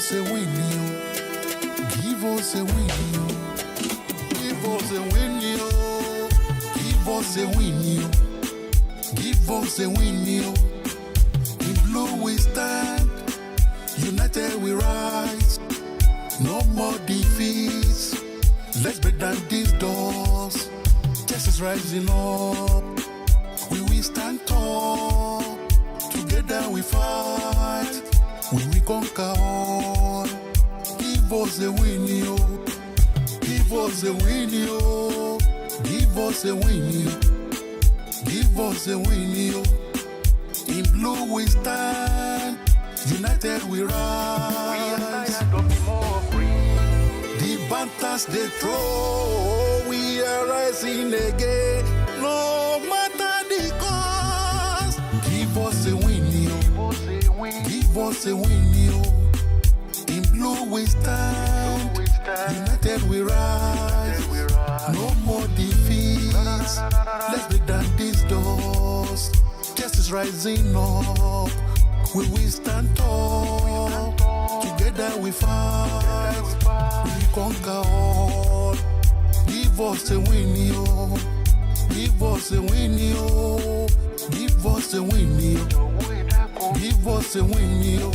us a win, yo. Give us a win, yo. Give us a win, yo. Give us a win, yo. Give us a win, yo. In blue we stand, united we rise. No more defeats. Let's break down these doors. Justice rising up. We will stand tall. Together we fight. We will conquer all. Give us a win, yo. Give us a win, yo. Give us a win, yo. Give us a win, yo. In blue we stand. United we rise. The banters they throw, we are rising again. No matter the cost. Give us a win, yo. Give us a win, yo. In blue we stand. United we rise. No more defeats. Let's break down these doors. Justice rising up. We will stand tall. Together we fight. We conquer all. Give us a win, yo. Give us a win, yo. Give us a win, yo. Give us a win, yo.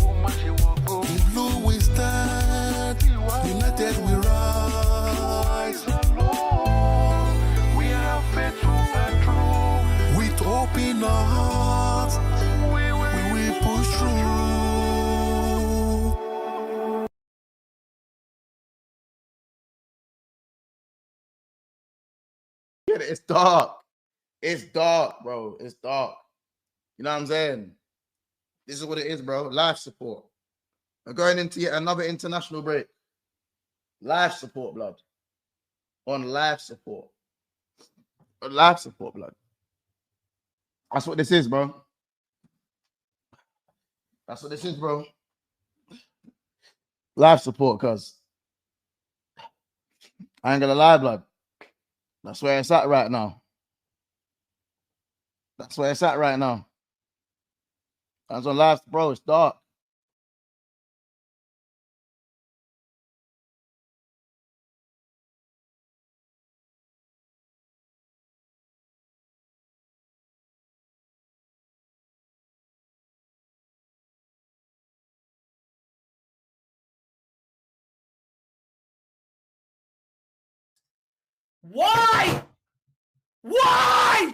In blue we stand. United we rise. We are faithful and true. With open our hearts, we will push through. It's dark. It's dark, bro. It's dark. You know what I'm saying? This is what it is, bro. Life support. We're going into yet another international break. Life support, blood. On life support. On life support, blood. That's what this is, bro. That's what this is, bro. Life support, cuz. I ain't gonna lie, blood. That's where it's at right now. That's where it's at right now. That's on live, bro. It's dark. Why? Why?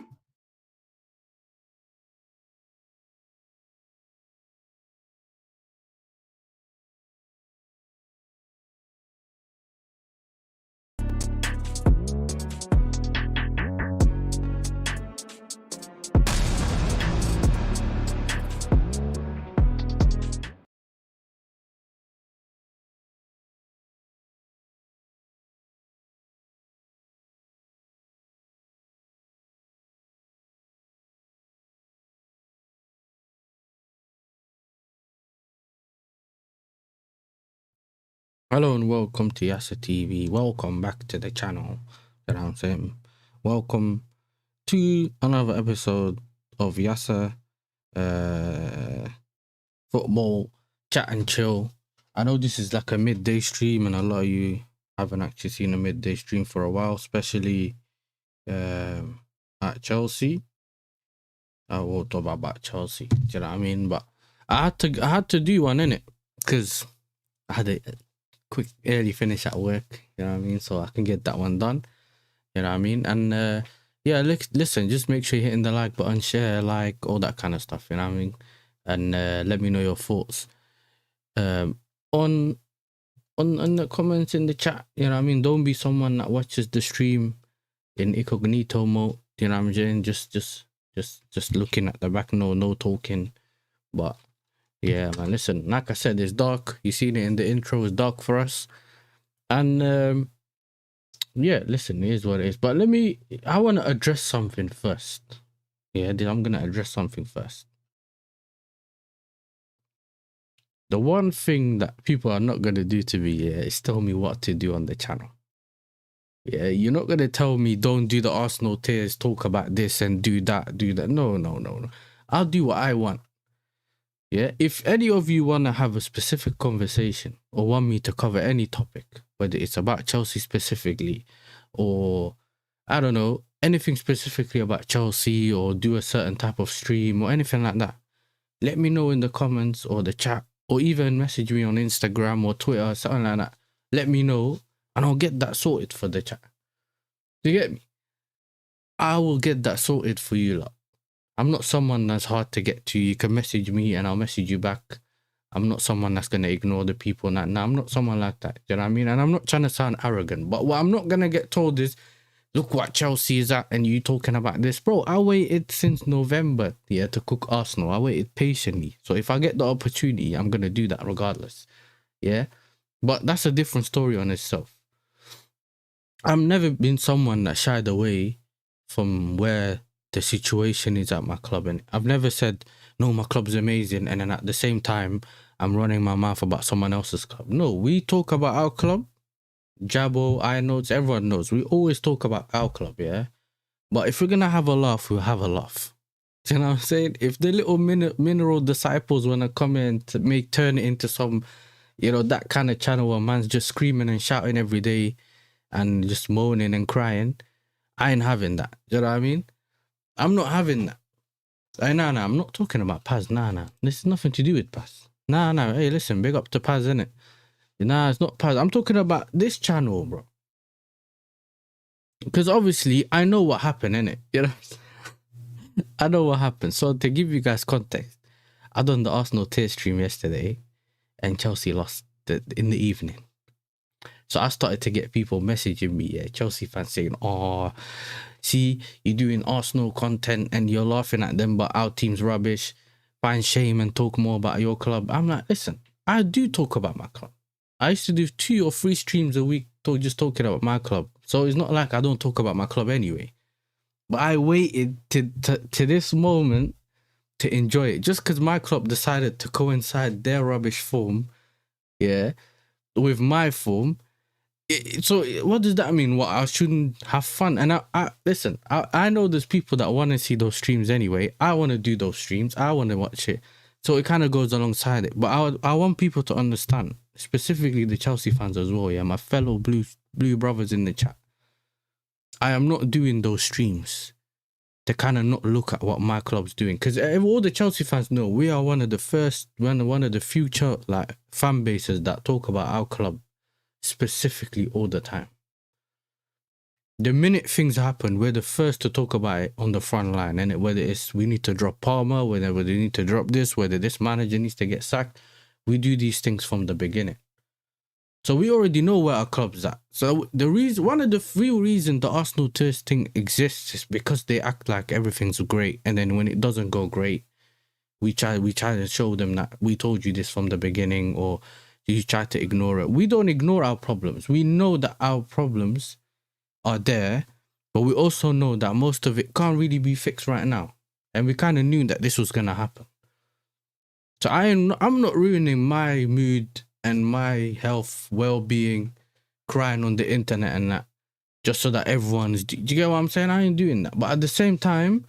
Hello and welcome to Yasser TV. Welcome back to the channel. You know what I'm saying? Welcome to another episode of Yasser football chat and chill. I know this is like a midday stream, and a lot of you haven't actually seen a midday stream for a while, especially at Chelsea. I will talk about Chelsea. Do you know what I mean? But I had to do one, innit? Because I had a quick early finish at work, you know what I mean, so I can get that one done, you know what I mean. And yeah, listen, just make sure you're hitting the like button, share, like, all that kind of stuff, you know what I mean. And let me know your thoughts on the comments in the chat, you know what I mean. Don't be someone that watches the stream in incognito mode, you know what I'm saying. Just looking at the back, no talking. But yeah, man, listen, like I said, it's dark. You seen it in the intro, it's dark for us. And yeah, listen, it is what it is. But I want to address something first. Yeah, I'm going to address something first. The one thing that people are not going to do to me, yeah, is tell me what to do on the channel. Yeah, you're not going to tell me don't do the Arsenal tears, talk about this and do that. No. I'll do what I want. Yeah, if any of you want to have a specific conversation or want me to cover any topic, whether it's about Chelsea specifically or I don't know, anything specifically about Chelsea or do a certain type of stream or anything like that, let me know in the comments or the chat or even message me on Instagram or Twitter or something like that. Let me know and I'll get that sorted for the chat. Do you get me? I will get that sorted for you lot. I'm not someone that's hard to get to. You can message me and I'll message you back. I'm not someone that's going to ignore the people. No, I'm not someone like that. Do you know what I mean? And I'm not trying to sound arrogant. But what I'm not going to get told is, look what Chelsea is at and you talking about this. Bro, I waited since November, yeah, to cook Arsenal. I waited patiently. So if I get the opportunity, I'm going to do that regardless. Yeah? But that's a different story on itself. I've never been someone that shied away from where the situation is at my club, and I've never said no, my club's amazing, and then at the same time I'm running my mouth about someone else's club. No, we talk about our club. Jabo, I knows, everyone knows. We always talk about our club, yeah. But if we're gonna have a laugh, we'll have a laugh. Do you know what I'm saying? If the little mineral disciples wanna come in to turn it into some, you know, that kind of channel where man's just screaming and shouting every day and just moaning and crying, I ain't having that. Do you know what I mean? I'm not having that. Nah, I'm not talking about Paz. Nah. This is nothing to do with Paz. Nah. Hey, listen, big up to Paz, innit? Nah, it's not Paz. I'm talking about this channel, bro. Because obviously, I know what happened, innit? You know? I know what happened. So to give you guys context, I done the Arsenal tier stream yesterday and Chelsea lost in the evening. So I started to get people messaging me, yeah, Chelsea fans saying, oh, see, you're doing Arsenal content and you're laughing at them, but our team's rubbish. Find shame and talk more about your club. I'm like, listen, I do talk about my club. I used to do 2 or 3 streams a week just talking about my club. So it's not like I don't talk about my club anyway. But I waited to this moment to enjoy it. Just because my club decided to coincide their rubbish form, yeah, with my form. So what does that mean? What, I shouldn't have fun? And I listen, I know there's people that want to see those streams anyway. I want to do those streams. I want to watch it. So it kind of goes alongside it. But I want people to understand, specifically the Chelsea fans as well, yeah, my fellow blue brothers in the chat. I am not doing those streams to kind of not look at what my club's doing. Because all the Chelsea fans know, we are one of the future like fan bases that talk about our club specifically all the time. The minute things happen, we're the first to talk about it on the front line, and whether it's we need to drop Palmer, whether we need to drop this, whether this manager needs to get sacked, we do these things from the beginning. So we already know where our club's at. So one of the real reasons the Arsenal Tours thing exists is because they act like everything's great, and then when it doesn't go great, we try to show them that we told you this from the beginning, or you try to ignore it. We don't ignore our problems. We know that our problems are there, but we also know that most of it can't really be fixed right now. And we kind of knew that this was going to happen. So I'm not ruining my mood and my health, well-being, crying on the internet and that, just so that everyone's... Do you get what I'm saying? I ain't doing that. But at the same time,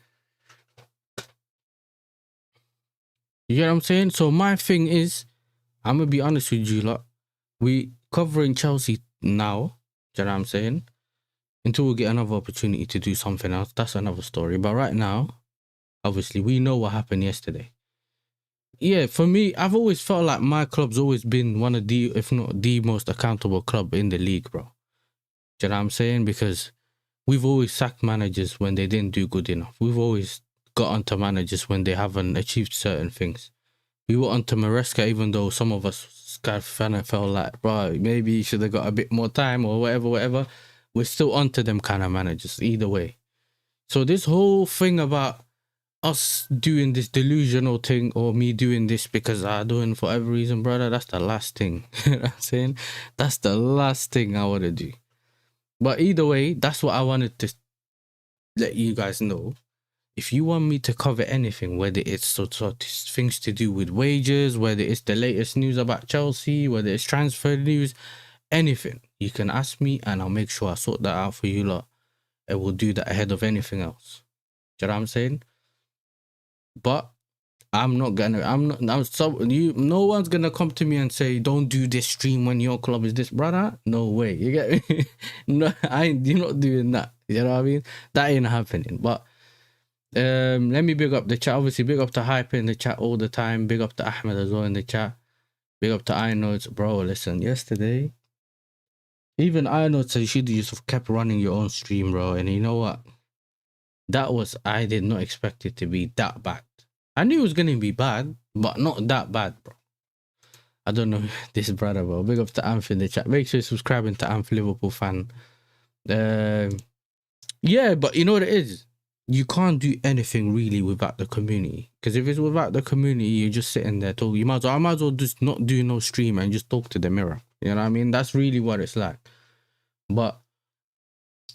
you get what I'm saying? So my thing is, I'm going to be honest with you lot, we covering Chelsea now, do you know what I'm saying? Until we get another opportunity to do something else, that's another story. But right now, obviously, we know what happened yesterday. Yeah, for me, I've always felt like my club's always been one of the, if not the most accountable club in the league, bro. Do you know what I'm saying? Because we've always sacked managers when they didn't do good enough. We've always got onto managers when they haven't achieved certain things. We were onto Maresca, even though some of us kind of felt like, bro, maybe he should have got a bit more time or whatever. We're still onto them kind of managers, either way. So this whole thing about us doing this delusional thing, or me doing this because I'm doing for every reason, brother, that's the last thing. You know what I'm saying? That's the last thing I want to do. But either way, that's what I wanted to let you guys know. If you want me to cover anything, whether it's sort of things to do with wages, whether it's the latest news about Chelsea, whether it's transfer news, anything, you can ask me and I'll make sure I sort that out for you lot. And we'll do that ahead of anything else. Do you know what I'm saying? But I'm not. I'm so you. No one's gonna come to me and say, "Don't do this stream when your club is this, brother." No way. You get me? No, you're not doing that. You know what I mean? That ain't happening. But let me big up the chat. Obviously, big up to Hype in the chat all the time. Big up to Ahmed as well in the chat. Big up to I Notes, bro. Listen, yesterday, even I Notes said you should just have kept running your own stream, bro. And you know what? I did not expect it to be that bad. I knew it was gonna be bad, but not that bad, bro. I don't know this brother, bro. Big up to Amph in the chat. Make sure you're subscribing to Amph Liverpool fan. Yeah, but you know what it is? You can't do anything really without the community. Because if it's without the community, you're just sitting there talking. I might as well just not do no stream and just talk to the mirror. You know what I mean? That's really what it's like. But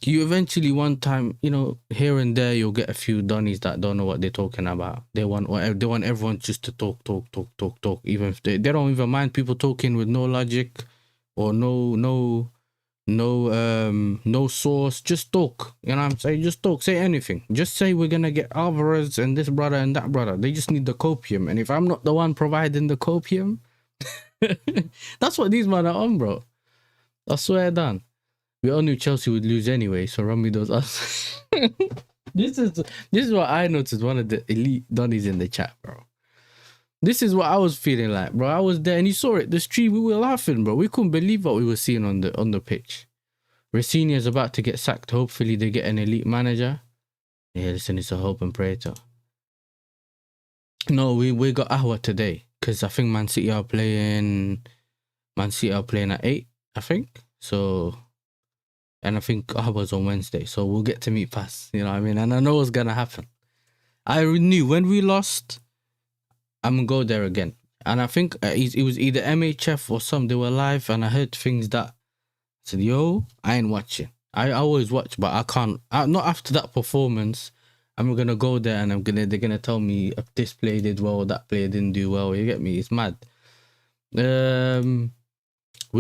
you eventually one time, you know, here and there, you'll get a few Donnies that don't know what they're talking about. They want everyone just to talk. Even if they don't even mind people talking with no logic or no source. Just talk. You know what I'm saying? Just talk. Say anything. Just say we're gonna get Alvarez and this brother and that brother. They just need the copium. And if I'm not the one providing the copium, that's what these men are on, bro. I swear down. We all knew Chelsea would lose anyway, so Rummy does us. This is what I noticed. One of the elite Donnies in the chat, bro. This is what I was feeling like, bro. I was there and you saw it. The stream, we were laughing, bro. We couldn't believe what we were seeing on the pitch. Rosenior is about to get sacked. Hopefully they get an elite manager. Yeah, listen, it's a hope and pray to. No, we got Ahwa today because I think Man City are playing at 8, I think. So, and I think Ahwa's on Wednesday. So we'll get to meet Pass, you know what I mean? And I know what's going to happen. I knew when we lost, I'm going to go there again. And I think it was either MHF or some. They were live and I heard things that I said, yo, I ain't watching. I always watch, but I can't. Not after that performance. I'm going to go there and they're going to tell me if this player did well, that player didn't do well. You get me? It's mad. We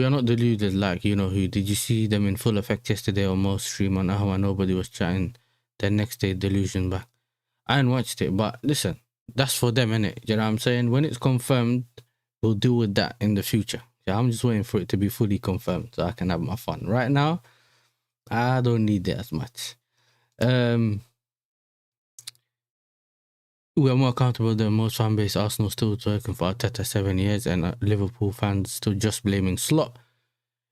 are not deluded like, you know who. Did you see them in full effect yesterday on most stream on how nobody was chatting? The next day, delusion back. I ain't watched it, but listen, that's for them, innit? You know what I'm saying? When it's confirmed, we'll deal with that in the future. Yeah, I'm just waiting for it to be fully confirmed so I can have my fun. Right now, I don't need it as much. We are more accountable than most fan base. Arsenal still working for Arteta 7 years and Liverpool fans still just blaming Slot.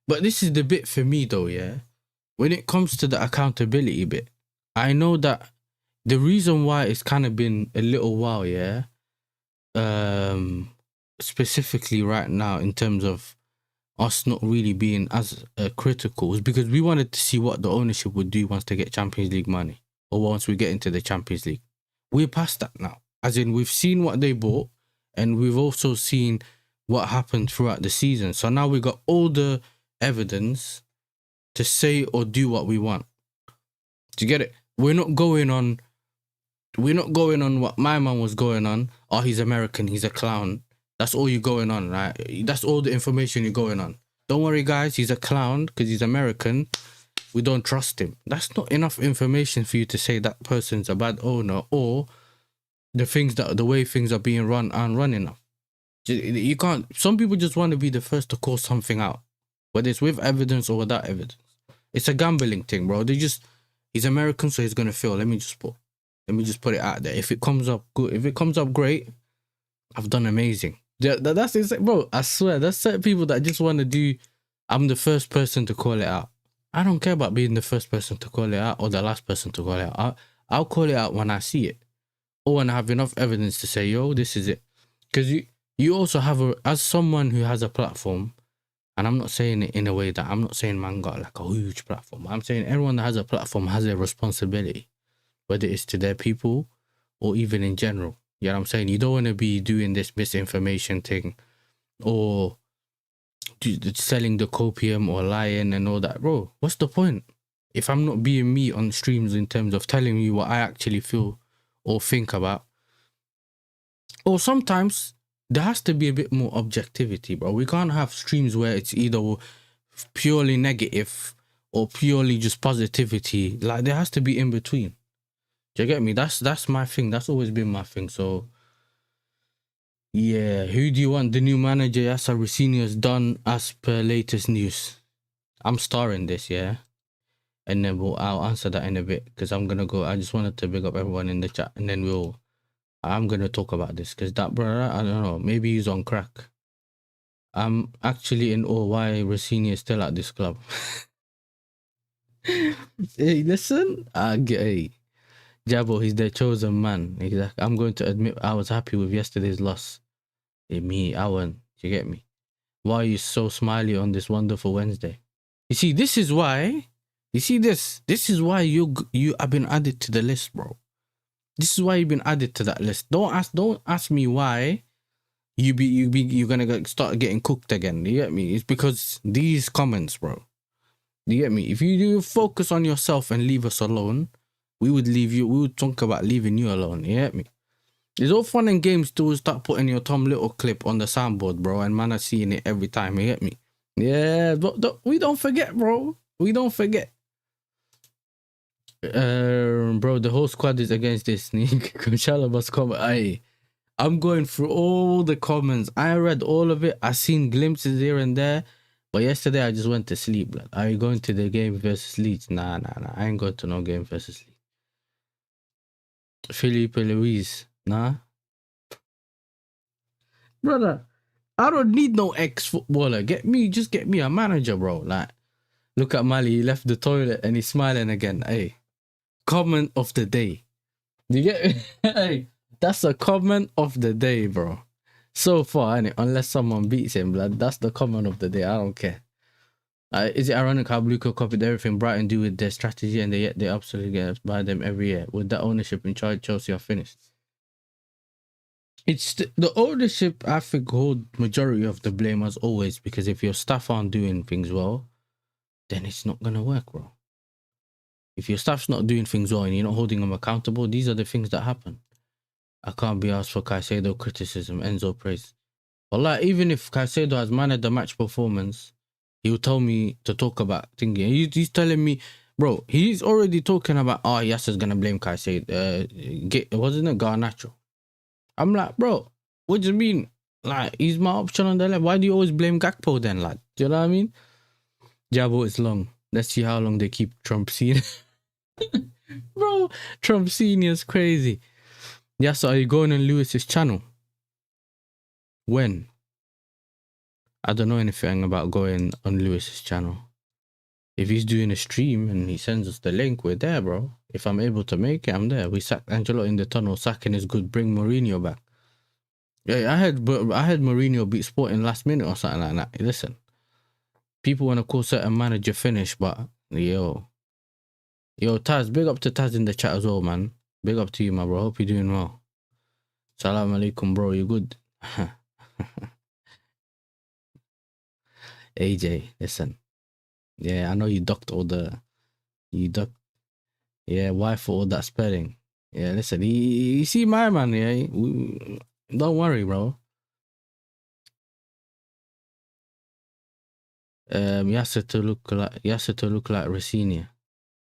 But this is the bit for me though, yeah? When it comes to the accountability bit, I know that the reason why it's kind of been a little while, yeah? Specifically right now in terms of us not really being as critical is because we wanted to see what the ownership would do once they get Champions League money or once we get into the Champions League. We're past that now. As in, we've seen what they bought and we've also seen what happened throughout the season. So now we got all the evidence to say or do what we want. Do you get it? We're not going on what my man was going on. Oh, he's American, he's a clown. That's all you're going on, right? That's all the information you're going on. Don't worry, guys, he's a clown because he's American. We don't trust him. That's not enough information for you to say that person's a bad owner or the way things are being run aren't run enough. You can't. Some people just want to be the first to call something out, whether it's with evidence or without evidence. It's a gambling thing, bro. He's American, so he's gonna fail. Let me just put it out there. If it comes up good, if it comes up great, I've done amazing. That's it, bro. I swear, there's certain people that just want to do. I'm the first person to call it out. I don't care about being the first person to call it out or the last person to call it out. I'll call it out when I see it or when I have enough evidence to say, yo, this is it. Because you also have, as someone who has a platform, and I'm not saying it in a way that I'm not saying man got like a huge platform. I'm saying everyone that has a platform has a responsibility, whether it's to their people or even in general. You know what I'm saying? You don't want to be doing this misinformation thing or selling the copium or lying and all that, bro. What's the point if I'm not being me on streams in terms of telling you what I actually feel or think about? Or sometimes there has to be a bit more objectivity, bro. We can't have streams where it's either purely negative or purely just positivity. Like, there has to be in between. Do you get me? That's my thing. That's always been my thing. So Yeah, who do you want the new manager? Yasser Rosenior's done as per latest news. I'm starring this, yeah? And then I'll answer that in a bit because I'm gonna go. I just wanted to big up everyone in the chat, and then I'm gonna talk about this because that brother, I don't know, maybe he's on crack. I'm actually in awe why Rosenior is still at this club. Hey, listen, hey, Jabo, he's the chosen man. Exactly. I'm going to admit I was happy with yesterday's loss. Me, I won. You get me? Why are you so smiley on this wonderful Wednesday? You see, this is why. You see this. This is why you have been added to the list, bro. This is why you've been added to that list. Don't ask me why you're gonna start getting cooked again. You get me? It's because these comments, bro. You get me? If you focus on yourself and leave us alone, we would leave you. We would talk about leaving you alone. You get me? It's all fun and games to start putting your Tom Little clip on the soundboard, bro, and man are seeing it every time. You get me? Yeah, but we don't forget, bro. We don't forget. Bro, the whole squad is against this sneak. Shalabas comment. I'm going through all the comments. I read all of it. I seen glimpses here and there. But yesterday I just went to sleep. Blood. Are you going to the game versus Leeds? Nah. I ain't going to no game versus Leeds. Felipe Luis. Nah. Brother, I don't need no ex-footballer. Just get me a manager, bro. Like, look at Mali. He left the toilet and he's smiling again. Hey, comment of the day. Do you get me? Hey, that's a comment of the day, bro. So far, innit? Unless someone beats him, blood. That's the comment of the day. I don't care. Is it ironic how Blue Coat copied everything Brighton do with their strategy and yet they absolutely get by them every year? With that ownership in charge, Chelsea are finished. It's the ownership, I think, hold majority of the blame as always, because if your staff aren't doing things well, then it's not going to work, bro. If your staff's not doing things well and you're not holding them accountable, these are the things that happen. I can't be asked for Caicedo criticism, Enzo praise. Well, like, even if Caicedo has managed the match performance, he'll tell me to talk about thinking. He's telling me, bro, he's already talking about, oh, Yasser's going to blame Caicedo. Wasn't it Garnacho? I'm like, bro, what do you mean? Like, he's my option on the left. Why do you always blame Gakpo then, lad? Do you know what I mean? Jabo is long. Let's see how long they keep Trump Senior. Bro, Trump Senior's crazy. Yeah, so are you going on Lewis's channel? When? I don't know anything about going on Lewis's channel. If he's doing a stream and he sends us the link, we're there, bro. If I'm able to make it, I'm there. We sacked Angelo in the tunnel. Sacking is good. Bring Mourinho back. Yeah, I had Mourinho beat Sporting last minute or something like that. Listen, people want to call certain manager finish, but yo, Taz, big up to Taz in the chat as well, man. Big up to you, my bro. Hope you're doing well. Salam alaikum, bro. You good? AJ, listen. Yeah, I know you ducked all the... Yeah, why for all that spelling? Yeah, listen, you see my man, yeah? Don't worry, bro. Yasser to look like Rosenior.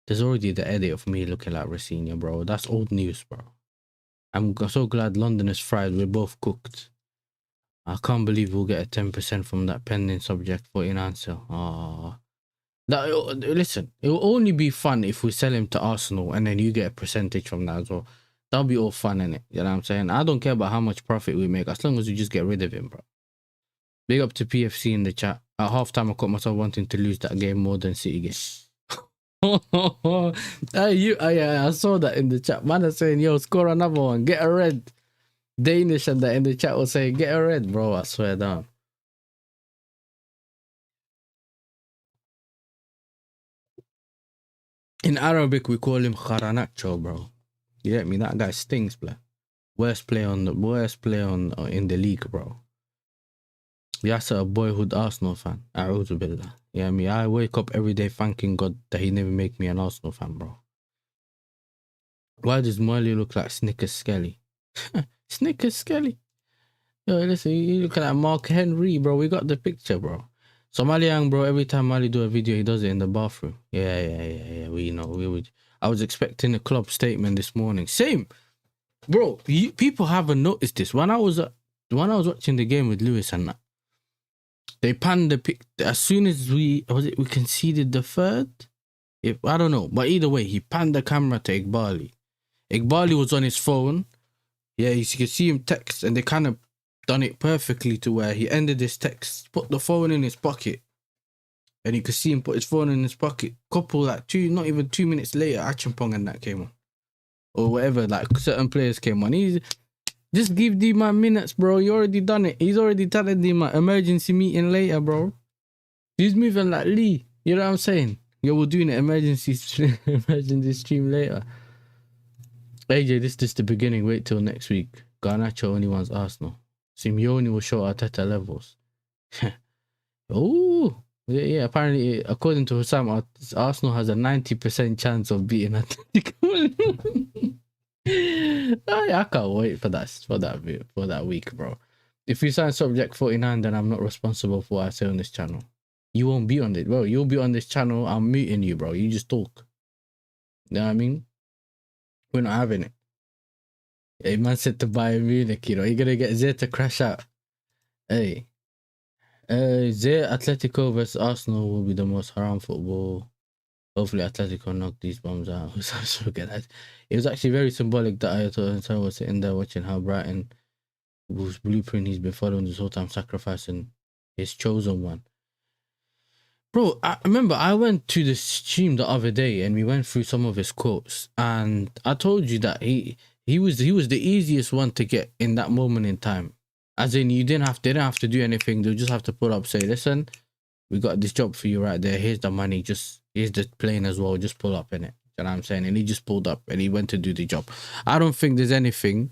There's already the edit of me looking like Rosenior, bro. That's old news, bro. I'm so glad London is fried. We're both cooked. I can't believe we'll get a 10% from that pending subject for in answer. Listen, it will only be fun if we sell him to Arsenal and then you get a percentage from that as well. That'll be all fun, innit? You know what I'm saying? I don't care about how much profit we make as long as we just get rid of him, bro. Big up to PFC in the chat. At halftime, I caught myself wanting to lose that game more than City game. I saw that in the chat. Man is saying, yo, score another one. Get a red. Danish and that in the chat was saying, get a red, bro. I swear down. In Arabic, we call him Kharanacho, bro. You get me? That guy stings, bro. Worst player in the league, bro. Yasser, a boyhood Arsenal fan. A'udhu billah. Yeah, me. I wake up every day thanking God that he never make me an Arsenal fan, bro. Why does Marley look like Snickers Skelly? Snickers Skelly. Yo, listen, you look at Mark Henry, bro. We got the picture, bro. So Mali Young, bro, every time Mali do a video, he does it in the bathroom. Yeah. We know. I was expecting a club statement this morning. Same. Bro, people haven't noticed this. When I was when I was watching the game with Lewis and that, they panned the pick as soon as we conceded the third. If I don't know, but either way, he panned the camera to Iqbali. Iqbali was on his phone. Yeah, you could see him text, and they kind of done it perfectly to where he ended his text, put the phone in his pocket, and you could see him put his phone in his pocket. Not even 2 minutes later, Achimpong and that came on, or whatever. Like certain players came on. He's just give the man minutes, bro. You already done it. He's already telling the man emergency meeting later, bro. He's moving like Lee. You know what I'm saying? Yo, we're doing an emergency stream later. AJ, this is the beginning. Wait till next week. Garnacho only wants Arsenal. Simeone will show Arteta levels. Oh, yeah. Apparently, according to Hussam, Arsenal has a 90% chance of beating Atletico. I can't wait for that week, bro. If you sign Subject 49, then I'm not responsible for what I say on this channel. You won't be on it, bro. You'll be on this channel. I'm muting you, bro. You just talk. You know what I mean? We're not having it. Hey, man said to Bayern Munich, you know, you're gonna get Zé to crash out. Hey, Zé Atletico versus Arsenal will be the most haram football. Hopefully, Atletico knock these bombs out. It was actually very symbolic that I was sitting there watching how Brighton, whose blueprint he's been following this whole time, sacrificing his chosen one. Bro, I remember I went to the stream the other day and we went through some of his quotes, and I told you that he was the easiest one to get in that moment in time. As in, they didn't have to do anything. They just have to pull up, say, listen, we got this job for you right there. Here's the money. Here's the plane as well. Just pull up in it. You know what I'm saying? And he just pulled up and he went to do the job. I don't think there's anything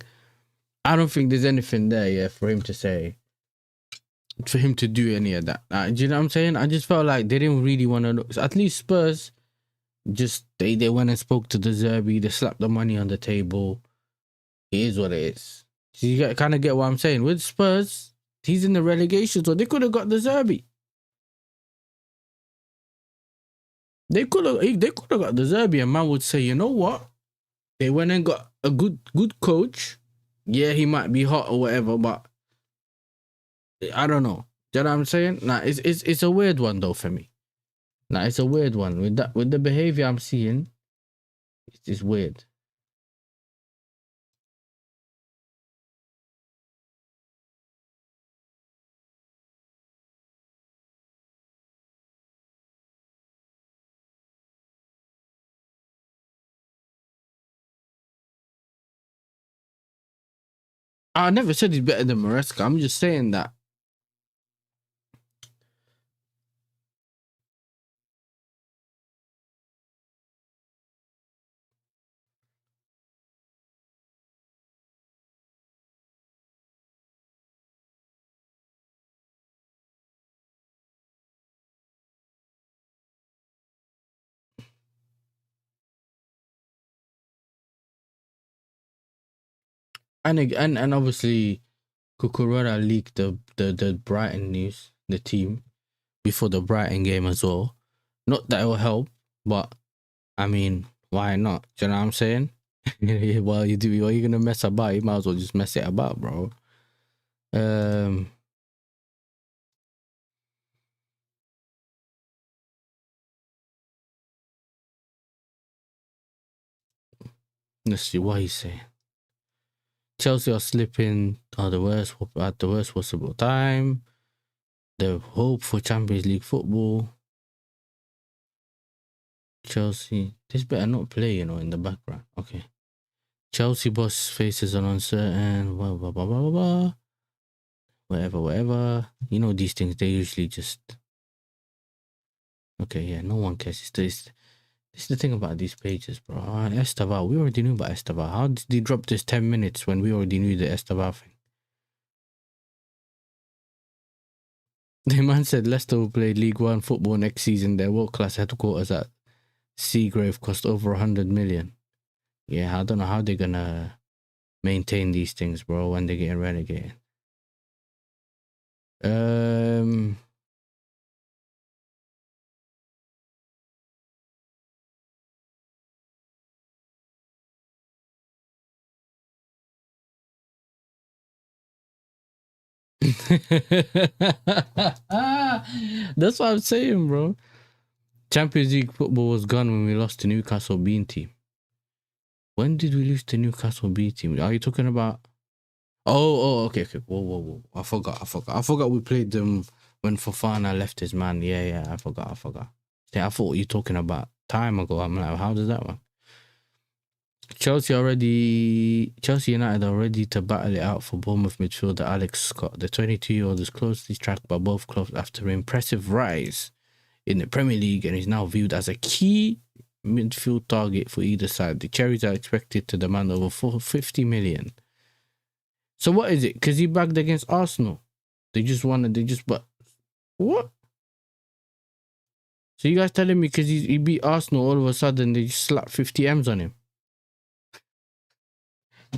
there, yeah, for him to say, for him to do any of that. Do you know what I'm saying? I just felt like they didn't really want to look. At least Spurs, just they went and spoke to the Zerbi. They slapped the money on the table. It is what it is. So you kind of get what I'm saying. With Spurs, he's in the relegation, so they could have got the Zerbi. They could have got the Zerbi, and man would say, you know what? They went and got a good coach. Yeah, he might be hot or whatever, but I don't know. Do you know what I'm saying? Nah, it's a weird one though for me. Nah, it's a weird one with the behavior I'm seeing. It's weird. I never said he's better than Maresca. I'm just saying that. And obviously Cucurella leaked the Brighton news, the team, before the Brighton game as well. Not that it will help, but I mean, why not? Do you know what I'm saying? Well, you're gonna mess about, you might as well just mess it about, bro. Let's see what he's saying. Chelsea are slipping at the worst possible time. The hope for Champions League football. Chelsea, this better not play, you know, in the background. Okay. Chelsea boss faces an uncertain blah, blah, blah, blah, blah, blah. Whatever. You know, these things, they usually just... Okay, yeah, no one cares. This is the thing about these pages, bro. Estevao, we already knew about Estevao. How did they drop this 10 minutes when we already knew the Estevao thing? The man said Leicester will play League One football next season. Their world-class headquarters at Seagrave cost over 100 million. Yeah, I don't know how they're gonna maintain these things, bro, when they're getting relegated. That's what I'm saying, bro. Champions League football was gone when we lost to Newcastle B team. When did we lose to Newcastle B team? Are you talking about? Okay. Whoa. I forgot we played them when Fofana left his man. Yeah. I forgot. Yeah, I thought you were talking about time ago. I'm like, how does that work? Chelsea United are ready to battle it out for Bournemouth midfielder Alex Scott. The 22-year-old is closely tracked by both clubs after an impressive rise in the Premier League and is now viewed as a key midfield target for either side. The Cherries are expected to demand over 50 million. So what is it? Because he bagged against Arsenal. But what? So you guys telling me because he beat Arsenal, all of a sudden they just slapped 50 M's on him?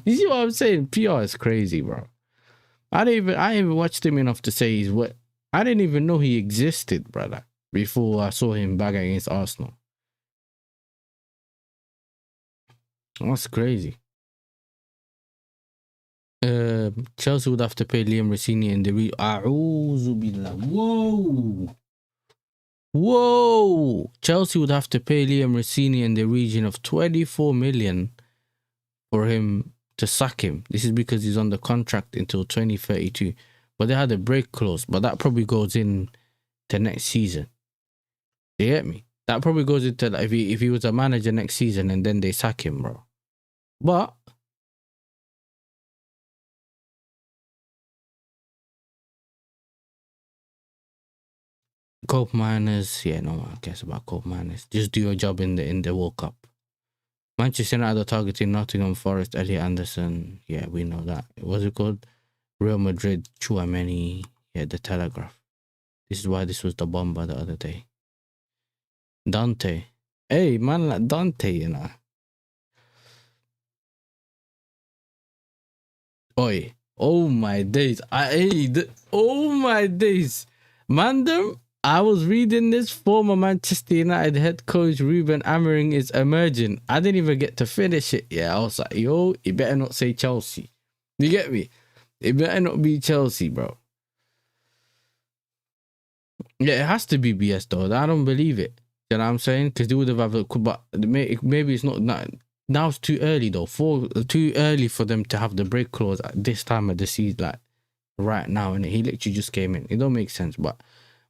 You see what I'm saying? PR is crazy, bro. I ain't even watched him enough to say he's what. I didn't even know he existed, brother, before I saw him bag against Arsenal. That's crazy. Chelsea would have to pay Liam Rosenior in the Whoa! Chelsea would have to pay Liam Rosenior in the region of 24 million for him to sack him. This is because he's on the contract until 2032. But they had a break clause, but that probably goes in to next season. You get me? That probably goes into if he was a manager next season and then they sack him, bro. But Cope Miners, yeah, no one cares about Cope Miners. Just do your job in the World Cup. Manchester United are targeting Nottingham Forest, Elliot Anderson. Yeah, we know that. What's it called? Real Madrid, Chouameni. Yeah, the Telegraph. This is why this was the bomber the other day. Dante. Hey, man like Dante, you know. Oi. Oh my days. Oh my days. Mandem, I was reading this. Former Manchester United head coach Ruben Amorim is emerging. I didn't even get to finish it. Yeah, I was like, yo, it better not say Chelsea. You get me? It better not be Chelsea, bro. Yeah, it has to be BS though. I don't believe it. You know what I'm saying? Because they would have but maybe it's not. Now it's too early though. Too early for them to have the break clause at this time of the season, like right now. And he literally just came in. It don't make sense, but.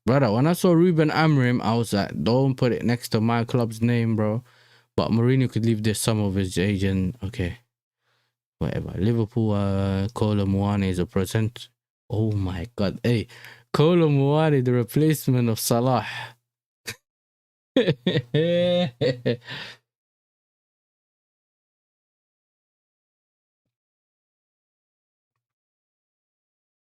Brother, when I saw Ruben Amorim, I was like, don't put it next to my club's name, bro. But Mourinho could leave this some of his agent. Okay. Whatever. Liverpool, Kolo Muani is a present. Oh my God. Hey, Kolo Muani, the replacement of Salah.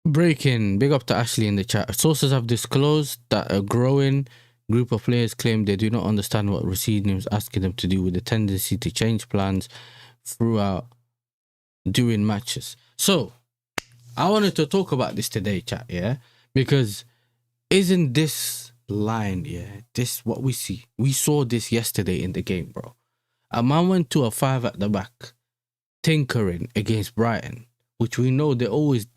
Breaking. Big up to Ashley in the chat. Sources have disclosed that a growing group of players claim they do not understand what Rosenior is asking them to do, with a tendency to change plans throughout during matches. So, I wanted to talk about this today, chat, yeah? Because isn't this line, yeah? This what we see. We saw this yesterday in the game, bro. A man went to a 5 at the back, tinkering against Brighton, which we know they always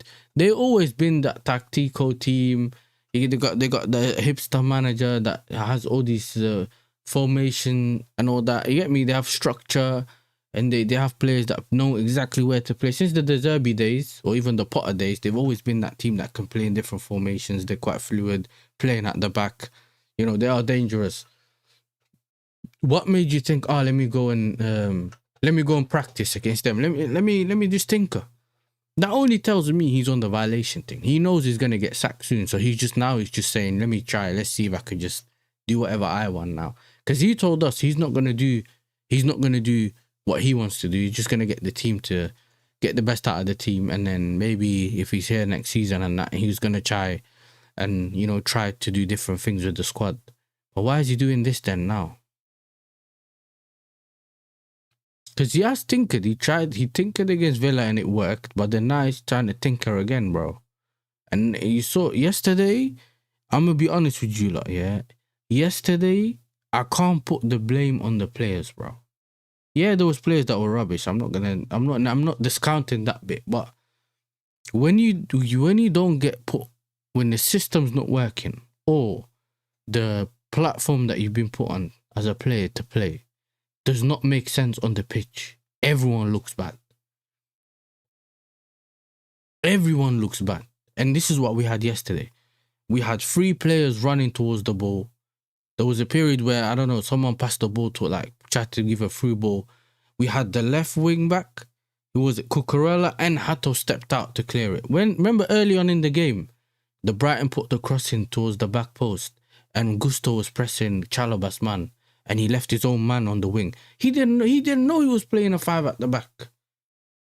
been that tactical team. They got the hipster manager that has all these formation and all that. You get me? They have structure and they have players that know exactly where to play. Since the De Zerbi days or even the Potter days, they've always been that team that can play in different formations. They're quite fluid, playing at the back. You know, they are dangerous. What made you think, let me go and practice against them? Let me just tinker. That only tells me he's on the violation thing. He knows he's gonna get sacked soon, so he's just saying, let me try. Let's see if I can just do whatever I want now. Because he told us he's not gonna do what he wants to do. He's just gonna get the team to get the best out of the team, and then maybe if he's here next season and that, he's gonna try and try to do different things with the squad. But why is he doing this then now? Because he has tinkered. He tinkered against Villa and it worked. But then now he's trying to tinker again, bro. And you saw yesterday, I'm going to be honest with you lot, yeah? Yesterday, I can't put the blame on the players, bro. Yeah, there was players that were rubbish. I'm not discounting that bit. But when you don't get put, when the system's not working, or the platform that you've been put on as a player to play does not make sense on the pitch, everyone looks bad. Everyone looks bad. And this is what we had yesterday. We had 3 players running towards the ball. There was a period where, I don't know, someone passed the ball to, like, tried to give a through ball. We had the left wing back, who was it, Cucurella, and Hato stepped out to clear it. Remember early on in the game, the Brighton put the cross in towards the back post, and Gusto was pressing Chalobah's man, and he left his own man on the wing. He didn't know he was playing a 5 at the back.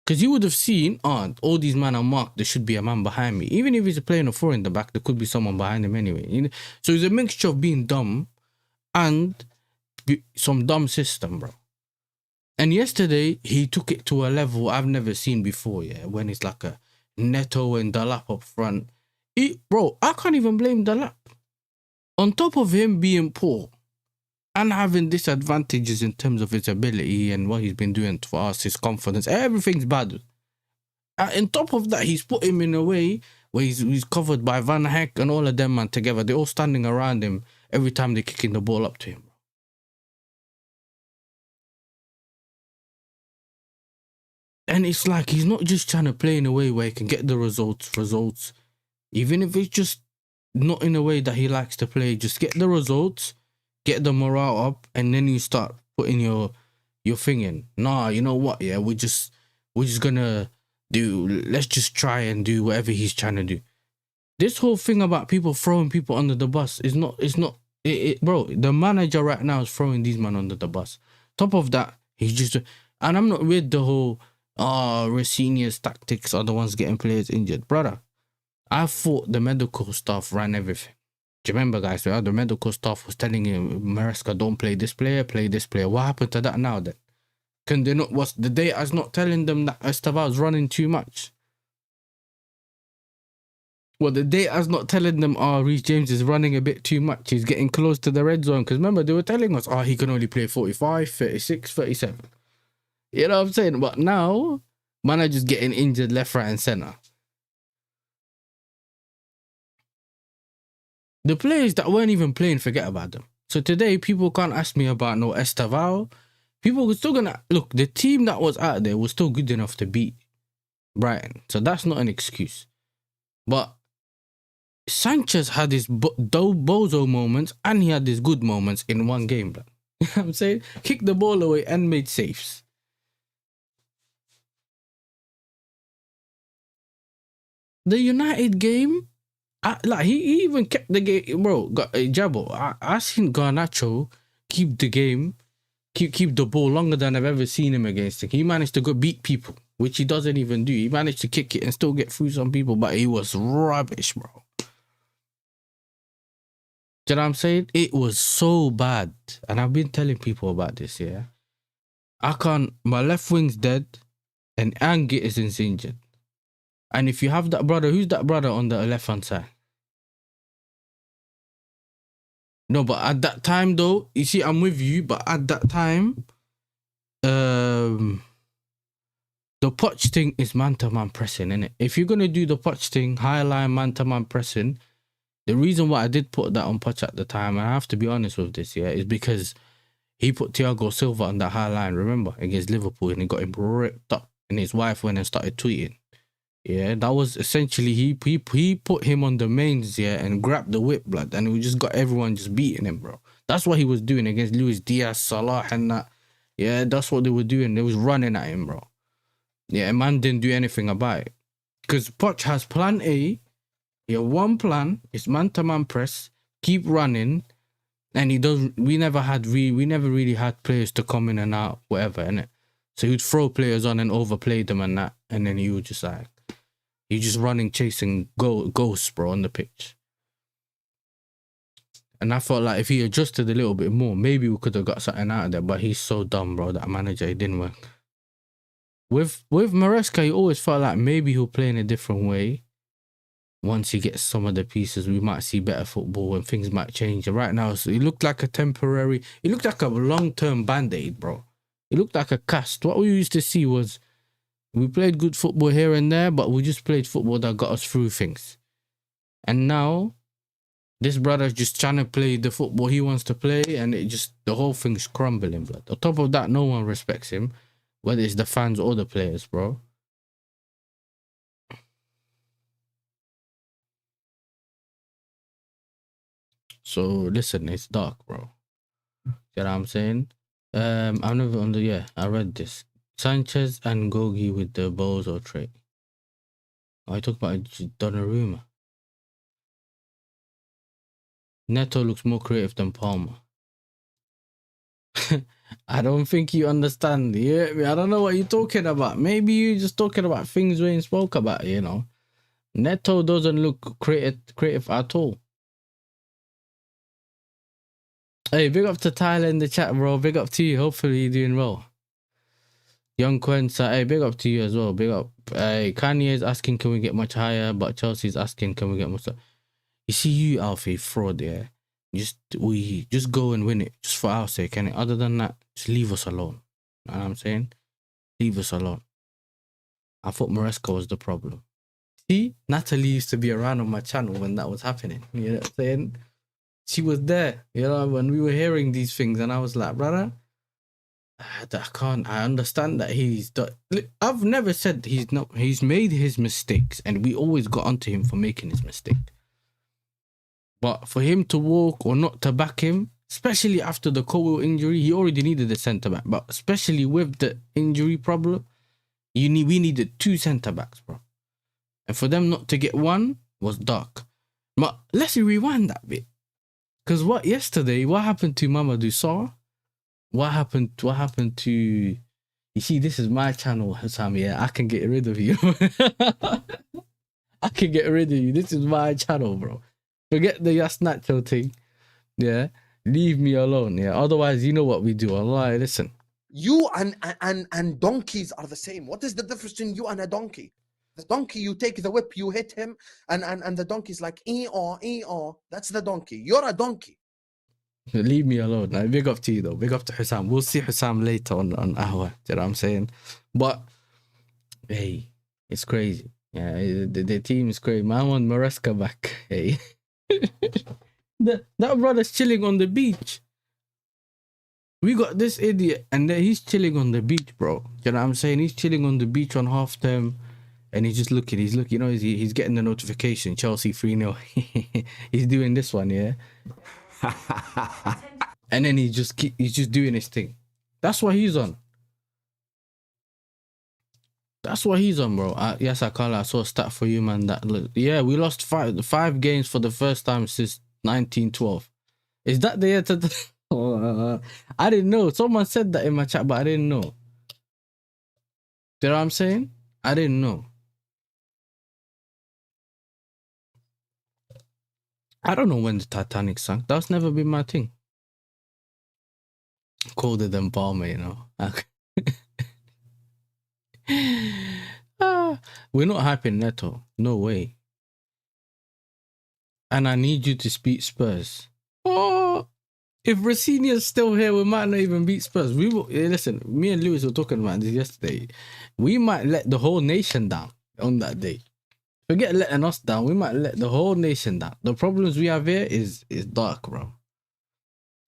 Because he would have seen, all these men are marked, there should be a man behind me. Even if he's playing a 4 in the back, there could be someone behind him anyway. You know? So it's a mixture of being dumb and some dumb system, bro. And yesterday, he took it to a level I've never seen before, yeah, when it's like a Neto and Dalap up front. Bro, I can't even blame Dalap. On top of him being poor and having disadvantages in terms of his ability and what he's been doing for us, his confidence, everything's bad. On top of that, he's put him in a way where he's covered by Van Heck and all of them, man, together. They're all standing around him every time they're kicking the ball up to him. And it's like he's not just trying to play in a way where he can get the results. Even if it's just not in a way that he likes to play, just get the results, get the morale up, and then you start putting your thing in. Nah, you know what? Yeah, we're just gonna let's just try and do whatever he's trying to do. This whole thing about people throwing people under the bus is not, bro. The manager right now is throwing these men under the bus. Top of that, he's just, and I'm not with the whole, Rosenior's tactics are the ones getting players injured. Brother, I thought the medical staff ran everything. Do you remember, guys? The medical staff was telling him, Maresca, don't play this player, play this player. What happened to that now then? Can they not, what's the data's not telling them that Estevao's running too much? Well, the data's not telling them, Reece James is running a bit too much. He's getting close to the red zone. Because remember, they were telling us, he can only play 45, 36, 37. You know what I'm saying? But now, man are just getting injured left, right, and centre. The players that weren't even playing, forget about them. So today, people can't ask me about no Estevao. People were still gonna look. The team that was out there was still good enough to beat Brighton, so that's not an excuse. But Sanchez had his bozo moments and he had his good moments in one game. Bro. You know what I'm saying? Kicked the ball away and made saves. The United game, he even kept the game, bro. Jabo, I seen Garnacho keep the game. Keep the ball longer than I've ever seen him against it. He managed to go beat people, which he doesn't even do. He managed to kick it and still get through some people, but he was rubbish, bro. Do you know what I'm saying? It was so bad. And I've been telling people about this, yeah? My left wing's dead and Angit is injured. And if you have that brother, who's that brother on the left-hand side? No, but at that time though, you see, I'm with you, but at that time, the Poch thing is man-to-man pressing, innit? If you're going to do the Poch thing, high line man-to-man pressing, the reason why I did put that on Poch at the time, and I have to be honest with this, yeah, is because he put Thiago Silva on that high line, remember, against Liverpool, and he got him ripped up, and his wife went and started tweeting. Yeah, that was essentially, he put him on the mains, yeah, and grabbed the whip, blood, and we just got everyone just beating him, bro. That's what he was doing against Luis Diaz, Salah, and that. Yeah, that's what they were doing. They was running at him, bro. Yeah, man didn't do anything about it. Because Poch has plan A. He had one plan. It's man-to-man press. Keep running. And we never really had players to come in and out, whatever, innit? So he'd throw players on and overplay them and that. And then he would just like, he's just running, chasing ghosts, bro, on the pitch. And I felt like if he adjusted a little bit more, maybe we could have got something out of there. But he's so dumb, bro, that manager, it didn't work. With Maresca, he always felt like maybe he'll play in a different way. Once he gets some of the pieces, we might see better football and things might change. And right now, so he looked like a long-term band-aid, bro. He looked like a cast. What we used to see was We played good football here and there, but we just played football that got us through things. And now, this brother's just trying to play the football he wants to play, and the whole thing's crumbling, blood. On top of that, no one respects him, whether it's the fans or the players, bro. So listen, it's dark, bro. You know what I'm saying? I'm never on the I read this. Sanchez and Gogi with the Bozo trait. I talk about Donnarumma. Neto looks more creative than Palmer. I don't think you understand. I don't know what you're talking about. Maybe you're just talking about things we ain't spoke about, you know. Neto doesn't look creative at all. Hey, big up to Tyler in the chat, bro. Big up to you. Hopefully you're doing well. Young Quensa, hey, big up to you as well. Big up. Hey, Kanye is asking, can we get much higher? But Chelsea's asking, can we get much higher? You see, you, Alfie, fraud, yeah? Just go and win it, just for our sake, and other than that, just leave us alone. You know what I'm saying? Leave us alone. I thought Maresca was the problem. See, Natalie used to be around on my channel when that was happening. You know what I'm saying? She was there, you know, when we were hearing these things, and I was like, brother, I understand that I've never said he's made his mistakes, and we always got onto him for making his mistake. But for him to walk or not to back him, especially after the Cole injury, he already needed a centre-back. But especially with the injury problem, we needed 2 centre-backs, bro. And for them not to get one was dark. But let's rewind that bit. Because what happened to Mamadou Sarr? What happened to... You see, this is my channel, Sam, yeah? I can get rid of you. I can get rid of you. This is my channel, bro. Forget the Yas Nacho thing. Yeah. Leave me alone. Yeah. Otherwise, you know what we do. Allah, listen. You and donkeys are the same. What is the difference between you and a donkey? The donkey, you take the whip, you hit him, and the donkey's like, ee-aw. That's the donkey. You're a donkey. Leave me alone. Now, big up to you, though. Big up to Hussam. We'll see Hussam later on Ahwa. You know what I'm saying? But, hey, it's crazy. Yeah, the team is crazy. Man, I want Maresca back. Hey. That brother's chilling on the beach. We got this idiot, and then he's chilling on the beach, bro. You know what I'm saying? He's chilling on the beach on half term, and he's just looking. He's looking. You know, he's getting the notification. Chelsea 3-0. He's doing this one, yeah. And then he's just doing his thing. That's what he's on. That's what he's on, bro. Yes, I can't lie. I saw a stat for you, man. We lost five games for the first time since 1912. Is that the year to... I didn't know. Someone said that in my chat, but I didn't know. You know what I'm saying? I didn't know. I don't know when the Titanic sank. That's never been my thing. Colder than Palmer, you know. We're not hyping Neto. No way. And I need you to beat Spurs. Oh, if Rosenior's still here, we might not even beat Spurs. Listen, me and Lewis were talking about this yesterday. We might let the whole nation down on that day. Forget letting us down. We might let the whole nation down. The problems we have here is dark, bro.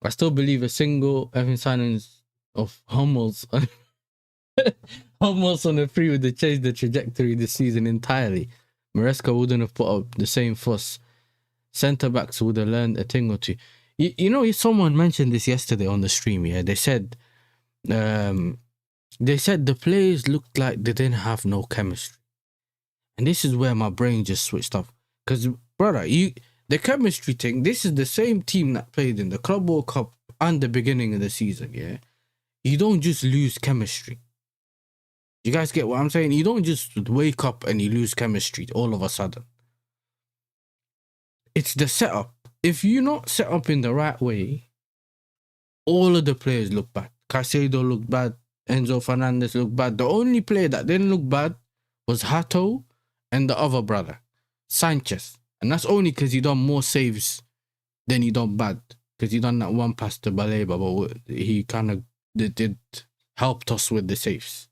I still believe a single Evan signings of Hummels Hummels on the free would have changed the trajectory this season entirely. Maresca wouldn't have put up the same fuss. Centre-backs would have learned a thing or two. You know, someone mentioned this yesterday on the stream, yeah? They said the players looked like they didn't have no chemistry. And this is where my brain just switched off. Because, brother, the chemistry thing, this is the same team that played in the Club World Cup and the beginning of the season, yeah? You don't just lose chemistry. You guys get what I'm saying? You don't just wake up and you lose chemistry all of a sudden. It's the setup. If you're not set up in the right way, all of the players look bad. Caicedo looked bad. Enzo Fernandez looked bad. The only player that didn't look bad was Hato and the other brother, Sanchez. And that's only because he done more saves than he done bad. Because he done that one pass to Baleba, but he kind of did helped us with the saves.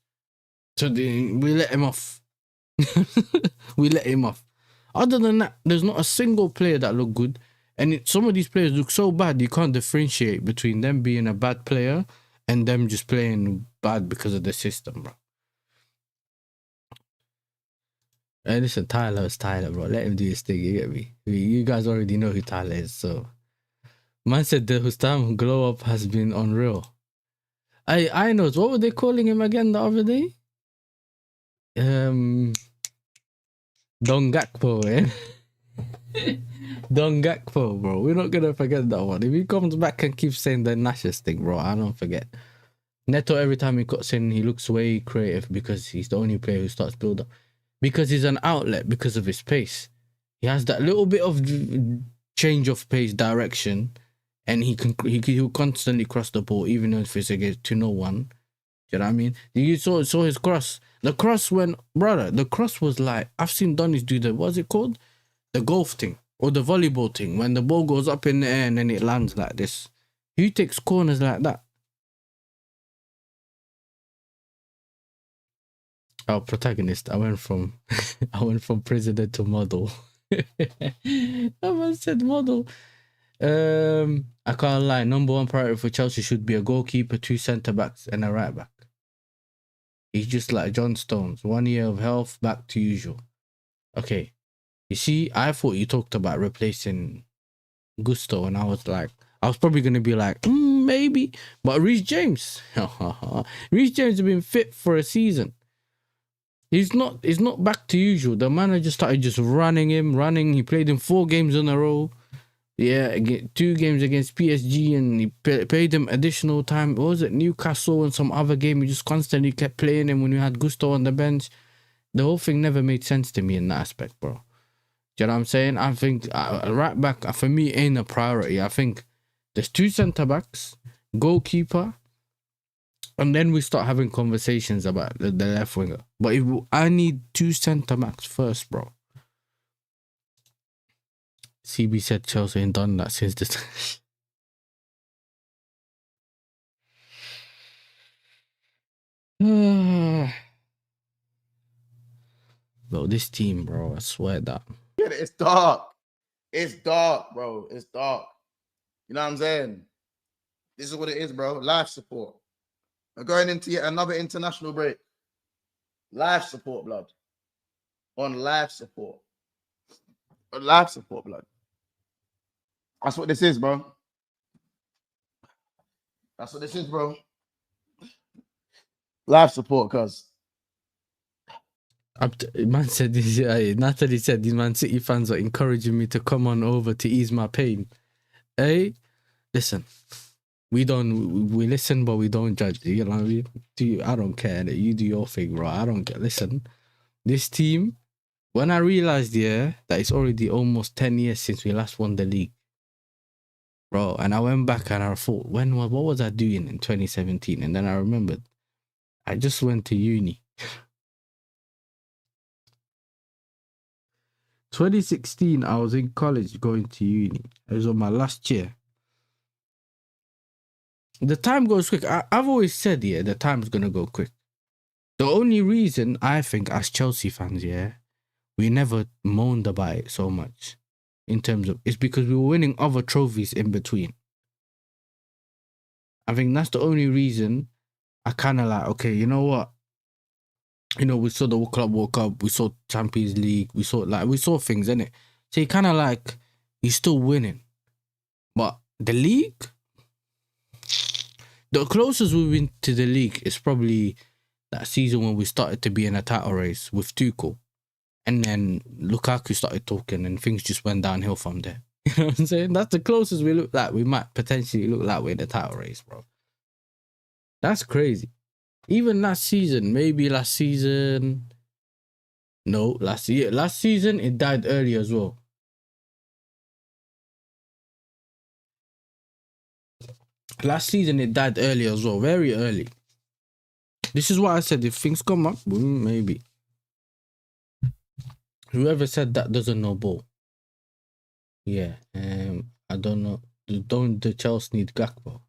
we let him off. We let him off. Other than that, there's not a single player that looked good. And some of these players look so bad, you can't differentiate between them being a bad player and them just playing bad because of the system, bro. Hey, listen, Tyler is Tyler, bro. Let him do his thing, you get me? You guys already know who Tyler is, so. Man said that Hustam glow up has been unreal. I know. What were they calling him again the other day? Don Gakpo, eh? Don Gakpo, bro. We're not gonna forget that one. If he comes back and keeps saying the Nash's thing, bro, I don't forget. Neto, every time he cuts in, he looks way creative because he's the only player who starts build up. Because he's an outlet because of his pace. He has that little bit of change of pace direction, and he'll constantly cross the ball, even if it's against 2-1. You know what I mean? You saw his cross. The cross the cross was like, I've seen Donnies do what's it called? The golf thing or the volleyball thing. When the ball goes up in the air and then it lands like this. Who takes corners like that? Our protagonist. I went from president to model. I said model. I can't lie. Number one priority for Chelsea should be a goalkeeper, 2 centre backs, and a right back. He's just like John Stones. 1 year of health, back to usual. Okay. You see, I thought you talked about replacing Gusto, and I was probably going to be like, maybe. But Reece James. Reece James has been fit for a season. He's not back to usual. The manager started just running him. He played in 4 games in a row. Yeah, 2 games against PSG, and he paid him additional time. What was it? Newcastle and some other game. He just constantly kept playing him when you had Gusto on the bench. The whole thing never made sense to me in that aspect, bro. Do you know what I'm saying? I think right back, for me, ain't a priority. I think there's 2 centre-backs, goalkeeper, and then we start having conversations about the left winger. But I need 2 centre-backs first, bro. CB said Chelsea ain't done that since the... Bro, this team, bro, I swear that. Yeah, it's dark. It's dark, bro. It's dark. You know what I'm saying? This is what it is, bro. Life support. We're going into yet another international break. Life support, blood. On life support. On life support, blood. That's what this is, bro. That's what this is, bro. Life support, cuz. Man said this. Natalie said these Man City fans are encouraging me to come on over to ease my pain. Hey, listen. We listen, but we don't judge. You know what I mean? I don't care. You do your thing, bro. I don't care. Listen, this team. When I realized, that it's already almost 10 years since we last won the league. Bro, and I went back and I thought, what was I doing in 2017? And then I remembered, I just went to uni. 2016, I was in college going to uni. It was on my last year. The time goes quick. I've always said, the time's going to go quick. The only reason I think as Chelsea fans, we never moaned about it so much. In terms of, it's because we were winning other trophies in between. I think that's the only reason I kind of like, okay, you know what? We saw the Club World Cup, we saw Champions League, we saw things, innit? So you kind of like, you're still winning. But the league, the closest we've been to the league is probably that season when we started to be in a title race with Tuchel. And then Lukaku started talking and things just went downhill from there. You know what I'm saying? That's the closest we look like. We might potentially look like we're in the title race, bro. That's crazy. Even last season, last season, it died early as well. Last season, it died early as well. Very early. This is why I said if things come up, maybe. Whoever said that doesn't know ball. Yeah, I don't know. Don't the Chelsea need Gakpo?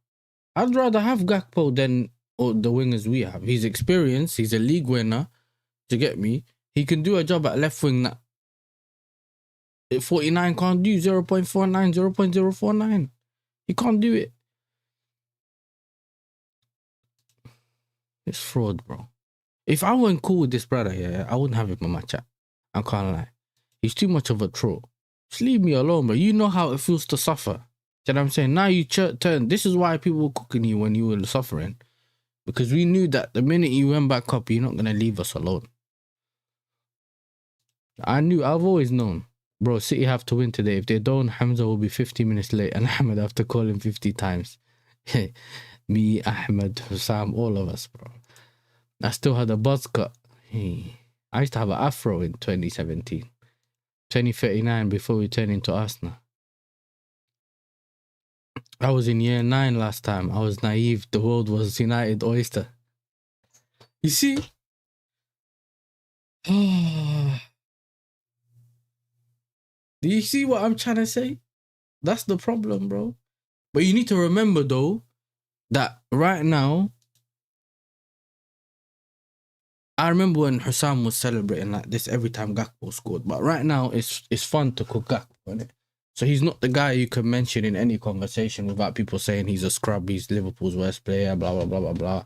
I'd rather have Gakpo than or the wingers we have. He's experienced. He's a league winner. To get me, he can do a job at left wing that 49 can't do. 0.49, 0.049. He can't do it. It's fraud, bro. If I weren't cool with this brother, yeah, I wouldn't have him on my chat. I can't lie. He's too much of a troll. Just leave me alone, bro. You know how it feels to suffer. You know what I'm saying? Now you turn. This is why people were cooking you when you were suffering. Because we knew that the minute you went back up, you're not going to leave us alone. I've always known. Bro, City have to win today. If they don't, Hamza will be 50 minutes late and Ahmed have to call him 50 times. Me, Ahmed, Sam, all of us, bro. I still had a buzz cut. I used to have an afro in 2017. 2039 before we turned into Arsenal. I was in year 9 last time. I was naive. The world was United oyster. You see? Do you see what I'm trying to say? That's the problem, bro. But you need to remember, though, that right now, I remember when Hussam was celebrating like this every time Gakpo scored. But right now, it's fun to cook Gakpo, isn't it? So he's not the guy you can mention in any conversation without people saying he's a scrub, he's Liverpool's worst player, blah, blah, blah, blah, blah.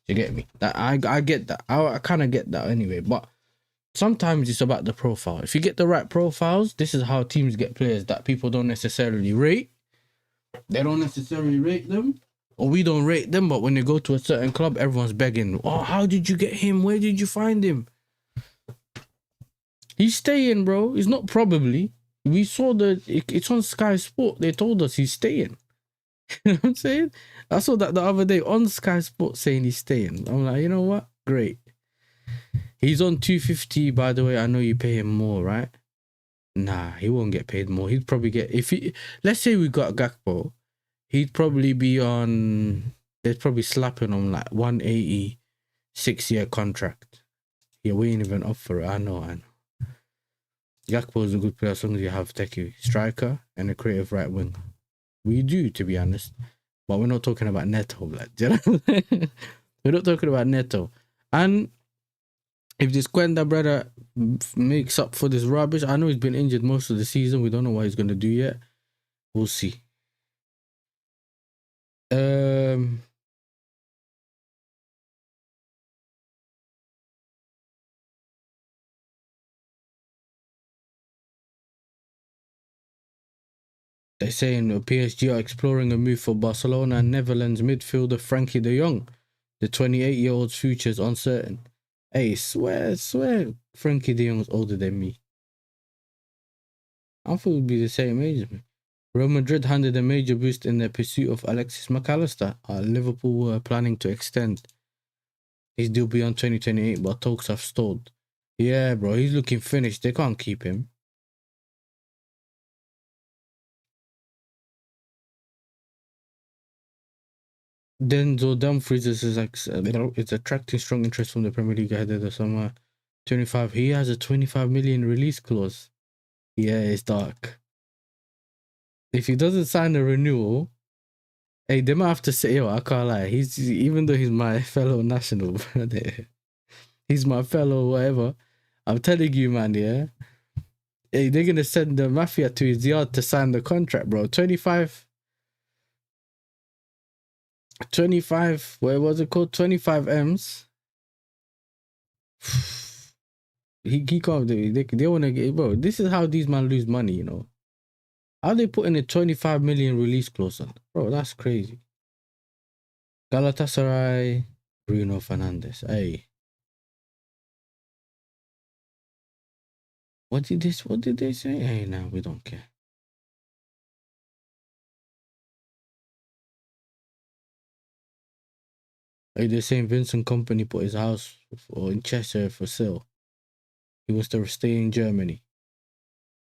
You get me? I get that. I kind of get that anyway. But sometimes it's about the profile. If you get the right profiles, this is how teams get players that people don't necessarily rate. They don't necessarily rate them. Or we don't rate them, but when they go to a certain club, everyone's begging, oh, how did you get him? Where did you find him? He's staying, bro. He's not probably. We saw it's on Sky Sport. They told us he's staying. You know what I'm saying? I saw that the other day on Sky Sport saying he's staying. I'm like, you know what? Great. He's on 250, by the way. I know you pay him more, right? Nah, he won't get paid more. He'd probably get, let's say we got Gakpo, he'd probably be on, they're probably slapping him like 180, 6-year contract. Yeah, we ain't even up for it. I know. Gakpo is a good player as long as you have techie striker and a creative right wing. We do, to be honest. But we're not talking about Neto, like, do you know? We're not talking about Neto. And if this Quenda brother makes up for this rubbish, I know he's been injured most of the season. We don't know what he's going to do yet. We'll see. They're saying PSG are exploring a move for Barcelona and Netherlands midfielder Frankie de Jong. The 28-year-old's future is uncertain. Hey, swear, Frankie de Jong's older than me. I thought he'd be the same age as me. Real Madrid handed a major boost in their pursuit of Alexis McAllister. Liverpool were planning to extend his deal beyond 2028, but talks have stalled. Yeah, bro, he's looking finished. They can't keep him. Denzel Dumfries is like, it's attracting strong interest from the Premier League ahead of the summer. 25. He has a 25 million release clause. Yeah, it's dark. If he doesn't sign a renewal, hey, they might have to say, yo, I can't lie. Even though he's my fellow national, he's my fellow whatever. I'm telling you, man, yeah. Hey, they're gonna send the mafia to his yard to sign the contract, bro. 25, where was it called? 25 M's. He can't do it. They want to get, bro. This is how these men lose money, you know. How they putting a 25 million release clause on? Bro, that's crazy. Galatasaray, Bruno Fernandes. Hey. What did they say? Hey, no, we don't care. Hey, they're saying Vincent Company put his house in Cheshire for sale. He wants to stay in Germany.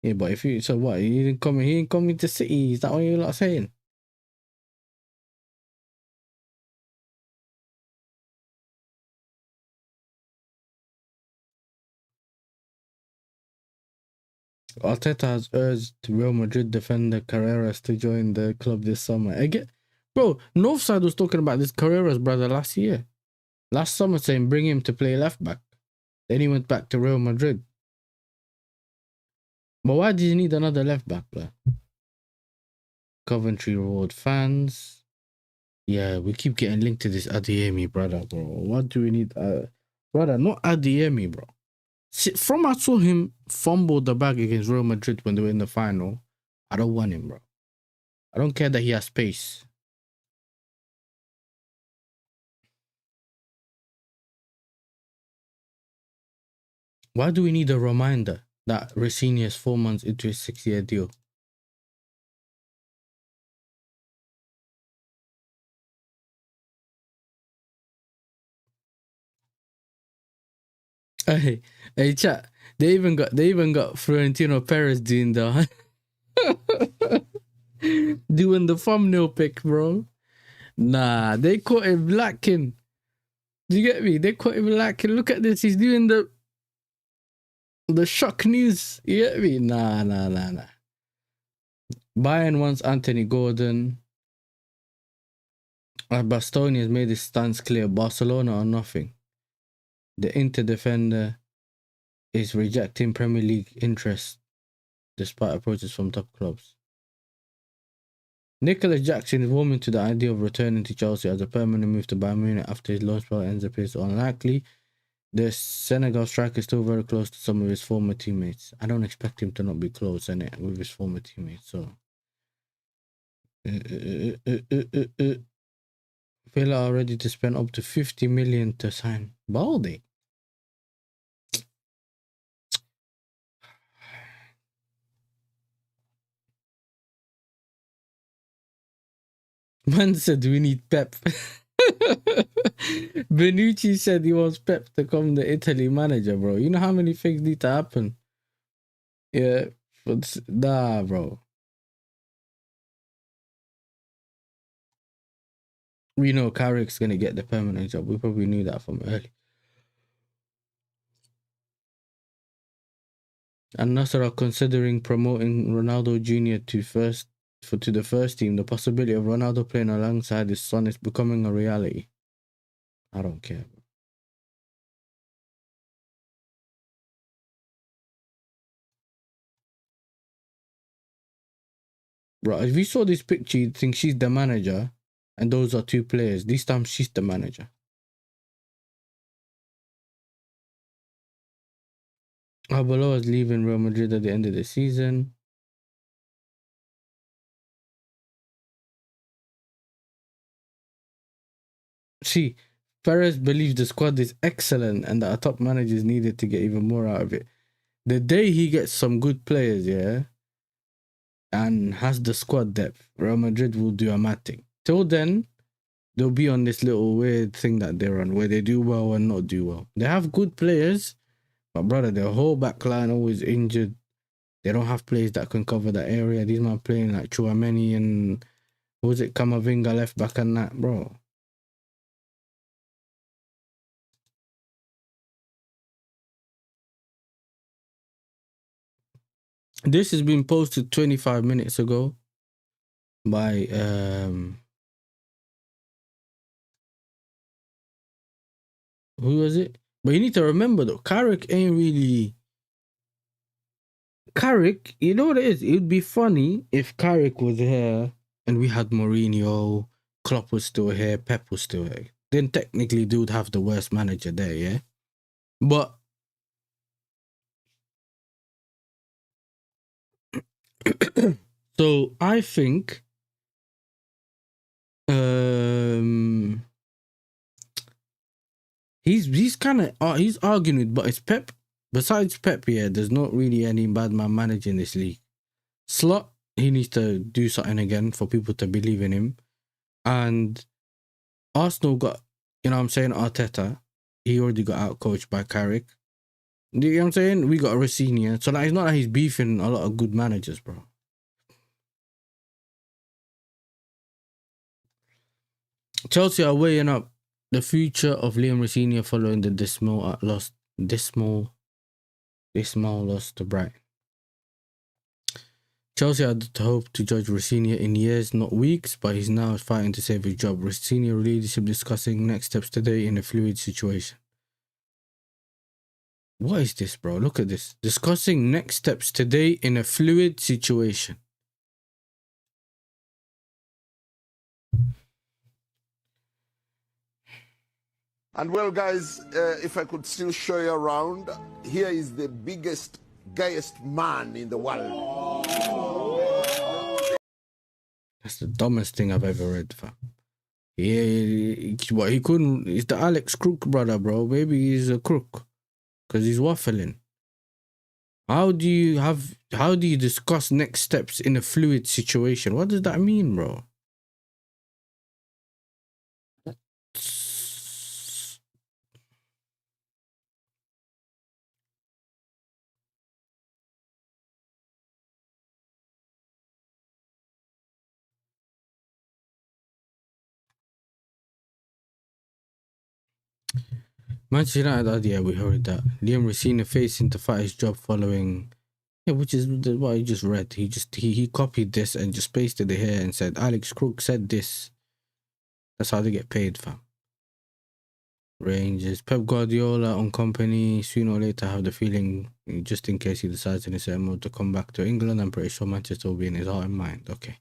Yeah, but if you, so what? He ain't coming to City. Is that what you're not saying? Arteta has urged Real Madrid defender Carreras to join the club this summer. Again, Bro, Northside was talking about this Carrera's brother last year. Last summer saying bring him to play left back. Then he went back to Real Madrid. But why do you need another left back, bro? Coventry Road fans. Yeah, we keep getting linked to this Adeyemi, brother, bro. What do we need? Brother, not Adeyemi, bro. From I saw him fumble the bag against Real Madrid when they were in the final, I don't want him, bro. I don't care that he has pace. Why do we need a reminder that Rosenior is 4 months into his 6-year deal? Hey, chat. They even got Florentino Perez doing the doing the thumbnail pic, bro. Nah, they caught him lacking. Do you get me? They caught him lacking. Look at this. He's doing the shock news. You get me? Nah. Bayern wants Anthony Gordon. Bastoni has made his stance clear. Barcelona or nothing. The Inter defender is rejecting Premier League interest despite approaches from top clubs. Nicolas Jackson is warming to the idea of returning to Chelsea as a permanent move to Bayern Munich after his loan spell ends appears unlikely. The Senegal striker is still very close to some of his former teammates. I don't expect him to not be close with his former teammates. So, Villa are ready to spend up to 50 million to sign Balde. Man said we need Pep. Benucci said he wants Pep to come the Italy manager, bro. You know how many things need to happen? Yeah, but nah, bro. We know Carrick's gonna get the permanent job. We probably knew that from early. And Nasser are considering promoting Ronaldo Jr. to the first team. The possibility of Ronaldo playing alongside his son is becoming a reality. I don't care. Bro, if you saw this picture, you'd think she's the manager, and those are two players. This time, she's the manager. Arbeloa is leaving Real Madrid at the end of the season. See, Perez believes the squad is excellent and that our top manager is needed to get even more out of it. The day he gets some good players, yeah, and has the squad depth, Real Madrid will do a mad thing. Till then, they'll be on this little weird thing that they're on, where they do well and not do well. They have good players, but brother, their whole back line always injured. They don't have players that can cover that area. These men playing like Chouameni and, what was it, Camavinga left back and that, bro. This has been posted 25 minutes ago by who was it? But you need to remember though, Carrick ain't really Carrick, you know what it is? It would be funny if Carrick was here and we had Mourinho, Klopp was still here, Pep was still here. Then technically they would have the worst manager there, yeah? But so I think he's kind of he's arguing with, but it's Pep. Besides Pep, yeah, there's not really any bad man manager in this league. Slot, he needs to do something again for people to believe in him. And Arsenal got, you know what I'm saying, Arteta. He already got out-coached by Carrick. Do you know what I'm saying? We got Rosenior. So like, it's not like he's beefing a lot of good managers, bro. Chelsea are weighing up the future of Liam Rosenior following the dismal loss to Brighton. Chelsea had the hope to judge Rosenior in years, not weeks, but he's now fighting to save his job. Rosenior leadership discussing next steps today in a fluid situation. What is this, bro? Look at this. Discussing next steps today in a fluid situation. And well, guys, if I could still show you around, here is the biggest, gayest man in the world. That's the dumbest thing I've ever read, fam. Yeah, what he couldn't. He's the Alex Crook brother, bro. Maybe he's a crook because he's waffling. How do you discuss next steps in a fluid situation? What does that mean, bro? Manchester United, yeah, we heard that. Liam Rosenior facing to fight his job following, yeah, which is what I just read. He copied this and just pasted it here and said Alex Crook said this. That's how they get paid, fam. Rangers, Pep Guardiola on company. Sooner or later, I have the feeling, just in case he decides in his mode to come back to England, I'm pretty sure Manchester will be in his heart and mind. Okay.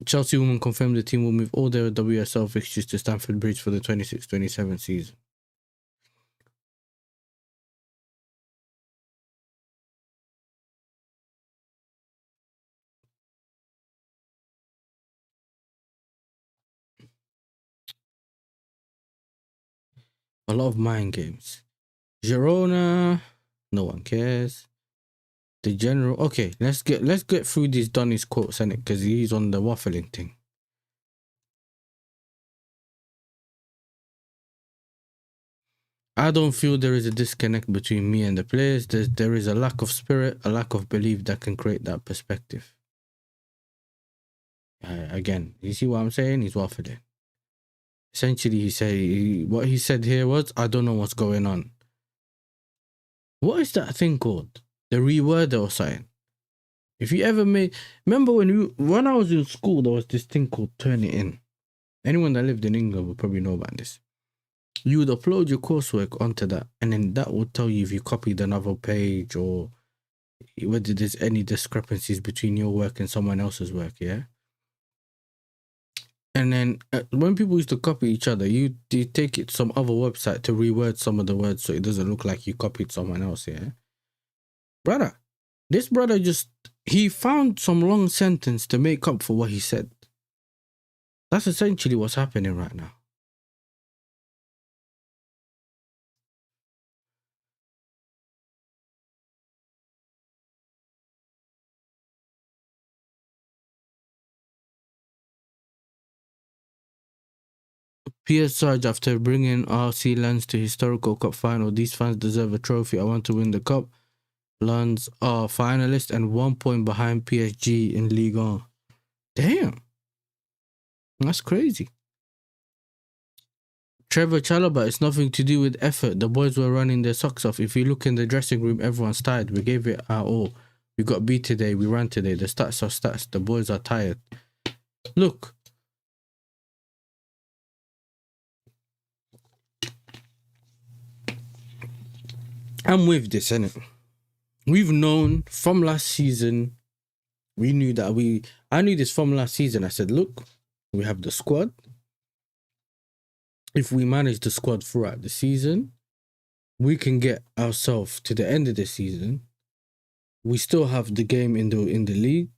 Chelsea women confirmed the team will move all their WSL fixtures to Stamford Bridge for the 26-27 season. A lot of mind games. Girona, no one cares. The general, okay, let's get through these Donny's quotes, innit? Because he's on the waffling thing. I don't feel there is a disconnect between me and the players. There is a lack of spirit, a lack of belief that can create that perspective. Again, you see what I'm saying? He's waffling. Essentially, what he said here was, I don't know what's going on. What is that thing called? The reworder or something? If you ever remember when I was in school, there was this thing called Turn It In. Anyone that lived in England would probably know about this. You would upload your coursework onto that, and then that would tell you if you copied another page or whether there's any discrepancies between your work and someone else's work, yeah? And then when people used to copy each other, you take it to some other website to reword some of the words so it doesn't look like you copied someone else, yeah? This brother he found some long sentence to make up for what he said. That's essentially what's happening right now. PS Sarge, after bringing RC Lens to historical cup final, these fans deserve a trophy. I want to win the cup. Lens are finalists and 1 point behind PSG in Ligue 1. Damn. That's crazy. Trevor Chalobah, it's nothing to do with effort. The boys were running their socks off. If you look in the dressing room, everyone's tired. We gave it our all. We got beat today. We ran today. The stats are stats. The boys are tired. Look. I'm with this, innit? We've known from last season. I knew this from last season. I said, look, we have the squad. If we manage the squad throughout the season, we can get ourselves to the end of the season. We still have the game in the league.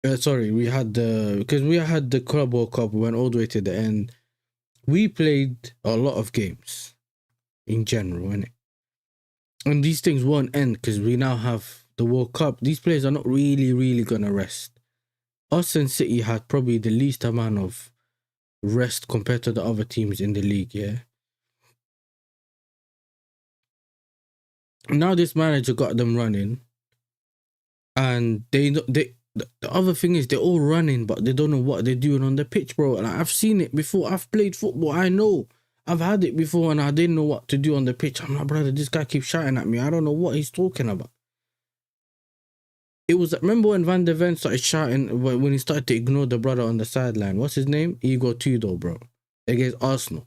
We had the Club World Cup. We went all the way to the end. We played a lot of games in general, innit? And these things won't end because we now have the World Cup. These players are not really gonna rest. Us and City had probably the least amount of rest compared to the other teams in the league, yeah? Now this manager got them running, and they the other thing is they're all running, but they don't know what they're doing on the pitch, bro. Like, I've seen it before. I've played football. I know. I've had it before, and I didn't know what to do on the pitch. I'm like, brother, this guy keeps shouting at me. I don't know what he's talking about. It was, remember when Van der Ven started shouting, when he started to ignore the brother on the sideline? What's his name? Igor Tudor, bro. Against Arsenal.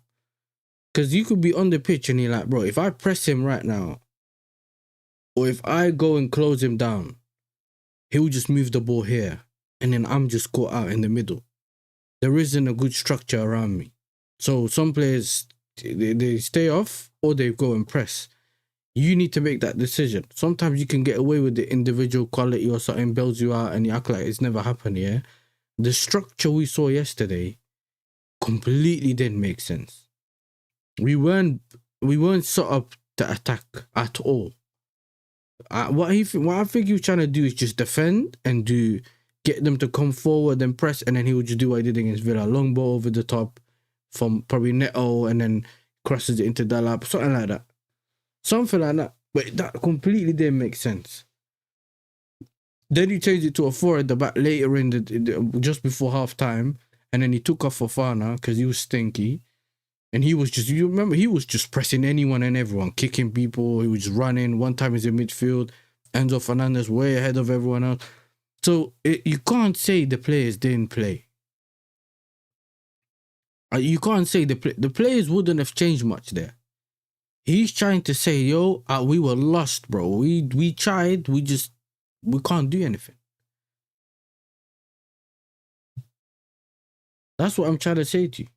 Because you could be on the pitch and you're like, bro, if I press him right now, or if I go and close him down, he'll just move the ball here, and then I'm just caught out in the middle. There isn't a good structure around me. So some players, they stay off or they go and press. You need to make that decision. Sometimes you can get away with the individual quality or something bails you out and you act like it's never happened, yeah? The structure we saw yesterday completely didn't make sense. We weren't set up to attack at all. What I think he was trying to do is just defend and get them to come forward and press, and then he would just do what he did against Villa. Long ball over the top from probably Neto, and then crosses it into Dalap, something like that. Something like that. But that completely didn't make sense. Then he changed it to a 4 at the back later just before half time, and then he took off Fofana because he was stinky. And he was just, you remember, he was just pressing anyone and everyone, kicking people. He was just running. One time he's in midfield. Enzo Fernandez way ahead of everyone else. So you can't say the players didn't play. You can't say the players wouldn't have changed much there. He's trying to say, yo, we were lost, bro. We tried, we can't do anything. That's what I'm trying to say to you.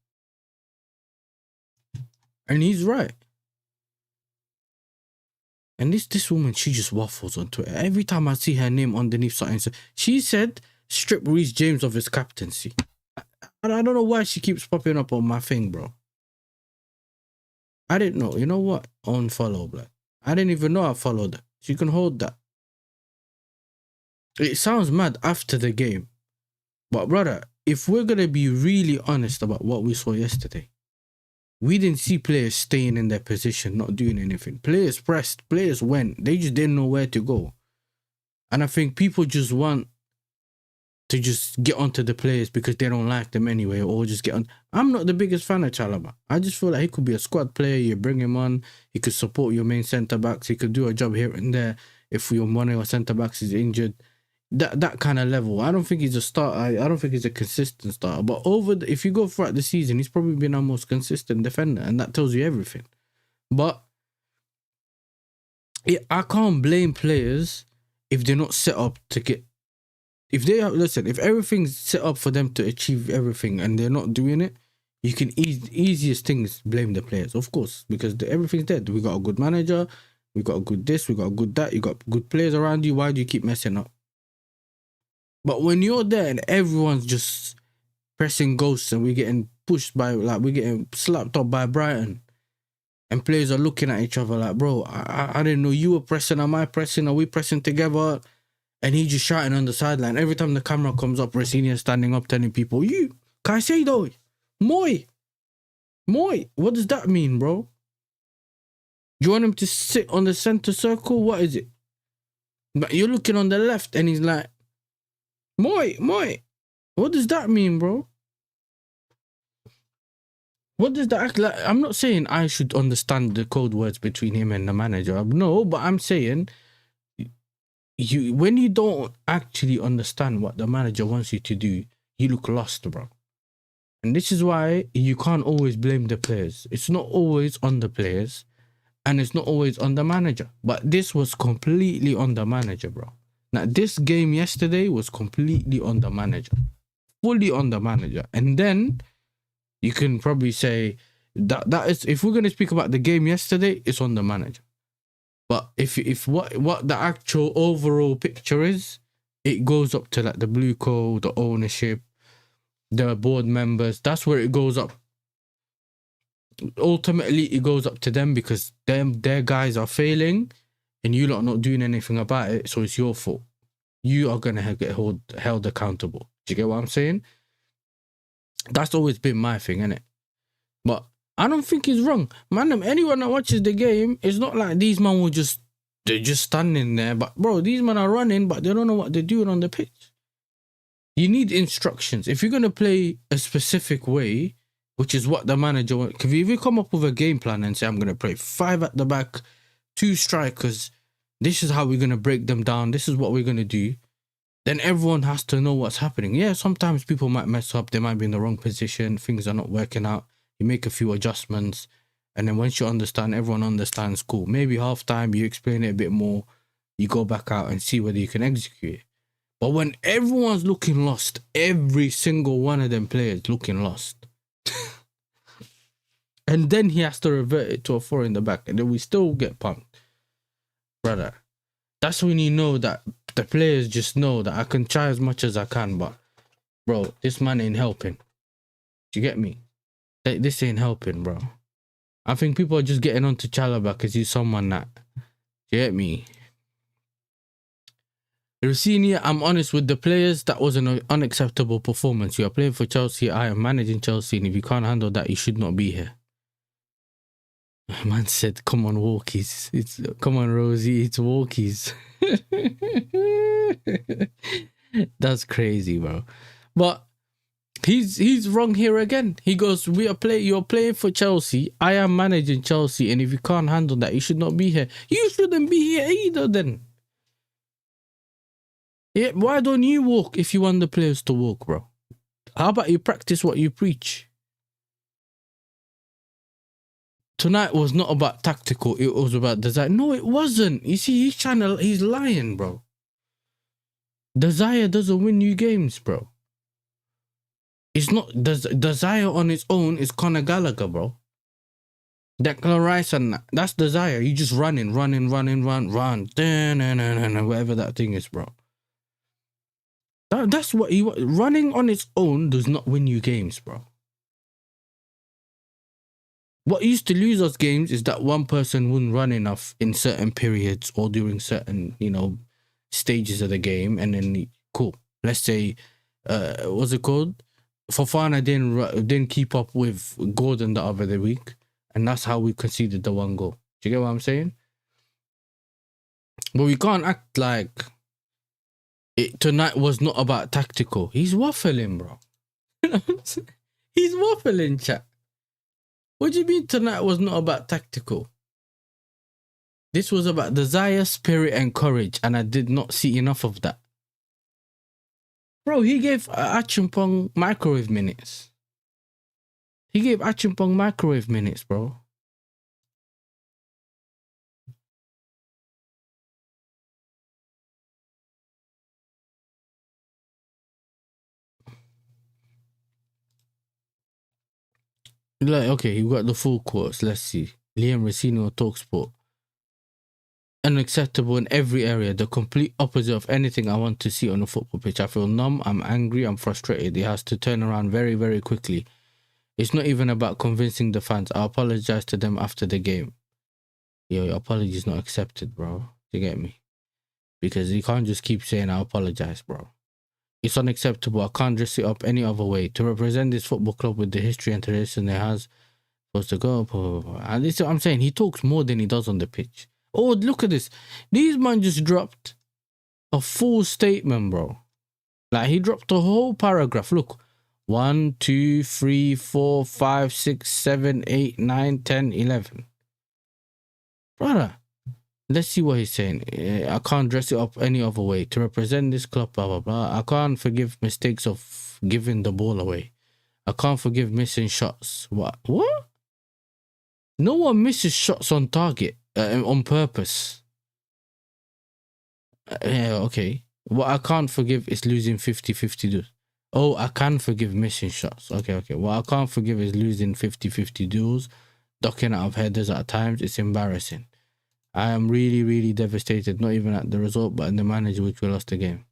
And he's right. And this woman, she just waffles on Twitter. Every time I see her name underneath something, she said, strip Reece James of his captaincy. I don't know why she keeps popping up on my thing, bro. I didn't know. You know what? Unfollow, blood. I didn't even know I followed her. She can hold that. It sounds mad after the game. But, brother, if we're going to be really honest about what we saw yesterday, we didn't see players staying in their position, not doing anything. Players pressed, players went. They just didn't know where to go. And I think people just want to just get onto the players because they don't like them anyway, or just get on. I'm not the biggest fan of Chalobah. I just feel like he could be a squad player. You bring him on. He could support your main centre-backs. He could do a job here and there if your one of your centre-backs is injured. That kind of level. I don't think he's a starter. I don't think he's a consistent starter. But if you go throughout the season, he's probably been our most consistent defender, and that tells you everything. But I can't blame players if they're not set up to get. If everything's set up for them to achieve everything and they're not doing it, you can easiest things blame the players, of course, because everything's dead. We got a good manager, we got a good this, we got a good that, you got good players around you. Why do you keep messing up? But when you're there and everyone's just pressing ghosts and we're getting pushed by, like, we're getting slapped up by Brighton, and players are looking at each other like, bro, I didn't know you were pressing, am I pressing, are we pressing together? And he just shouting on the sideline. Every time the camera comes up, Rosenior standing up telling people, you, Caicedo, Moi, what does that mean, bro? Do you want him to sit on the centre circle? What is it? But you're looking on the left and he's like, Moi, what does that mean, bro? What does that act like? I'm not saying I should understand the code words between him and the manager. No, but I'm saying when you don't actually understand what the manager wants you to do, you look lost, bro. And this is why you can't always blame the players. It's not always on the players, and it's not always on the manager. But this was completely on the manager, bro. Now, this game yesterday was completely on the manager. Fully on the manager. And then you can probably say that is, if we're going to speak about the game yesterday, it's on the manager. But if what the actual overall picture is, it goes up to like the Blue Co, the ownership, the board members. That's where it goes up. Ultimately, it goes up to them because their guys are failing and you lot are not doing anything about it, so it's your fault. You are going to get held accountable. Do you get what I'm saying? That's always been my thing, innit? But I don't think he's wrong. Man, anyone that watches the game, it's not like these men they're just standing there. But, bro, these men are running, but they don't know what they're doing on the pitch. You need instructions. If you're gonna play a specific way, which is what the manager wants, if you come up with a game plan and say, I'm gonna play 5 at the back, 2 strikers, this is how we're gonna break them down, this is what we're gonna do, then everyone has to know what's happening. Yeah, sometimes people might mess up, they might be in the wrong position, things are not working out, you make a few adjustments, and then once you understand, everyone understands, cool. Maybe half time, you explain it a bit more, you go back out and see whether you can execute it. But when everyone's looking lost, every single one of them players looking lost, and then he has to revert it to a 4 in the back, and then we still get punked. Brother, that's when you know that the players just know that I can try as much as I can, but bro, this man ain't helping. Do you get me? This ain't helping, bro. I think people are just getting on to Chalobah because he's someone that, do you get me? Rosenior, I'm honest with the players, that was an unacceptable performance. You are playing for Chelsea, I am managing Chelsea, and if you can't handle that, you should not be here. Man said, come on, walkies. Come on, Rosie, it's walkies. That's crazy, bro. But he's wrong here again. He goes, you're playing for Chelsea, I am managing Chelsea, and if you can't handle that, you should not be here. You shouldn't be here either then. Yeah, why don't you walk if you want the players to walk, bro? How about you practice what you preach? Tonight was not about tactical, it was about desire. No, it wasn't. You see, he's lying, bro. Desire doesn't win you games, bro. It's not, desire on its own is Conor Gallagher, bro. Declan Rice and that's desire. You just run. Whatever that thing is, bro. That's what running on its own does not win you games, bro. What used to lose us games is that one person wouldn't run enough in certain periods or during certain, stages of the game, and then cool. Let's say, what's it called? Fofana didn't keep up with Gordon the other week, and that's how we conceded the 1 goal. Do you get what I'm saying? But we can't act like tonight was not about tactical. He's waffling, bro. He's waffling, chat. What do you mean tonight was not about tactical? This was about desire, spirit, and courage, and I did not see enough of that. Bro, he gave Achimpong microwave minutes. Bro. Like, okay, you got the full quotes. Let's see. Liam Rosenior Talksport. Unacceptable in every area. The complete opposite of anything I want to see on a football pitch. I feel numb, I'm angry, I'm frustrated. He has to turn around very, very quickly. It's not even about convincing the fans. I apologize to them after the game. Yo, your apology is not accepted, bro. You get me? Because you can't just keep saying I apologize, bro. It's unacceptable. I can't dress it up any other way. To represent this football club with the history and tradition it has, supposed to go. And this is what I'm saying. He talks more than he does on the pitch. Oh, look at this. These man just dropped a full statement, bro. Like, he dropped a whole paragraph. Look. 1, 2, 3, 4, 5, 6, 7, 8, 9, 10, 11. Brother. Let's see what he's saying. I can't dress it up any other way. To represent this club, blah, blah, blah. I can't forgive mistakes of giving the ball away. I can't forgive missing shots. What? No one misses shots on target, on purpose. Yeah, okay. What I can't forgive is losing 50-50 duels. Oh, I can forgive missing shots. Okay. What I can't forgive is losing 50-50 duels, ducking out of headers at times. It's embarrassing. I am really, really devastated, not even at the result, but in the manager which we lost the game.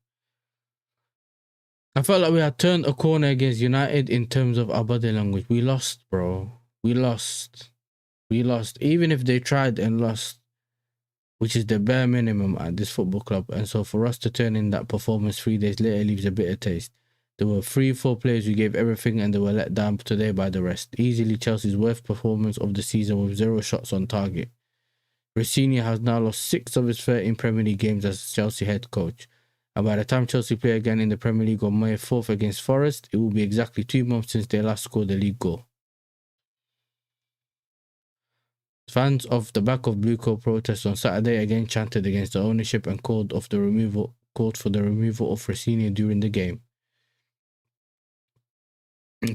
I felt like we had turned a corner against United in terms of our body language. We lost, bro. We lost. Even if they tried and lost, which is the bare minimum at this football club. And so for us to turn in that performance 3 days later leaves a bitter taste. There were 3-4 players who gave everything and they were let down today by the rest. Easily Chelsea's worst performance of the season with 0 shots on target. Rosenior has now lost 6 of his 13 Premier League games as Chelsea head coach. And by the time Chelsea play again in the Premier League on May 4th against Forest, it will be exactly 2 months since they last scored the league goal. Fans off the back of Blue Coat protests on Saturday again chanted against the ownership and called for the removal of Rosenior during the game.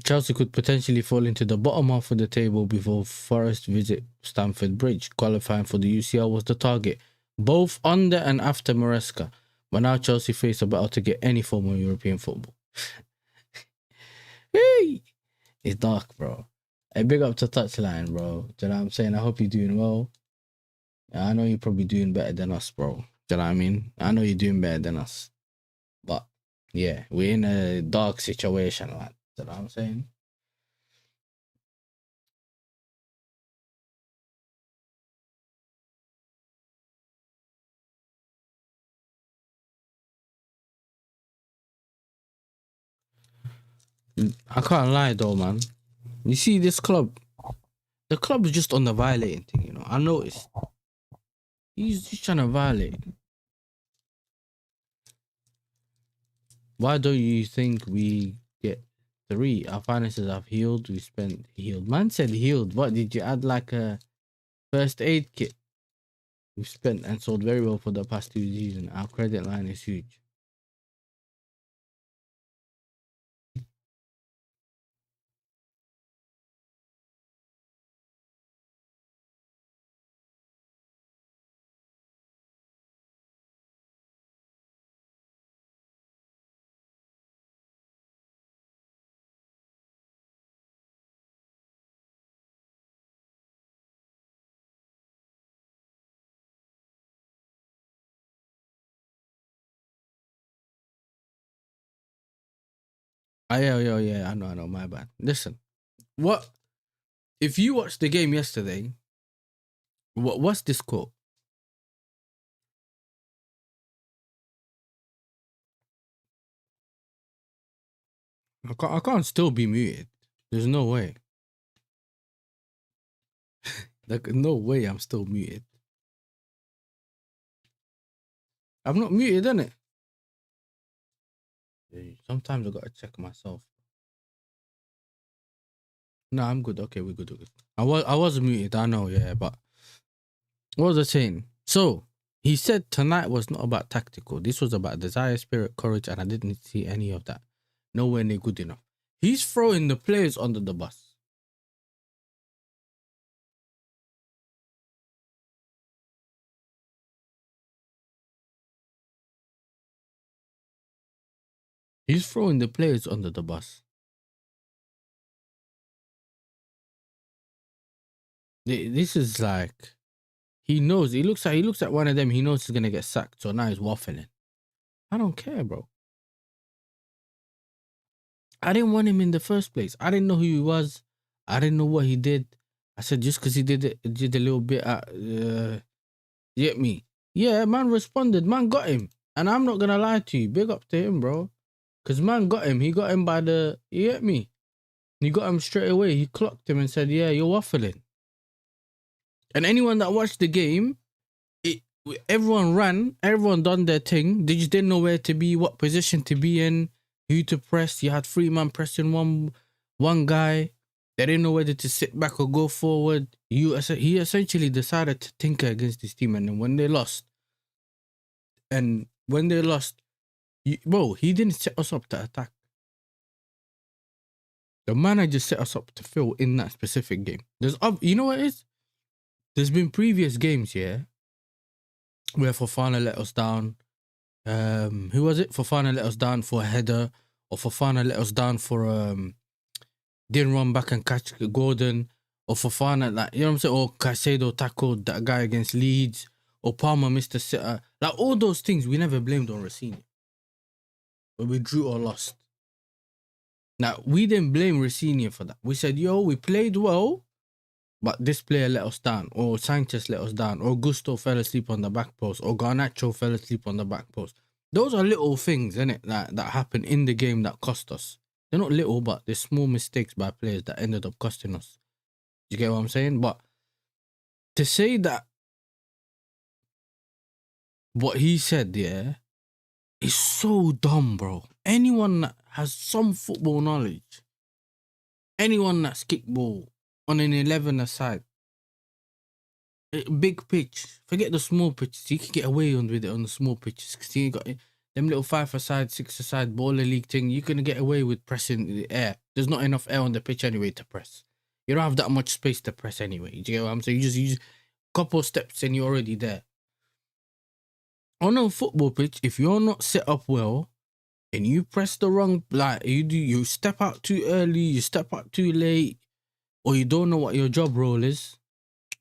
Chelsea could potentially fall into the bottom half of the table before Forest visit Stamford Bridge. Qualifying for the UCL was the target, both under and after Maresca. But now Chelsea face a battle to get any form of European football. Hey! It's dark, bro. Hey, big up to Touchline, bro. Do you know what I'm saying? I hope you're doing well. I know you're probably doing better than us, bro. Do you know what I mean? I know you're doing better than us. But, yeah, we're in a dark situation, lad. Do you know what I'm saying? I can't lie, though, man. You see this club? The club is just on the violating thing, you know. I noticed. He's just trying to violate. Why don't you think we get 3? Our finances have healed. We spent healed. Man said healed. What, did you add like a first aid kit? We've spent and sold very well for the past 2 seasons. Our credit line is huge. Yeah, I know, my bad. Listen, what if you watched the game yesterday? What's this quote? I can't still be muted. There's no way. Like, no way I'm still muted. I'm not muted, innit? Sometimes I gotta check myself. No, I'm good. Okay, we're good. I was muted, I know, yeah, but what was I saying? So he said tonight was not about tactical. This was about desire, spirit, courage, and I didn't see any of that. Nowhere near good enough. He's throwing the players under the bus. He's throwing the players under the bus. This is like, he knows. He looks at one of them. He knows he's gonna get sacked. So now he's waffling. I don't care, bro. I didn't want him in the first place. I didn't know who he was. I didn't know what he did. I said just because he did a little bit. You get me? Yeah, man responded. Man got him, and I'm not gonna lie to you. Big up to him, bro. Cause man got him. He got him by the. You get me? He got him straight away. He clocked him and said, "Yeah, you're waffling." And anyone that watched the game, everyone ran, everyone done their thing. They just didn't know where to be, what position to be in, who to press. You had 3 man pressing one guy. They didn't know whether to sit back or go forward. He essentially decided to tinker against this team, and then when they lost, he didn't set us up to attack. The manager set us up to fail in that specific game. You know what it is? There's been previous games, yeah, where Fofana let us down. Who was it? Fofana let us down for a header, or Fofana let us down for didn't run back and catch Gordon, or Fofana, like, you know what I'm saying, or Caicedo tackled that guy against Leeds, or Palmer missed a sitter. Like, all those things we never blamed on Rosenior, but we drew or lost. Now, we didn't blame Rosenior for that. We said, yo, we played well, but this player let us down, or Sanchez let us down, or Gusto fell asleep on the back post, or Garnacho fell asleep on the back post. Those are little things, innit, that happen in the game that cost us. They're not little, but they're small mistakes by players that ended up costing us. You get what I'm saying? But to say that what he said, yeah, is so dumb, bro. Anyone that has some football knowledge, anyone that's kickball on an 11 aside, big pitch, forget the small pitches. You can get away with it on the small pitches because you got them little 5 aside, 6 aside, baller league thing. You can get away with pressing the air. There's not enough air on the pitch anyway to press. You don't have that much space to press anyway. Do you get what I'm saying? You just use a couple steps and you're already there. On a football pitch, if you're not set up well and you press the wrong, like you step out too early, you step out too late, or you don't know what your job role is,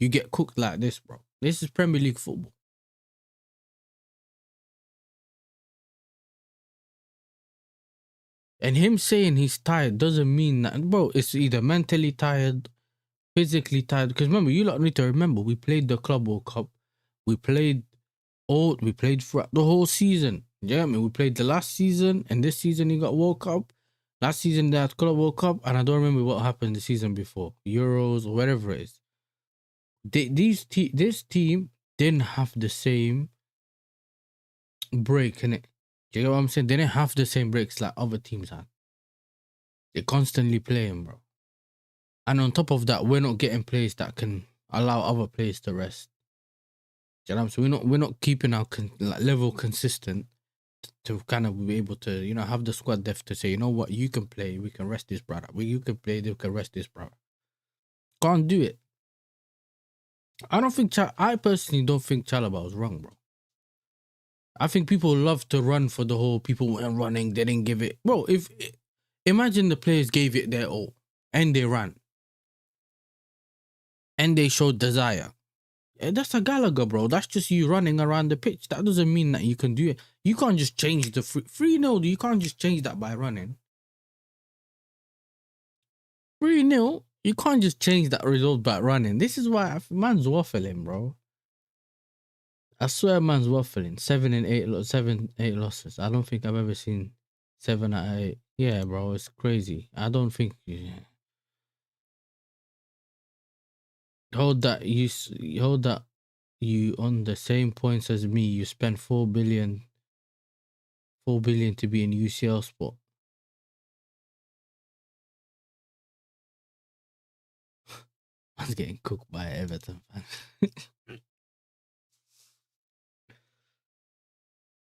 you get cooked like this, bro. This is Premier League football. And him saying he's tired doesn't mean that, bro. It's either mentally tired, physically tired. Because remember, you lot need to remember, we played the Club World Cup. We played throughout the whole season. Yeah, I mean, we played the last season, and this season he got World Cup. Last season they had Club World Cup, and I don't remember what happened the season before, Euros or whatever it is. This team didn't have the same break, innit? Do you get what I'm saying? They didn't have the same breaks like other teams had. They're constantly playing, bro. And on top of that, we're not getting players that can allow other players to rest. Do you know what I'm saying? We're not keeping our level consistent to kind of be able to, you know, have the squad depth to say, you know what, you can play, we can rest this brother. You can play, they can rest this brother. Can't do it. I personally don't think Chalobah was wrong, bro. I think people love to run for the whole people weren't running, they didn't give it. Bro, imagine the players gave it their all and they ran. And they showed desire. That's a Gallagher, bro. That's just you running around the pitch. That doesn't mean that you can do it. You can't just change the 3-0. You can't just change that by running. 3-0. You can't just change that result by running. This is why man's waffling, bro. I swear man's waffling. 7-8 losses. I don't think I've ever seen 7 out of 8. Yeah, bro. It's crazy. I don't think... Hold that you on the same points as me. You spent 4 billion to be in UCL spot. I was getting cooked by Everton, man.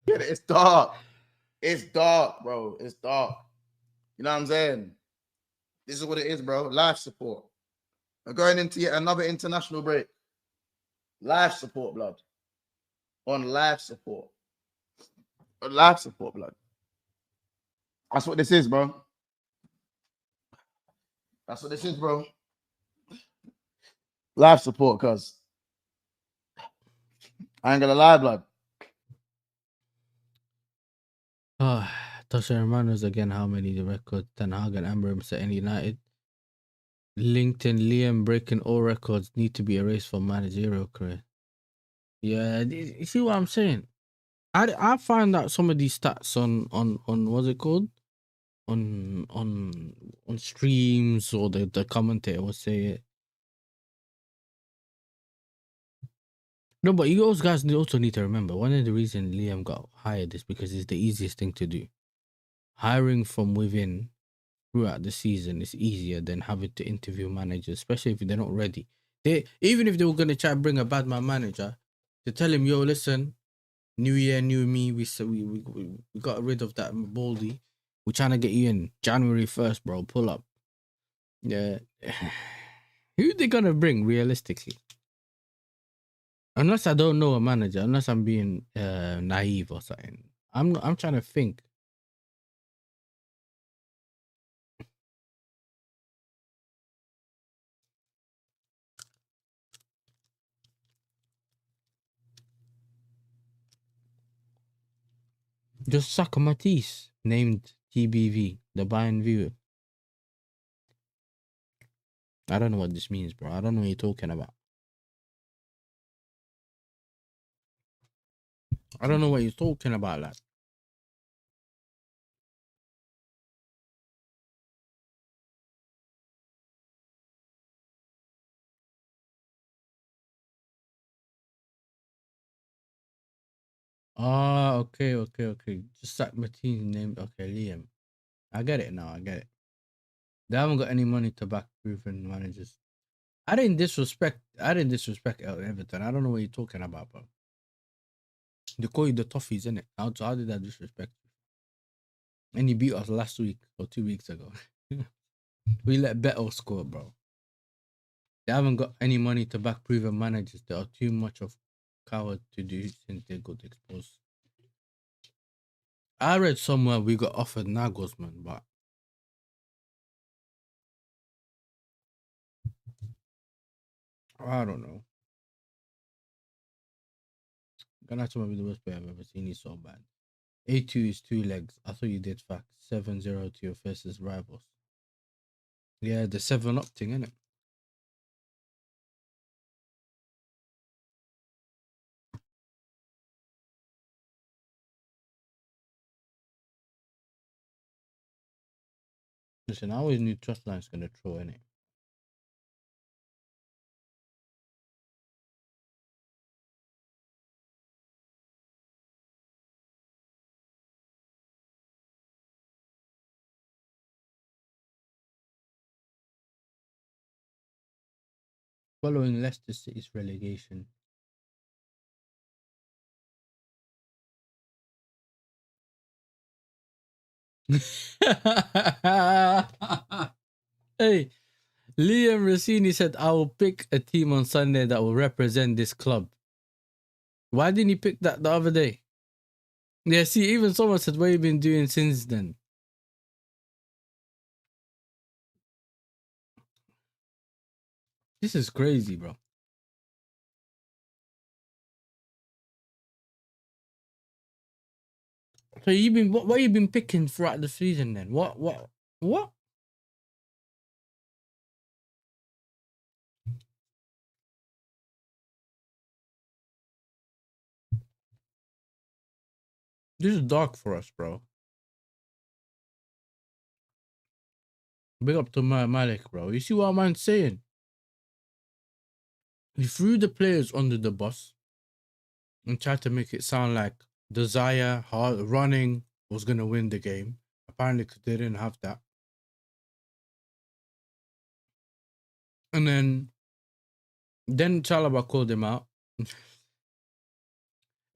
It's dark. It's dark, bro. It's dark. You know what I'm saying? This is what it is, bro. Life support. We're going into yet another international break. Life support, blood. On life support. On life support, blood. That's what this is, bro. That's what this is, bro. Life support, cuz. I ain't gonna lie, blood. Tasha Hermanos again. How many the record? Ten Hag and Amber set in United. LinkedIn Liam breaking all records need to be erased from managerial career. Yeah, you see what I'm saying? I find out some of these stats on what's it called? On streams, or the commentator will say it. No, but you guys also need to remember, one of the reasons Liam got hired is because it's the easiest thing to do. Hiring from within throughout the season is easier than having to interview managers, especially if they're not ready. Even if they were gonna try and bring a bad man manager to tell him, yo, listen, new year, new me, we got rid of that Baldy. We're trying to get you in January 1st, bro. Pull up. Yeah. Who they gonna bring realistically? Unless I don't know a manager, unless I'm being naive or something. I'm trying to think. Just Saka Matisse named TBV, the Bayern viewer. I don't know what this means, bro. I don't know what you're talking about. I don't know what you're talking about, lad. Ah, okay. Just sack my team's name. Okay, Liam. I get it now. They haven't got any money to back proven managers. I didn't disrespect Everton. I don't know what you're talking about, bro. They call you the Toffees, innit? How did that disrespect you? And you beat us last week or 2 weeks ago. We let Beto score, bro. They haven't got any money to back proven managers. They are too much of coward to do since they got exposed. I read somewhere we got offered Nagelsmann, but I don't know. Ganacho might be the worst player I've ever seen. He's so bad. A2 is 2 legs. I thought you did facts. 7-0 to your versus rivals. Yeah, the 7-up thing, innit? Listen, I always knew Trustline's gonna throw, innit? Following Leicester City's relegation. Hey, Liam Rossini said, I will pick a team on Sunday that will represent this club. Why didn't he pick that the other day? Yeah, see, even someone said, what have you been doing since then? This is crazy, bro. So what you been picking throughout the season then? What? This is dark for us, bro. Big up to Malik, bro. You see what I'm saying? He threw the players under the bus and tried to make it sound like desire, hard running was gonna win the game. Apparently, they didn't have that. And then Chalaba called him out.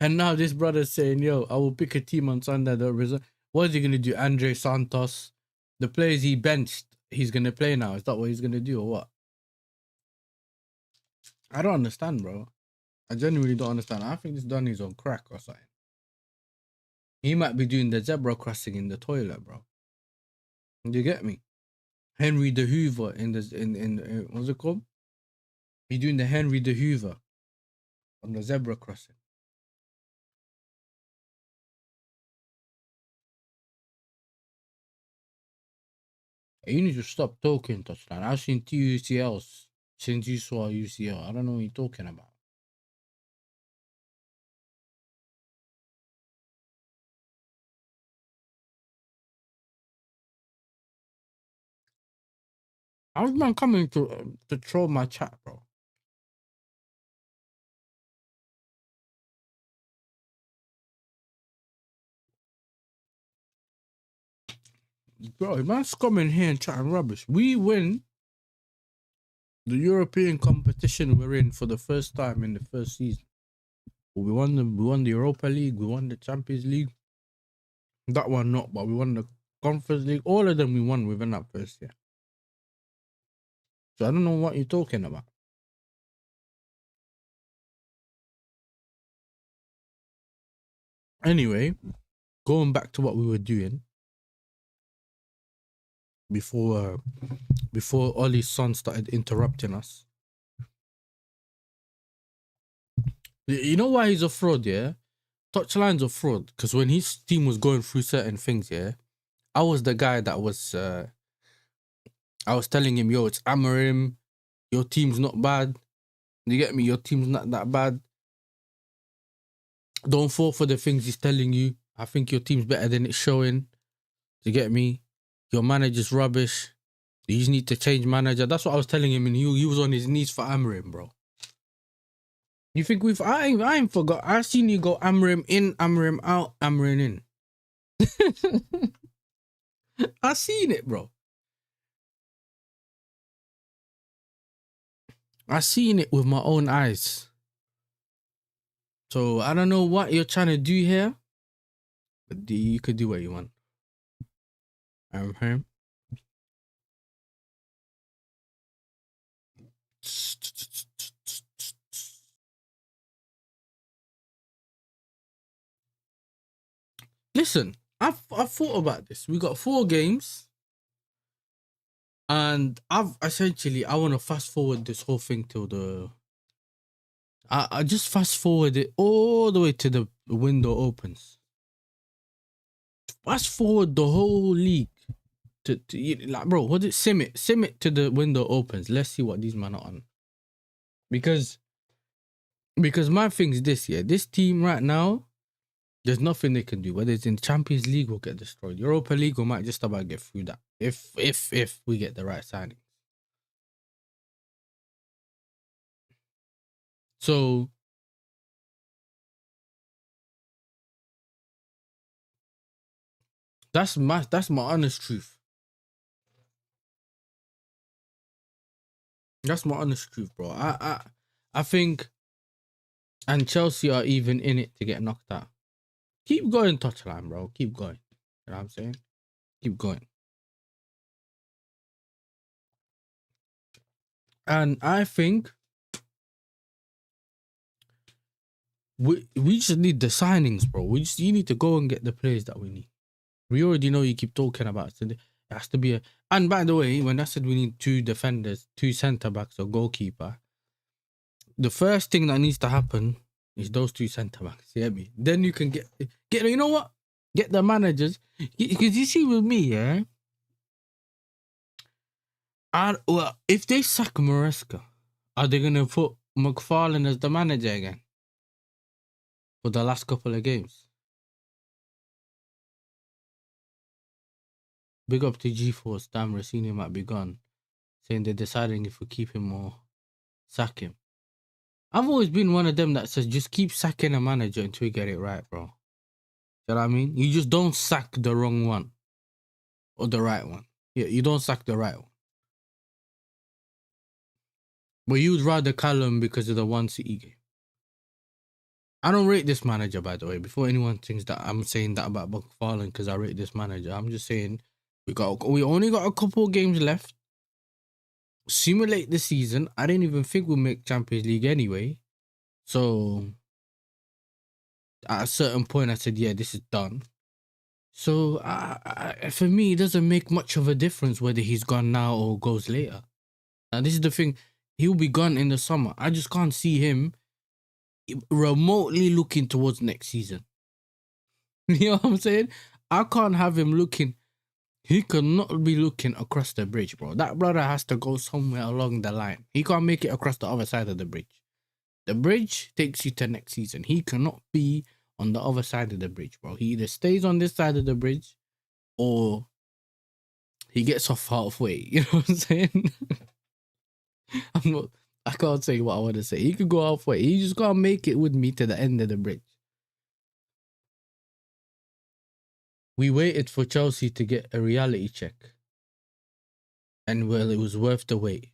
And now this brother's saying, yo, I will pick a team on Sunday that result. What is he gonna do? Andre Santos, the players he benched, he's gonna play now. Is that what he's gonna do or what? I don't understand, bro. I genuinely don't understand. I think this Donny's on crack or something. He might be doing the zebra crossing in the toilet, bro. Do you get me? Henry the Hoover in what's it called? He's doing the Henry the Hoover on the zebra crossing. You need to stop talking, touchdown. I've seen 2 UCLs since you saw a UCL. I don't know what you're talking about. How's man coming to troll my chat, bro? Bro, man's coming here and chatting rubbish. We win the European competition we're in for the first time in the first season. We won the Europa League, we won the Champions League. That one not, but we won the Conference League. All of them we won within that first year. So I don't know what you're talking about. Anyway, going back to what we were doing before Ollie's son started interrupting us. You know why he's a fraud, yeah? Touchline's a fraud because when his team was going through certain things, yeah, I was the guy that was I was telling him, yo, it's Amarim, your team's not bad. You get me? Your team's not that bad. Don't fall for the things he's telling you. I think your team's better than it's showing. You get me? Your manager's rubbish. You just need to change manager. That's what I was telling him, and he was on his knees for Amarim, bro. You think we've? I ain't forgot. I seen you go Amrim in, Amrim out, Amrin in. I seen it, bro. I seen it with my own eyes. So I don't know what you're trying to do here, but you could do what you want. Amrim. Listen, I've thought about this. We got 4 games, and I want to fast forward this whole thing till the. I just fast forward it all the way to the window opens. Fast forward the whole league to like, bro. What did sim it to the window opens? Let's see what these men are on. Because my thing's this, yeah. This team right now, there's nothing they can do. Whether it's in Champions League, we'll get destroyed. Europa League, we might just about get through that if we get the right signing. So that's my honest truth. That's my honest truth, bro. I think, and Chelsea are even in it to get knocked out. Keep going, touchline, bro. Keep going. You know what I'm saying? Keep going. And I think we just need the signings, bro. You need to go and get the players that we need. We already know you keep talking about it. It has to be a. And by the way, when I said we need 2 defenders, 2 centre backs, or goalkeeper, the first thing that needs to happen is those 2 centre backs. You get me? Then you can get. You know what? Get the managers. Because you see with me, yeah. Well, if they sack Maresca, are they gonna put McFarlane as the manager again for the last couple of games? Big up to G-Force. Damn, Rosenior might be gone. Saying they're deciding if we keep him or sack him. I've always been one of them that says just keep sacking a manager until you get it right, bro. You know what I mean? You just don't sack the wrong one or the right one. Yeah, you don't sack the right one. But you'd rather Callum because of the 1 City game. I don't rate this manager, by the way. Before anyone thinks that I'm saying that about McFarlane because I rate this manager, I'm just saying we only got a couple of games left. Simulate the season. I didn't even think we'll make Champions League anyway. So at a certain point, I said, yeah, this is done. So for me, it doesn't make much of a difference whether he's gone now or goes later. Now, this is the thing. He'll be gone in the summer. I just can't see him remotely looking towards next season. You know what I'm saying? I can't have him looking. He cannot be looking across the bridge, bro. That brother has to go somewhere along the line. He can't make it across the other side of the bridge. The bridge takes you to next season. He cannot be on the other side of the bridge, bro. He either stays on this side of the bridge or he gets off halfway. You know what I'm saying? I can't say what I want to say. He could go halfway. He just gotta make it with me to the end of the bridge. We waited for Chelsea to get a reality check. And well, it was worth the wait.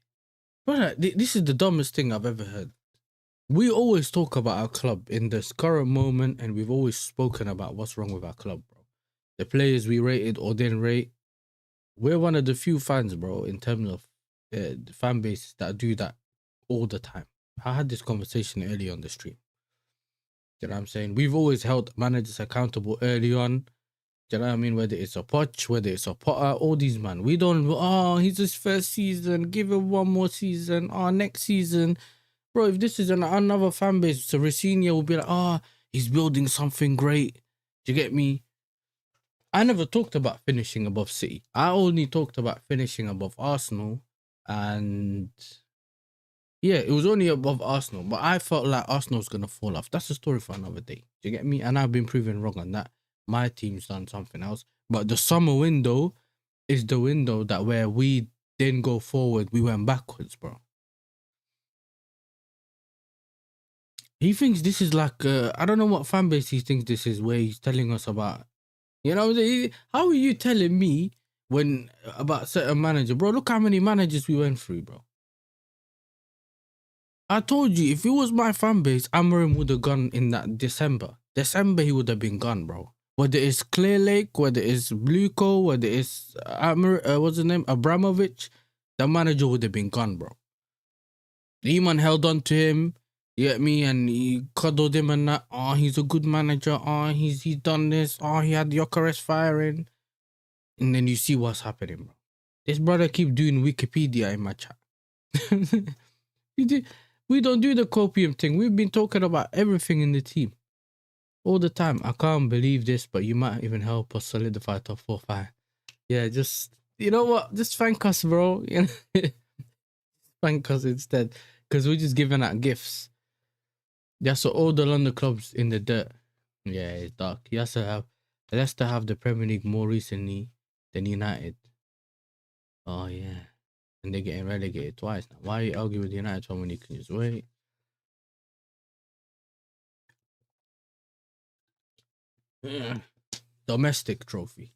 Brother, this is the dumbest thing I've ever heard. We always talk about our club in this current moment, and we've always spoken about what's wrong with our club, bro. The players we rated or didn't rate. We're one of the few fans, bro, in terms of the fan base that do that all the time. I had this conversation early on the stream. You know what I'm saying? We've always held managers accountable early on. Do you know what I mean? Whether it's a Poch, whether it's a Potter, all these, man. We don't, he's his first season. Give him one more season. Next season. Bro, if this is another fan base, so Rosenior will be like, he's building something great. Do you get me? I never talked about finishing above City. I only talked about finishing above Arsenal. And yeah, it was only above Arsenal. But I felt like Arsenal's going to fall off. That's a story for another day. Do you get me? And I've been proven wrong on that. My team's done something else. But the summer window is the window that where we didn't go forward, we went backwards, bro. He thinks this is like I don't know what fan base he thinks this is, where he's telling us about. You know, how are you telling me when about certain manager, bro? Look how many managers we went through, bro. I told you, if it was my fan base, Amarim would have gone in that December. December, he would have been gone, bro. Whether it's Clear Lake, whether it's Bluco, whether it's what's his name, Abramovich, the manager would have been gone, bro. Lehman held on to him, you get me, and he cuddled him and that. Oh, he's a good manager. Oh, he's done this. Oh, he had Gyökeres firing. And then you see what's happening, bro. This brother keep doing Wikipedia in my chat. We don't do the copium thing. We've been talking about everything in the team all the time. I can't believe this, but you might even help us solidify top 4-5. Yeah, just, you know what? Just thank us, bro. You know? Thank us instead, because we're just giving out gifts. Yeah, so all the London clubs in the dirt. Yeah, it's dark. Leicester have the Premier League more recently than United. Oh, yeah. And they're getting relegated twice now. Why are you arguing with United when you can just wait? Domestic trophy.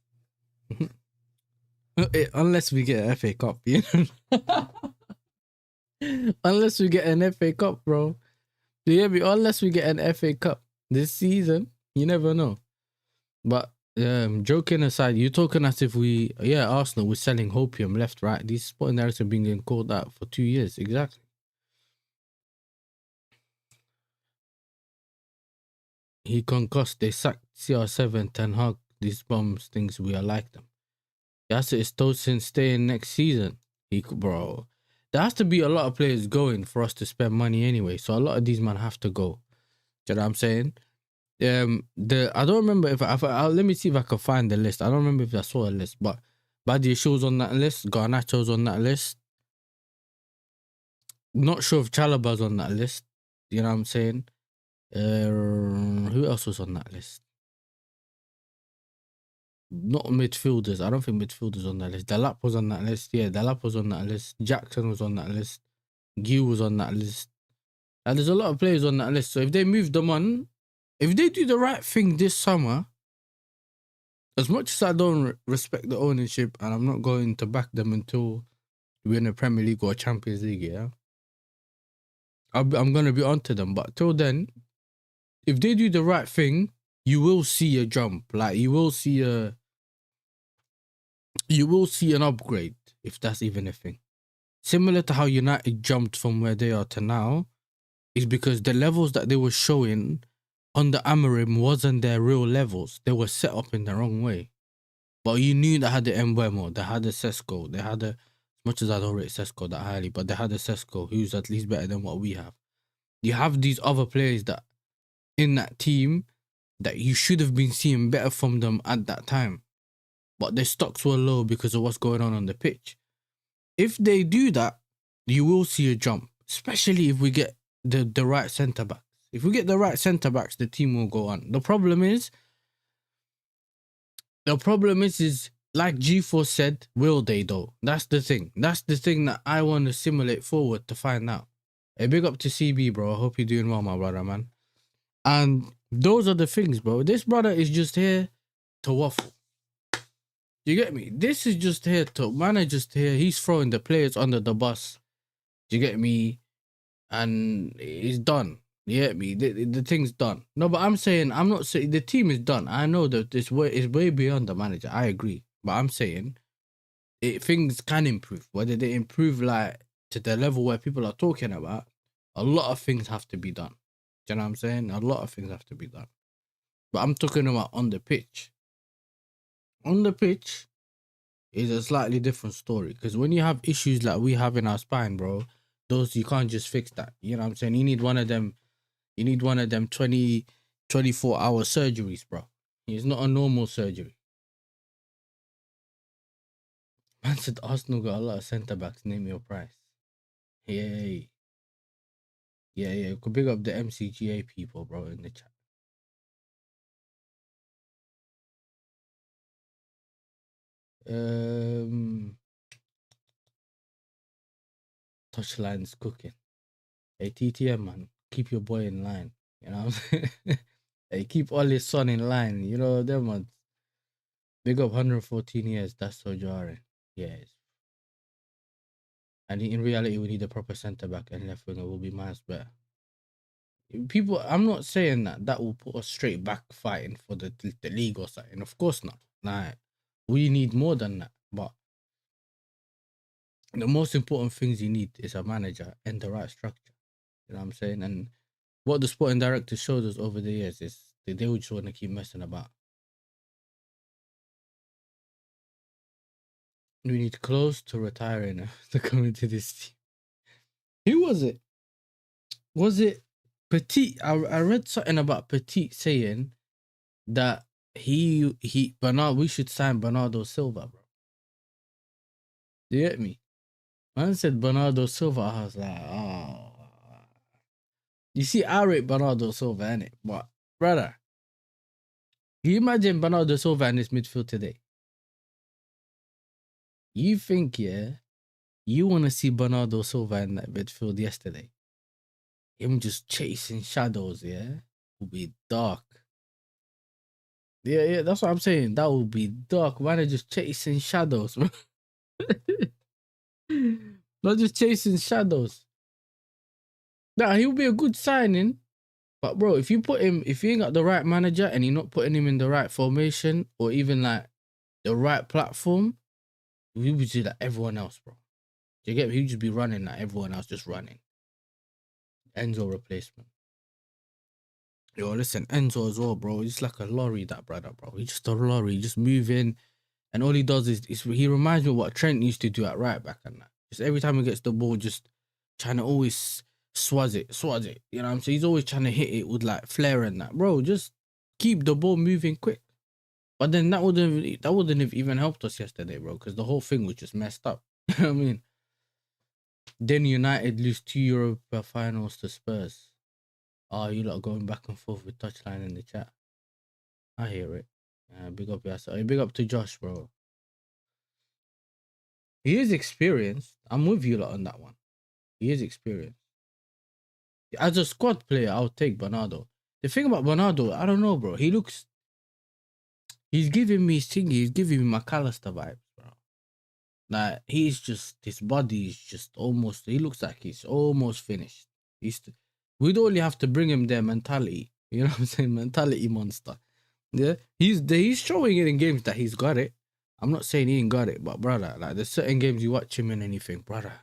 Unless we get an FA Cup, you know? Unless we get an FA Cup, bro. Do you hear me? Unless we get an FA Cup this season, you never know. But joking aside, you're talking as if Arsenal, we're selling hopium left, right. These sporting directors have been getting called out for 2 years, exactly. He concussed, they sacked CR7, Ten Hag. These bums thinks we are like them. Yasser is Tosin staying next season. Bro, there has to be a lot of players going for us to spend money anyway. So a lot of these men have to go. Do you know what I'm saying? I don't remember if let me see if I can find the list. I don't remember if I saw a list, but Badia Shaw's on that list. Garnacho's on that list. Not sure if Chalaba's on that list. You know what I'm saying? Who else was on that list? Not midfielders. I don't think midfielders on that list. Delap was on that list. Yeah, Delap was on that list. Jackson was on that list. Gil was on that list. And there's a lot of players on that list. So if they move them on, if they do the right thing this summer, as much as I don't respect the ownership and I'm not going to back them until we win a Premier League or a Champions League, yeah, I'm going to be onto them. But till then, if they do the right thing, you will see a jump. Like, you will see an upgrade, if that's even a thing. Similar to how United jumped from where they are to now, is because the levels that they were showing under Amarim wasn't their real levels. They were set up in the wrong way. But you knew they had the Mbeumo, they had the Sesko, they had as much as I don't rate Sesko that highly, but they had the Sesko, who's at least better than what we have. You have these other players that in that team that you should have been seeing better from them at that time. But their stocks were low because of what's going on the pitch. If they do that, you will see a jump, especially if we get the right centre-backs. If we get the right centre-backs, the team will go on. The problem is, like G4 said, will they though? That's the thing. That's the thing that I want to simulate forward to find out. Hey, big up to CB, bro. I hope you're doing well, my brother, man. And those are the things, bro. This brother is just here to waffle. You get me? This is just here to, man is just here. He's throwing the players under the bus. You get me? And it's done. You get me? The thing's done. No, but I'm not saying the team is done. I know that it's way beyond the manager. I agree. But I'm saying things can improve. Whether they improve like to the level where people are talking about, a lot of things have to be done. Do you know what I'm saying? A lot of things have to be done. But I'm talking about on the pitch. On the pitch is a slightly different story. Because when you have issues like we have in our spine, bro, those you can't just fix that. You know what I'm saying? You need one of them 24-hour surgeries, bro. It's not a normal surgery. Man said Arsenal got a lot of centre-backs. Name your price. Yay. Yeah. Could big up the MCGA people, bro, in the chat. Touchline's cooking. Hey, TTM, man. keep your boy in line. You know what I'm saying? Hey, keep all his son in line. You know, them ones. Big up 114 years. That's so jarring. Yes. And in reality, we need a proper centre back and left winger will be miles better. People, I'm not saying that will put us straight back fighting for the league or something. Of course not. Like, we need more than that. But the most important things you need is a manager and the right structure. You know what I'm saying? And what the sporting director showed us over the years is they just want to keep messing about. We need close to retiring to come into this team. Who was it? Was it Petit? I read something about Petit saying that Bernardo, we should sign Bernardo Silva, bro. Do you get me? Man said Bernardo Silva, I was like, oh. You see, I rate Bernardo Silva, innit? But, brother, can you imagine Bernardo Silva in this midfield today? You think, yeah, you want to see Bernardo Silva in that midfield yesterday? Him just chasing shadows, yeah? Will be dark. Yeah, that's what I'm saying. That will be dark. Why they just chasing shadows, bro? Not just chasing shadows. Nah, he'll be a good signing. But bro, if you ain't got the right manager and you're not putting him in the right formation or even like the right platform, we would do like everyone else, bro. Do you get me? He'd just be running like everyone else, just running. Enzo replacement. Yo, listen, Enzo as well, bro. He's like a lorry, that brother, bro. He's just a lorry, just moving. And all he does is he reminds me of what Trent used to do at right back and that. Just every time he gets the ball, just trying to always swaz it. You know what I'm saying? He's always trying to hit it with like flair and that. Bro, just keep the ball moving quick. But then that wouldn't have even helped us yesterday, bro, because the whole thing was just messed up. You know what I mean? Then United lose 2 Europa finals to Spurs. Oh, you lot going back and forth with touchline in the chat. I hear it. Big up Yasser. Big up to Josh, bro. He is experienced. I'm with you lot on that one. He is experienced. As a squad player, I'll take Bernardo. The thing about Bernardo, I don't know, bro. He's giving me McAllister vibes, bro. Like, his body is just almost, he looks like he's almost finished. We'd only have to bring him their mentality. You know what I'm saying? Mentality monster. Yeah, he's showing it in games that he's got it. I'm not saying he ain't got it, but brother, like there's certain games you watch him in and you think, brother,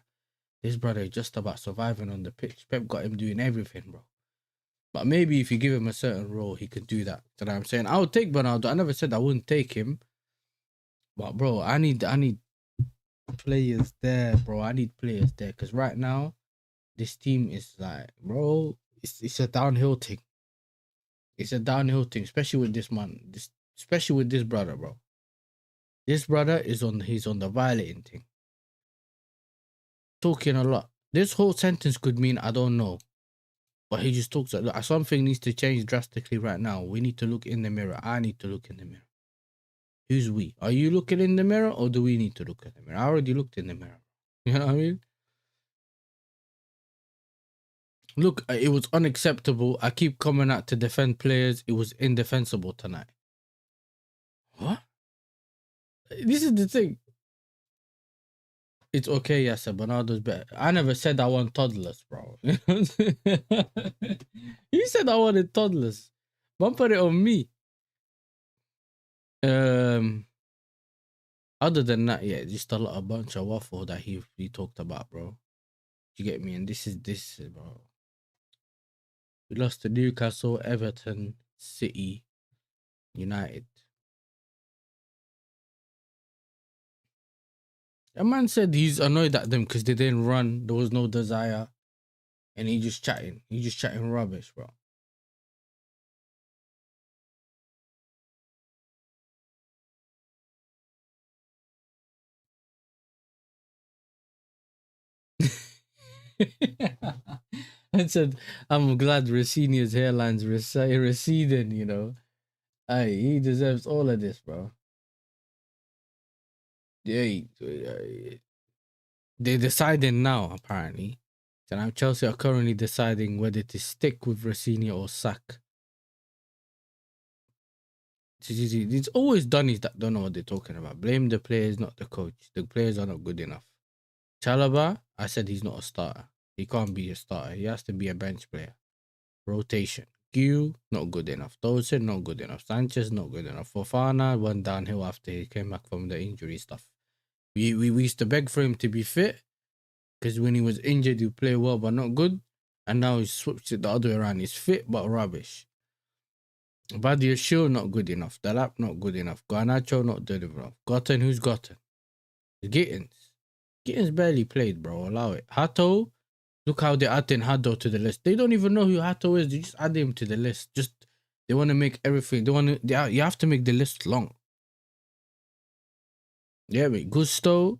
this brother is just about surviving on the pitch. Pep got him doing everything, bro. But maybe if you give him a certain role, he could do that. You know what I'm saying? I would take Bernardo. I never said I wouldn't take him. But bro, I need players there, bro. I need players there. Because right now, this team is like, bro, it's a downhill thing. It's a downhill thing, especially with this man. Especially with this brother, bro. This brother he's on the violating thing. Talking a lot. This whole sentence could mean I don't know. But he just talks like something needs to change drastically right now. We need to look in the mirror. I need to look in the mirror. Who's we? Are you looking in the mirror or do we need to look in the mirror? I already looked in the mirror. You know what I mean? Look, it was unacceptable. I keep coming out to defend players. It was indefensible tonight. What? This is the thing. It's okay, Yasser. Bernardo's better. I never said I want toddlers, bro. You said I wanted toddlers. Don't put it on me. Other than that, yeah, just a bunch of waffle that he talked about, bro. You get me? And this, bro. We lost to Newcastle, Everton, City, United. A man said he's annoyed at them because they didn't run. There was no desire. And he just chatting. He just chatting rubbish, bro. I said, I'm glad Rosenior's hairline's receding, you know. Hey, he deserves all of this, bro. Yeah, they're deciding now, apparently, And I'm Chelsea are currently deciding whether to stick with Rosenior or sack. It's always Donnies that don't know what they're talking about. Blame the players, not the coach. The players are not good enough. Chalaba, I said he's not a starter. He can't be a starter. He has to be a bench player. Rotation. Q, not good enough. Dawson, not good enough. Sanchez, not good enough. Fofana went downhill after he came back from the injury stuff. We used to beg for him to be fit because when he was injured, he'd play well but not good. And now he's switched it the other way around. He's fit but rubbish. Badia Show, not good enough. Dalap, not good enough. Garnacho, not good enough. Gotten, who's Gotten? Gittins. Gittins barely played, bro. Allow it. Hato, look how they're adding Hato to the list. They don't even know who Hato is. They just add him to the list. They want to make everything. You have to make the list long. Yeah, mate. Gusto's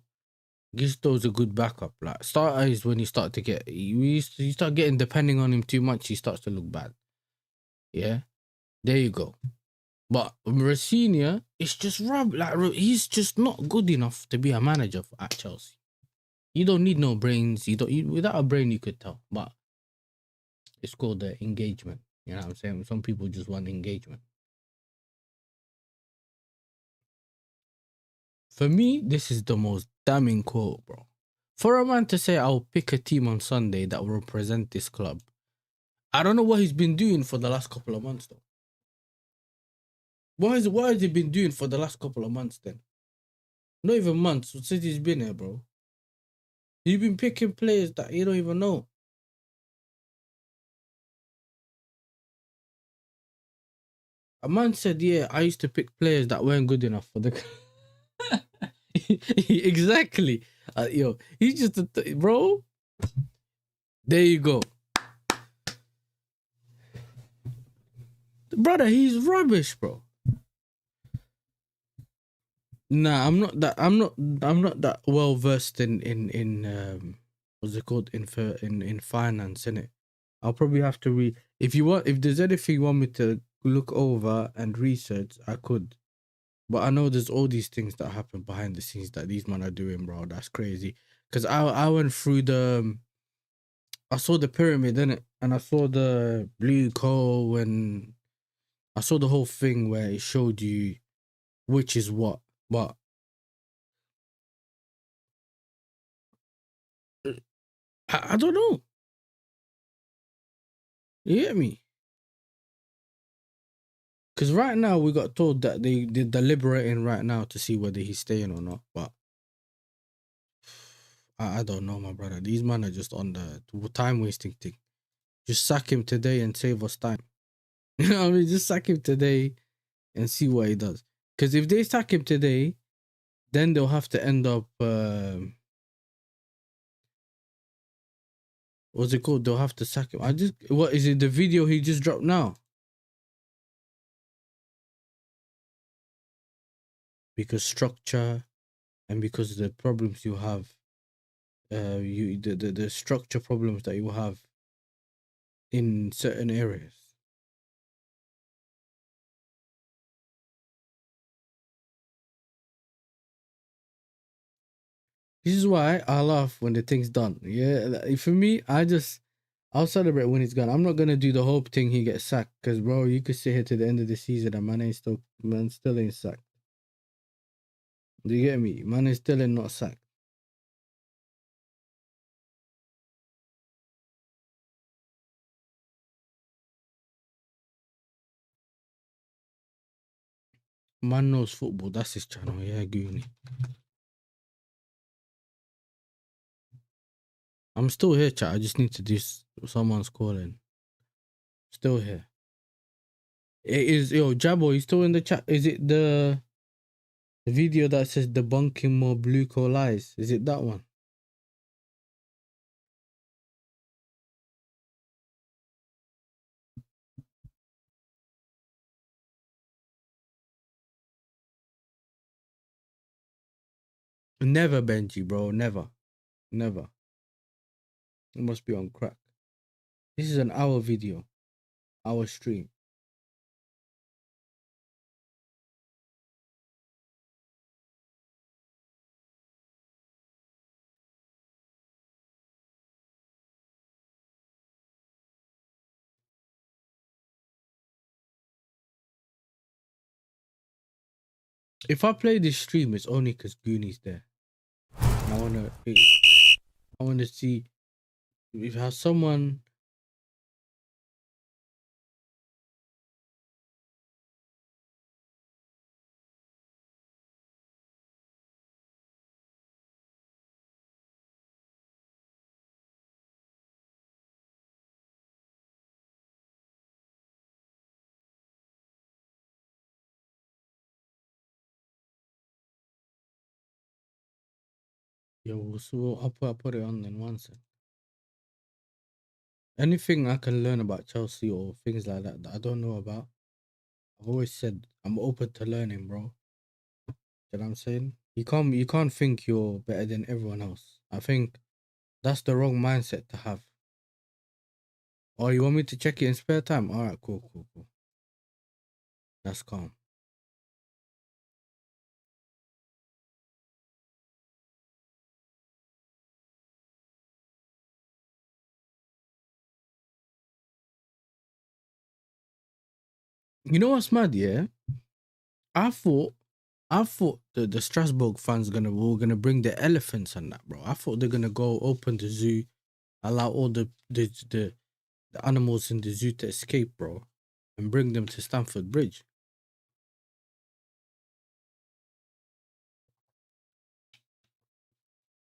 a good backup. Like starter is when you start to get you start getting depending on him too much, he starts to look bad. Yeah, there you go. But Rosenior is just he's just not good enough to be a manager at Chelsea. You don't need no brains. Without a brain you could tell. But it's called the engagement. You know what I'm saying? Some people just want engagement. For me, this is the most damning quote, bro. For a man to say, I'll pick a team on Sunday that will represent this club. I don't know what he's been doing for the last couple of months, though. What has he been doing for the last couple of months, then? Not even months, since he's been here, bro. He's been picking players that you don't even know. A man said, yeah, I used to pick players that weren't good enough for the... Exactly. Yo, he's just bro. There you go. Brother, he's rubbish, bro. Nah, I'm not that well versed in what's it called in finance, innit? I'll probably have to read if there's anything you want me to look over and research, I could. But I know there's all these things that happen behind the scenes that these men are doing, bro. That's crazy. Cause I went through I saw the pyramid, innit? And I saw the blue coal and I saw the whole thing where it showed you which is what. But I don't know. You get me? Because right now we got told that they're deliberating right now to see whether he's staying or not. But I don't know, my brother. These men are just on the time wasting thing. Just sack him today and save us time. You know what I mean? Just sack him today and see what he does. Because if they sack him today, then they'll have to end up... what's it called? They'll have to sack him. What is it? The video he just dropped now? Because structure and because the problems you have, the structure problems that you have in certain areas. This is why I laugh when the thing's done. Yeah, for me, I'll celebrate when he's gone. I'm not gonna do the hope thing he gets sacked because, bro, you could sit here to the end of the season and man still ain't sacked. Do you get me? Man is still ain't not sacked. Man knows football. That's his channel. Yeah, Goonie. I'm still here, chat. I just need to do. Someone's calling. Still here. It is Jabo. You still in the chat? Is it the video that says debunking more blue coal lies? Is it that one? Never, Benji, bro. Never. Never. It must be on crack. This is an hour video. Hour stream. If I play this stream, it's only because Goonie's there. And I wanna see if has someone. Yo, so I'll put it on then one sec. Anything I can learn about Chelsea or things like that that I don't know about, I've always said I'm open to learning, bro. You know what I'm saying? You can't think you're better than everyone else. I think that's the wrong mindset to have. Oh, you want me to check it in spare time? All right, cool. That's calm. You know what's mad? Yeah, I thought the Strasbourg fans were gonna bring the elephants and that, bro. I thought they're gonna go open the zoo, allow all the animals in the zoo to escape, bro, and bring them to Stamford Bridge.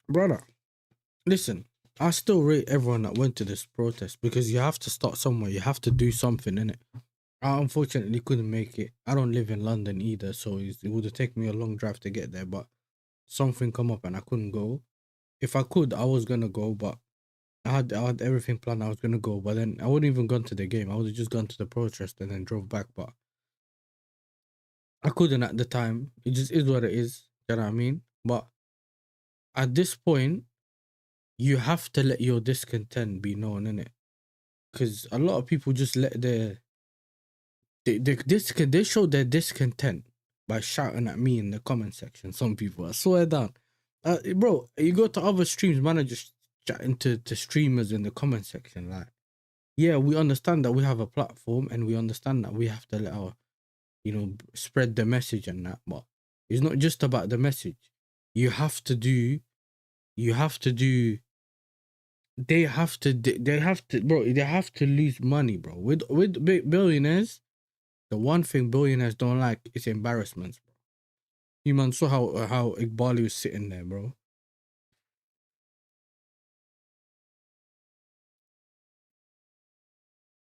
Brother, listen, I still rate everyone that went to this protest because you have to start somewhere. You have to do something, innit? I unfortunately couldn't make it. I don't live in London either, so it would have taken me a long drive to get there, but something come up and I couldn't go. If I could, I was gonna go, but I had everything planned. I was gonna go, but then I wouldn't even gone to the game. I would have just gone to the protest and then drove back, but I couldn't at the time. It just is what it is. You know what I mean? But at this point, you have to let your discontent be known, innit? Because a lot of people just let they show their discontent by shouting at me in the comment section. Some people, I swear down. Bro, you go to other streams, man, are just chatting to streamers in the comment section. Like, yeah, we understand that we have a platform and we understand that we have to let our, spread the message and that, but it's not just about the message. You have to do, they have to, bro, they have to lose money, bro. With billionaires, the one thing billionaires don't like is embarrassments, bro. You man saw how Iqbali was sitting there, bro.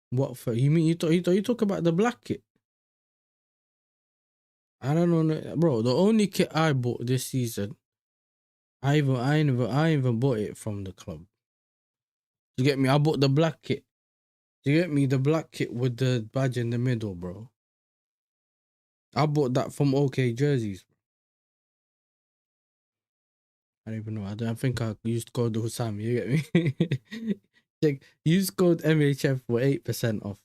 What for? You mean you talk about the black kit? I don't know, bro. The only kit I bought this season, I even bought it from the club. You get me? I bought the black kit. You get me? The black kit with the badge in the middle, bro. I bought that from OK Jerseys. I don't even know. I think I used code Hussam. You get me? Check. Use code MHF for 8% off.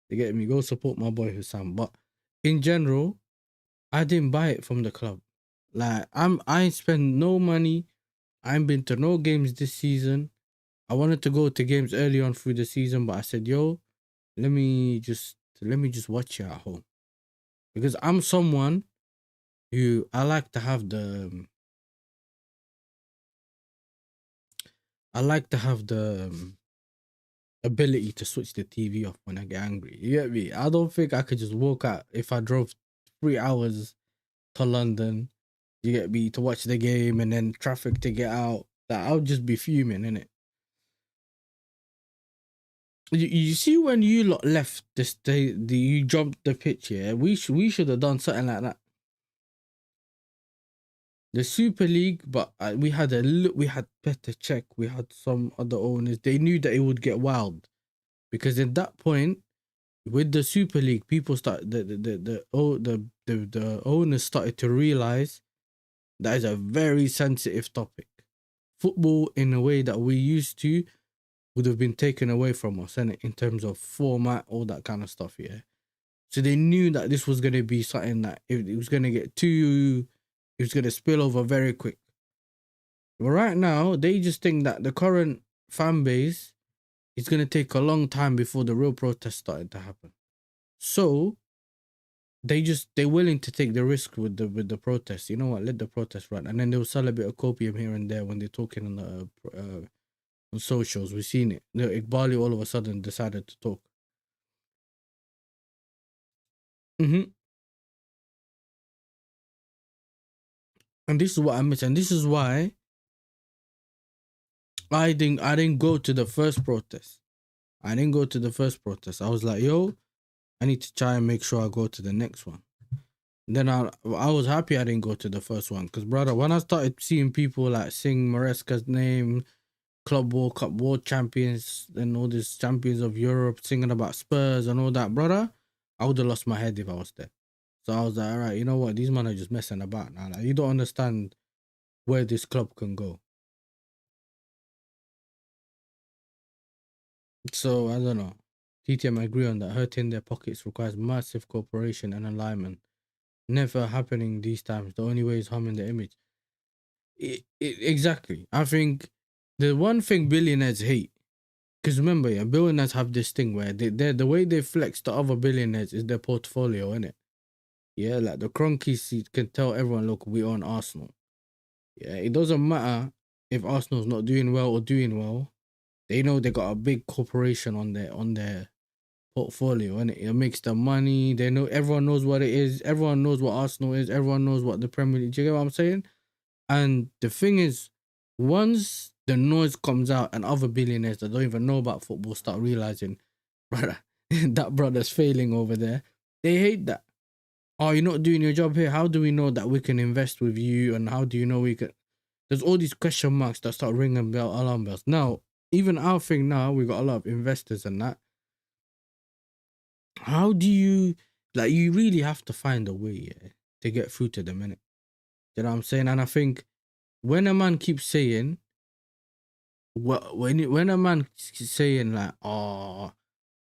You get me? Go support my boy Hussam. But in general, I didn't buy it from the club. Like I ain't spent no money. I ain't been to no games this season. I wanted to go to games early on through the season, but I said, yo, let me just watch it at home. Because I'm someone who I like to have the ability to switch the TV off when I get angry. You get me? I don't think I could just walk out if I drove 3 hours to London, you get me, to watch the game and then traffic to get out. That I'll just be fuming, innit? You see when you lot left this day, you jumped the pitch, yeah? We should have done something like that. The Super League, but we had Petr Cech, we had some other owners. They knew that it would get wild because at that point, with the Super League, people the owners started to realize that is a very sensitive topic. Football, in a way that we used to, would have been taken away from us, and in terms of format, all that kind of stuff, yeah. So they knew that this was going to be something that it was going to get it was going to spill over very quick. But right now, they just think that the current fan base is going to take a long time before the real protests started to happen. So they're willing to take the risk with the protest. You know what? Let the protest run, and then they'll sell a bit of copium here and there when they're talking on the on socials. We've seen it. Iqbali all of a sudden decided to talk. And this is what I miss, and this is why I didn't go to the first protest. I didn't go to the first protest. I was like, yo, I need to try and make sure I go to the next one. Then I was happy I didn't go to the first one, because brother, when I started seeing people like sing Maresca's name, Club World Cup world champions, and all these champions of Europe singing about Spurs and all that, brother, I would have lost my head if I was there. So I was like, all right, you know what? These men are just messing about now. Like, you don't understand where this club can go. So I don't know. TTM agree on that. Hurting their pockets requires massive cooperation and alignment. Never happening these times. The only way is harming the image. Exactly. I think the one thing billionaires hate, because remember, yeah, billionaires have this thing where the way they flex to other billionaires is their portfolio, innit? Yeah, like the Cronkies can tell everyone, look, we own Arsenal. Yeah, it doesn't matter if Arsenal's not doing well or doing well. They know they got a big corporation on their portfolio, and it makes the money. They know, everyone knows what it is. Everyone knows what Arsenal is. Everyone knows what the Premier League. Do you get what I'm saying? And the thing is, once the noise comes out and other billionaires that don't even know about football start realizing, brother, that brother's failing over there, they hate that. Oh, you're not doing your job here. How do we know that we can invest with you? And how do you know we can? There's all these question marks that start ringing alarm bells. Now, even our thing now, we got a lot of investors and that. How do you, like, you really have to find a way, yeah, to get through to them, innit? You know what I'm saying? And I think when a man keeps saying, when a man keeps saying like, oh,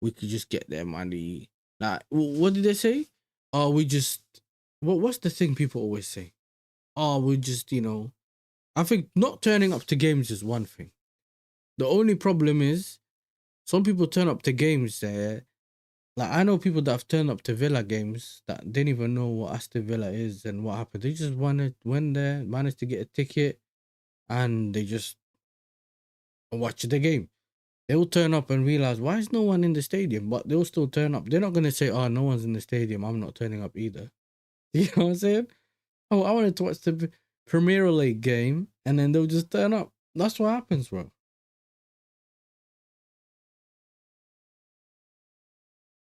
we could just get their money, like, what did they say? Oh, we just, what's the thing people always say? Oh, we just, you know, I think not turning up to games is one thing. The only problem is some people turn up to games there. Like, I know people that have turned up to Villa games that didn't even know what Aston Villa is and what happened. They just went there, managed to get a ticket, and they just watch the game. They'll turn up and realize, why is no one in the stadium? But they'll still turn up. They're not going to say, oh, no one's in the stadium, I'm not turning up either. You know what I'm saying? Oh, I wanted to watch the Premier League game, and then they'll just turn up. That's what happens, bro.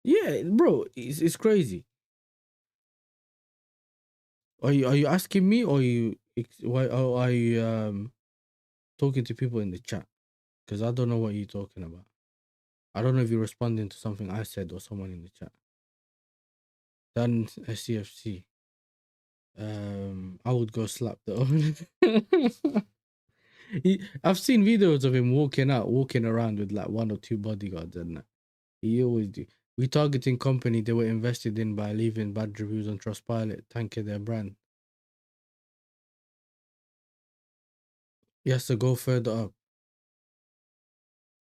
Yeah, bro, it's crazy. Are you asking me, or are you talking to people in the chat? Because I don't know what you're talking about. I don't know if you're responding to something I said or someone in the chat. Then SCFC. I would go slap the owner. I've seen videos of him walking around with like 1 or 2 bodyguards and that. He always do. Retargeting company they were invested in by leaving bad reviews on Trustpilot, tanking their brand. He has to go further up.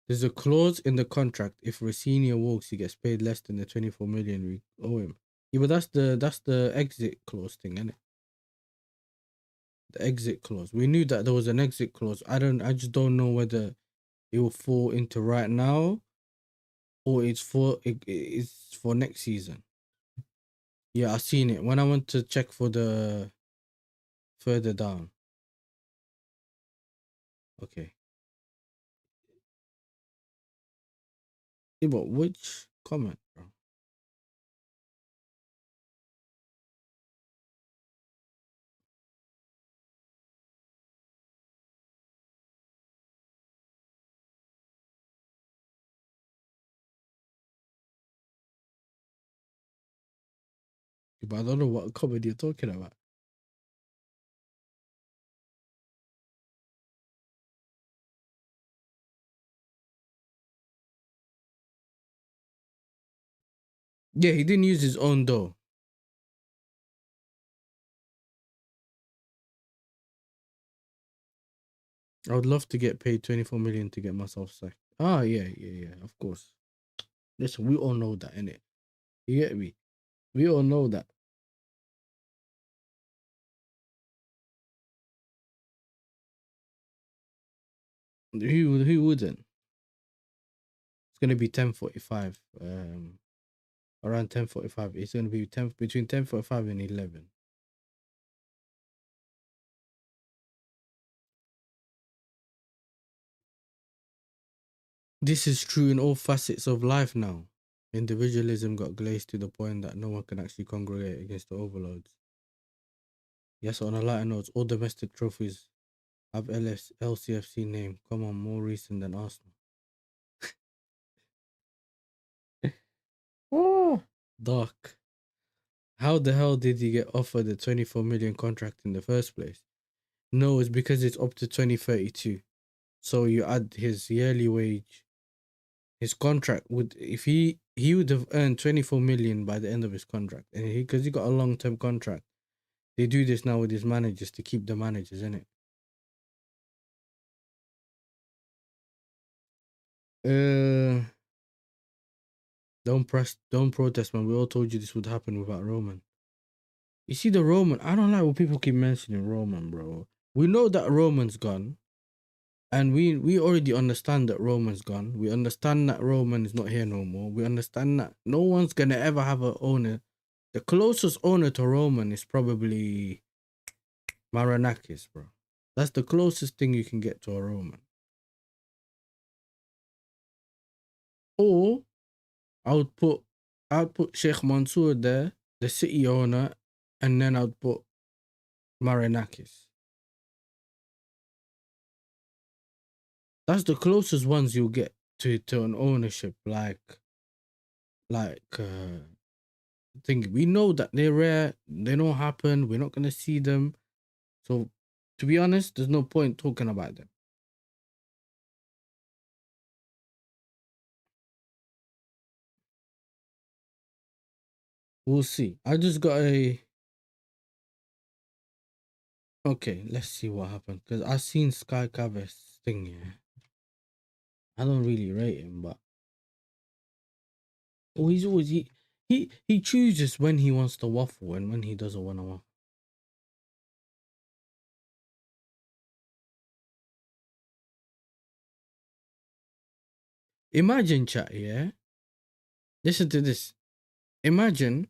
There's a clause in the contract. If Rosenior walks, he gets paid less than the 24 million we owe him. Yeah, but that's the exit clause thing, isn't it? The exit clause. We knew that there was an exit clause. I just don't know whether it will fall into right now or it's for next season. Yeah, I seen it when I went to check for the further down. Okay. Yeah, but which comment, bro? But I don't know what comment you're talking about. Yeah, he didn't use his own though. I would love to get paid 24 million to get myself sacked. Ah, yeah, of course. Listen, we all know that, innit? You get me? We all know that. Who wouldn't? It's gonna be 10:45. Around 10:45. It's gonna be between 10:45 and 11. This is true in all facets of life now. Individualism got glazed to the point that no one can actually congregate against the overloads. Yes, on a lighter note, all domestic trophies have LCFC name. Come on, more recent than Arsenal. Oh, dark. How the hell did he get offered a 24 million contract in the first place? No, it's because it's up to 2032. So you add his yearly wage. His contract would, if he would have earned 24 million by the end of his contract, and because he got a long-term contract. They do this now with his managers to keep the managers, innit? Don't protest, man. We all told you this would happen without Roman. You see the Roman, I don't like when people keep mentioning Roman, bro. We know that Roman's gone. And we already understand that Roman's gone. We understand that Roman is not here no more. We understand that no one's gonna ever have an owner. The closest owner to Roman is probably Maranakis, bro. That's the closest thing you can get to a Roman. Or I would put Sheikh Mansour there, the city owner, and then I'd put Maranakis. That's the closest ones you'll get to an ownership like thing. We know that they're rare, they don't happen, we're not gonna see them. So to be honest, there's no point talking about them. We'll see. I just got okay, let's see what happens. Because I've seen Sky Cavers thing, yeah. I don't really rate him, but he's always he chooses when he wants to waffle and when he doesn't want to waffle. Imagine, chat, yeah. Listen to this. Imagine,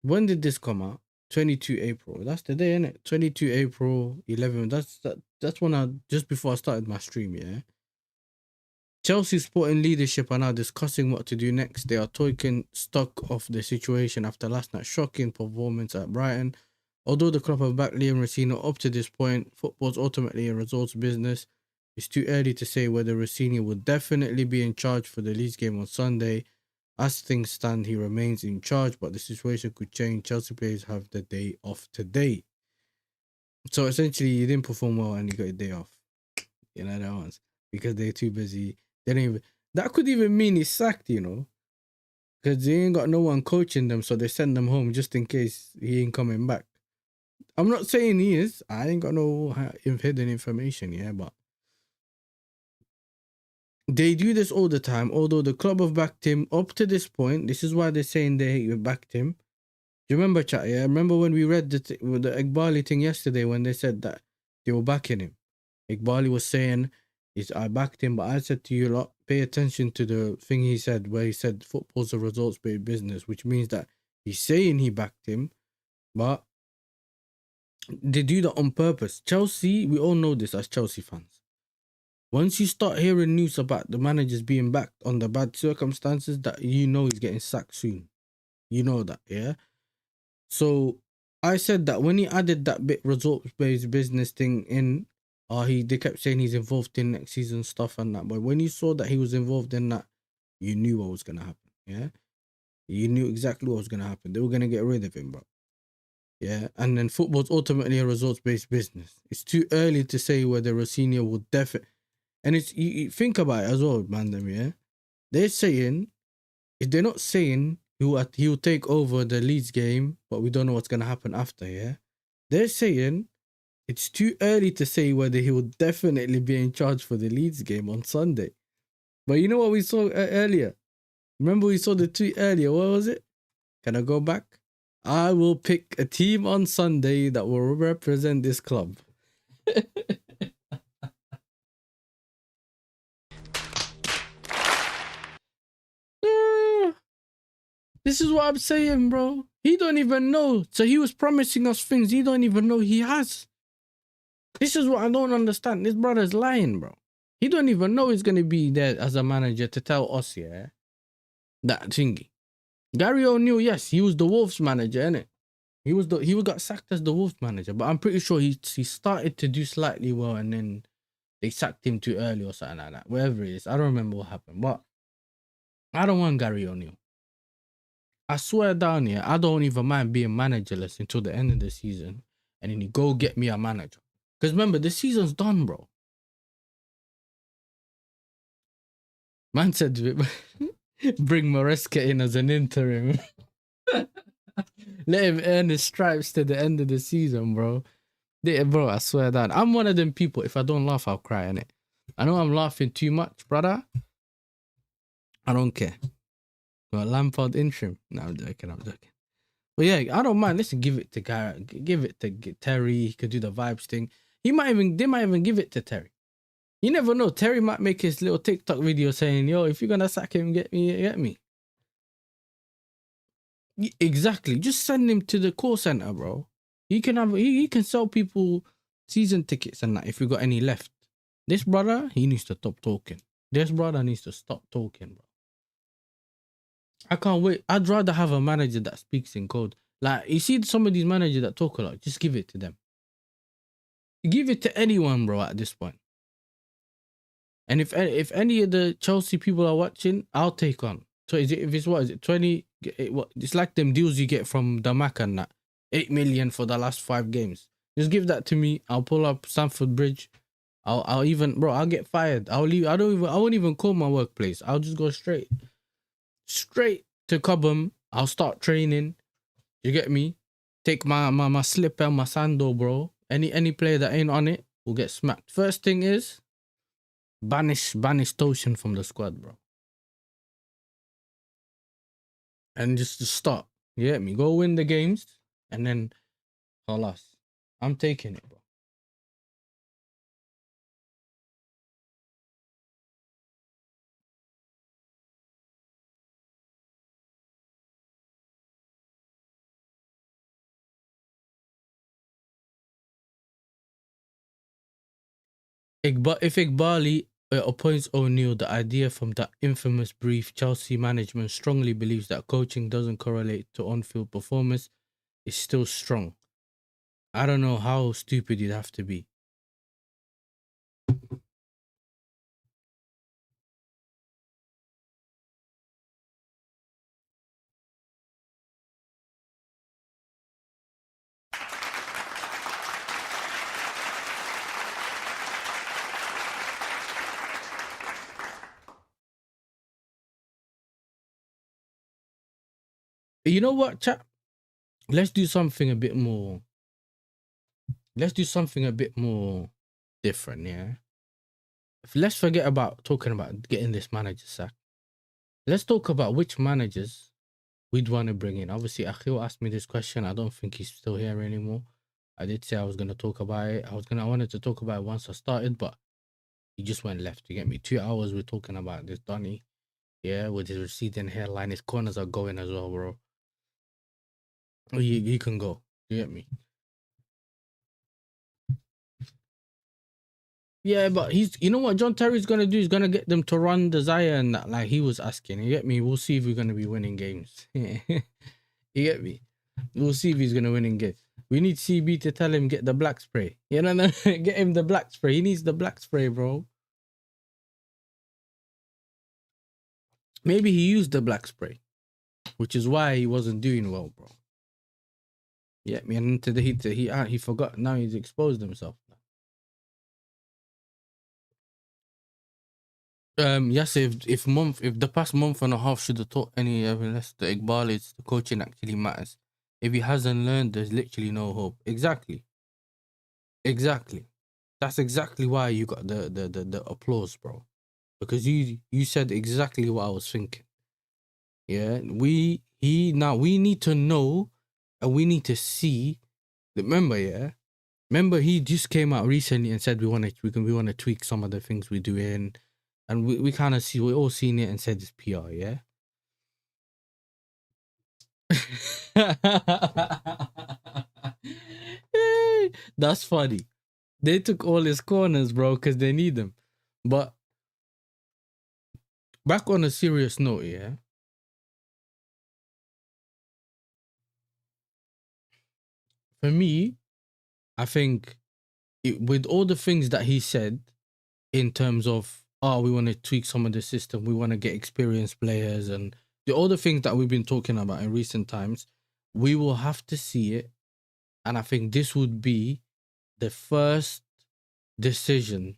when did this come out? 22 April. That's the day, innit? 22 April 11. That's when just before I started my stream, yeah. Chelsea sporting leadership are now discussing what to do next. They are taking stock of the situation after last night's shocking performance at Brighton. Although the club have backed Liam Rosenior up to this point, football's ultimately a results business. It's too early to say whether Rosenior will definitely be in charge for the Leeds game on Sunday. As things stand, he remains in charge, but the situation could change. Chelsea players have the day off today. So essentially, he didn't perform well and he got a day off. You know that ones. Because they're too busy. They don't even, that could even mean he's sacked, you know. Because they ain't got no one coaching them, so they send them home just in case he ain't coming back. I'm not saying he is. I ain't got no hidden information, yeah, but they do this all the time. Although the club have backed him up to this point, this is why they're saying they backed him. Do you remember, chat? Yeah, remember when we read the Iqbali thing yesterday when they said that they were backing him? Iqbali was saying, I backed him, but I said to you lot, pay attention to the thing he said, where he said football's a results-based business, which means that he's saying he backed him, but they do that on purpose. Chelsea, we all know this as Chelsea fans. Once you start hearing news about the managers being backed on the bad circumstances, that you know he's getting sacked soon. You know that, yeah? So I said that when he added that bit results-based business thing in, they kept saying he's involved in next season stuff and that. But when you saw that he was involved in that, you knew what was gonna happen. Yeah, you knew exactly what was gonna happen. They were gonna get rid of him, bro. Yeah, and then football's ultimately a results-based business. It's too early to say whether Rosenior will definitely. And it's you think about it as well, man. Them, yeah, they're saying, if they're not saying he'll take over the Leeds game, but we don't know what's gonna happen after. Yeah, they're saying it's too early to say whether he will definitely be in charge for the Leeds game on Sunday. But you know what we saw earlier? Remember we saw the tweet earlier. What was it? Can I go back? I will pick a team on Sunday that will represent this club. This is what I'm saying, bro. He don't even know. So he was promising us things he don't even know he has. This is what I don't understand. This brother's lying, bro. He don't even know he's gonna be there as a manager to tell us, yeah, that thingy. Gary O'Neill, yes, he was the Wolves manager, innit? He got sacked as the Wolves manager, but I'm pretty sure he started to do slightly well and then they sacked him too early or something like that. Whatever it is, I don't remember what happened, but I don't want Gary O'Neill. I swear down here, I don't even mind being managerless until the end of the season, and then you go get me a manager. Because remember, the season's done, bro. Man said, bring Maresca in as an interim. Let him earn his stripes to the end of the season, bro. Bro, I swear down. I'm one of them people, if I don't laugh, I'll cry, innit? I know I'm laughing too much, brother. I don't care. Well, Lampard interim. No, I'm joking. But yeah, I don't mind. Listen, give it to Garrett. Give it to Terry. He could do the vibes thing. They might even give it to Terry. You never know. Terry might make his little TikTok video saying, yo, if you're going to sack him, get me. Exactly. Just send him to the call center, bro. He can sell people season tickets and that if you got any left. This brother, he needs to stop talking. This brother needs to stop talking, bro. I can't wait. I'd rather have a manager that speaks in code. Like, you see some of these managers that talk a lot, just give it to them. Give it to anyone, bro, at this point. And if any of the Chelsea people are watching, I'll take on. So is it 20? It's like them deals you get from Damak and that. 8 million for the last 5 games. Just give that to me. I'll pull up Stamford Bridge. I'll even, bro, I'll get fired. I'll leave. I won't even call my workplace. I'll just go straight to Cobham. I'll start training. You get me? Take my slipper, my sandal, bro. Any player that ain't on it will get smacked. First thing is banish Toshin from the squad, bro. And just to start. You get me? Go win the games and then halas. I'm taking it, bro. If Iqbali appoints O'Neill, the idea from that infamous brief, Chelsea management strongly believes that coaching doesn't correlate to on-field performance, is still strong. I don't know how stupid you'd have to be. You know what, chap? Let's do something a bit more. Let's do something a bit more different, yeah? Let's forget about talking about getting this manager sacked. Let's talk about which managers we'd want to bring in. Obviously, Akhil asked me this question. I don't think he's still here anymore. I did say I was going to talk about it. I wanted to talk about it once I started, but he just went left. You get me? 2 hours we're talking about this Donny. Yeah, with his receding hairline. His corners are going as well, bro. He can go. You get me? Yeah, but you know what John Terry's gonna do? He's gonna get them to run the Zaya and that, like he was asking. You get me? We'll see if we're gonna be winning games. You get me? We'll see if he's gonna win in games. We need CB to tell him get the black spray. You know, get him the black spray. He needs the black spray, bro. Maybe he used the black spray, which is why he wasn't doing well, bro. Yeah, me and today he forgot. Now he's exposed himself. Yes, if the past month and a half should have taught any less the Iqbal is the coaching actually matters. If he hasn't learned, there's literally no hope. Exactly. That's exactly why you got the applause, bro. Because you said exactly what I was thinking. Yeah, we need to know and we need to see. Remember, he just came out recently and said we want to tweak some of the things we're doing. And we kind of see, we all seen it and said it's PR, yeah? That's funny. They took all his corners, bro, because they need them. But back on a serious note, yeah. For me, I think with all the things that he said in terms of, oh, we want to tweak some of the system, we want to get experienced players, and all the things that we've been talking about in recent times, we will have to see it. And I think this would be the first decision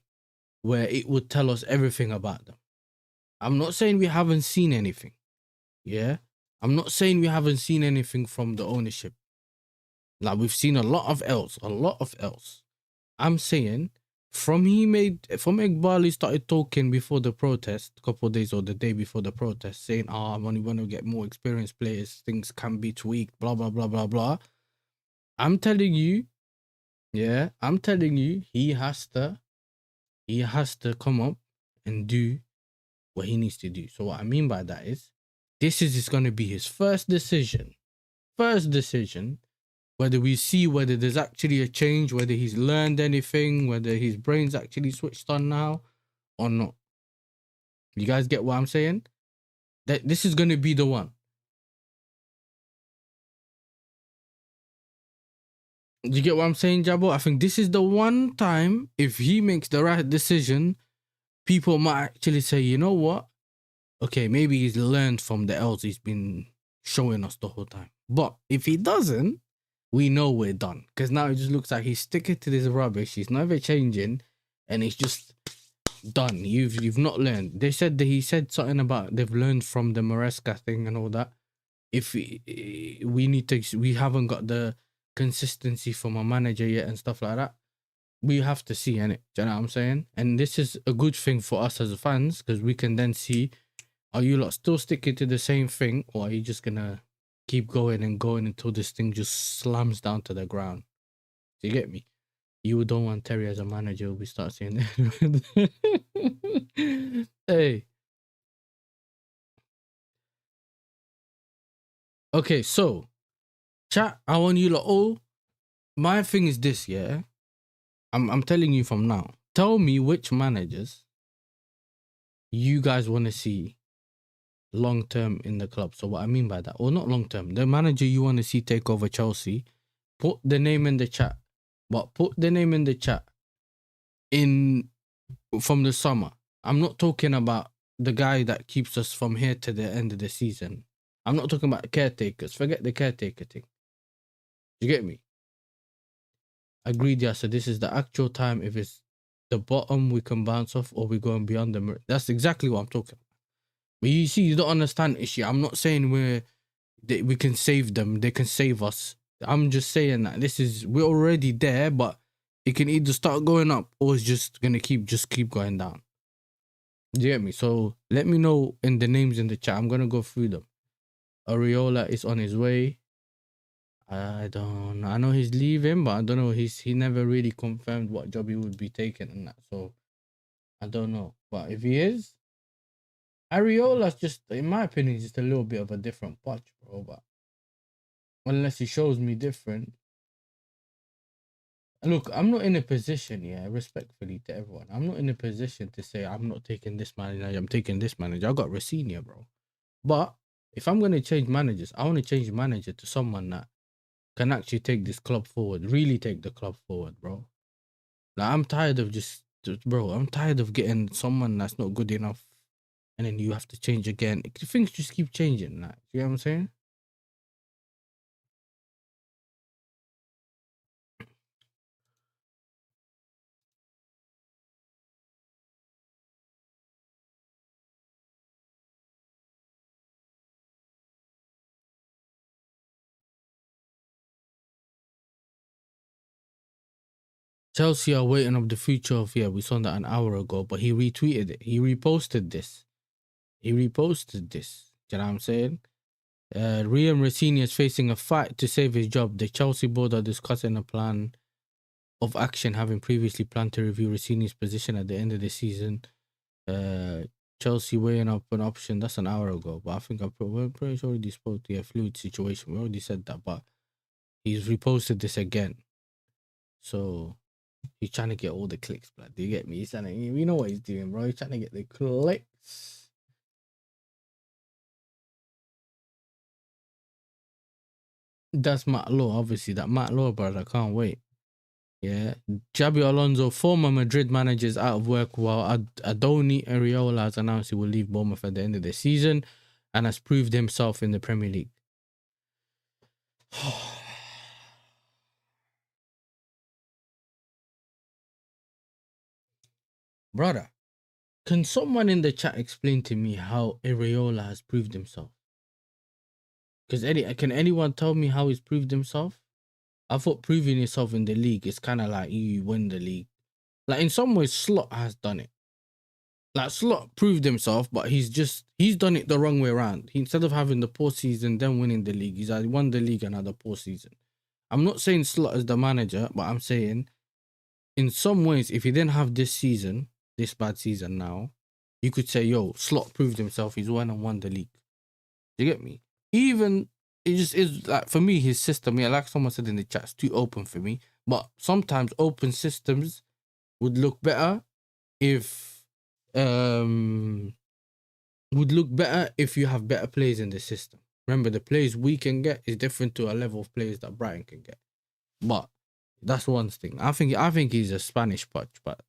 where it would tell us everything about them. I'm not saying we haven't seen anything. Yeah. I'm not saying we haven't seen anything from the ownership. Like, we've seen a lot of else. I'm saying from Iqbal, he started talking before the protest, a couple of days or the day before the protest, saying, I want to get more experienced players, things can be tweaked, blah, blah, blah, blah, blah. I'm telling you, he has to come up and do what he needs to do. So what I mean by that is, this is going to be his first decision, whether we see whether there's actually a change, whether he's learned anything, whether his brain's actually switched on now or not. You guys get what I'm saying? That this is going to be the one. You get what I'm saying, Jabo? I think this is the one time, if he makes the right decision, people might actually say, you know what? Okay, maybe he's learned from the L's he's been showing us the whole time. But if he doesn't, we know we're done. Because now it just looks like he's sticking to this rubbish. He's never changing. And he's just done. You've not learned. They said that he said something about they've learned from the Maresca thing and all that. If we haven't got the consistency from a manager yet and stuff like that, we have to see, innit? Do you know what I'm saying? And this is a good thing for us as fans, because we can then see, are you lot still sticking to the same thing, or are you just gonna keep going and going until this thing just slams down to the ground? Do you get me? You don't want Terry as a manager, we start saying that. Hey. Okay, so chat, I want you lot all. My thing is this, yeah. I'm telling you from now. Tell me which managers you guys want to see long term in the club. So what I mean by that, or not long term, the manager you want to see take over Chelsea, put the name in the chat. But put the name in the chat in from the summer. I'm not talking about the guy that keeps us from here to the end of the season. I'm not talking about caretakers. Forget the caretaker thing. You get me? Agreed, yeah. So this is the actual time. If it's the bottom, we can bounce off, or we go and beyond them. That's exactly what I'm talking about. But you see, you don't understand issue. I'm not saying we can save them. They can save us. I'm just saying that we're already there, but it can either start going up or it's just gonna keep going down. Do you get me? So let me know in the names in the chat. I'm gonna go through them. Areola is on his way. I know he's leaving, but I don't know. He never really confirmed what job he would be taking and that. So I don't know. But if he is, Areola's just, in my opinion, just a little bit of a different punch, bro. But unless he shows me different. Look, I'm not in a position, respectfully to everyone, I'm not in a position to say I'm not taking this manager, I'm taking this manager. I got Rosenior, bro. But if I'm going to change managers, I want to change manager to someone that can actually take this club forward, really take the club forward, bro. Like, I'm tired of I'm tired of getting someone that's not good enough and then you have to change again. Things just keep changing, like, you know what I'm saying? Chelsea are waiting of the future of, we saw that an hour ago, but he retweeted it. He reposted this. Do you know what I'm saying? Ryan Rosenior is facing a fight to save his job. The Chelsea board are discussing a plan of action, having previously planned to review Rosenior's position at the end of the season. Chelsea weighing up an option. That's an hour ago, but I think we're pretty sure already spoke to a fluid situation. We already said that, but he's reposted this again. So he's trying to get all the clicks, blood. Do you get me? He's trying to, you know what he's doing, bro. He's trying to get the clicks. That's Matt Law, obviously. That Matt Law, brother. Can't wait. Yeah. Xabi Alonso, former Madrid manager, is out of work while Adoni Areola has announced he will leave Bournemouth at the end of the season and has proved himself in the Premier League. Brother, can someone in the chat explain to me how Areola has proved himself? Because can anyone tell me how he's proved himself? I thought proving yourself in the league is kind of like you win the league. Like in some ways, Slot has done it. Like Slot proved himself, but he's done it the wrong way around. Instead of having the poor season, then winning the league, he's won the league and had a poor season. I'm not saying Slot is the manager, but I'm saying in some ways, if he didn't have this bad season now, you could say, yo, Slot proved himself. He's won the league. You get me? Even it just is like for me, his system, yeah, like someone said in the chat, it's too open for me. But sometimes open systems would look better if you have better players in the system. Remember, the players we can get is different to a level of players that Brighton can get. But that's one thing. I think he's a Spanish punch, but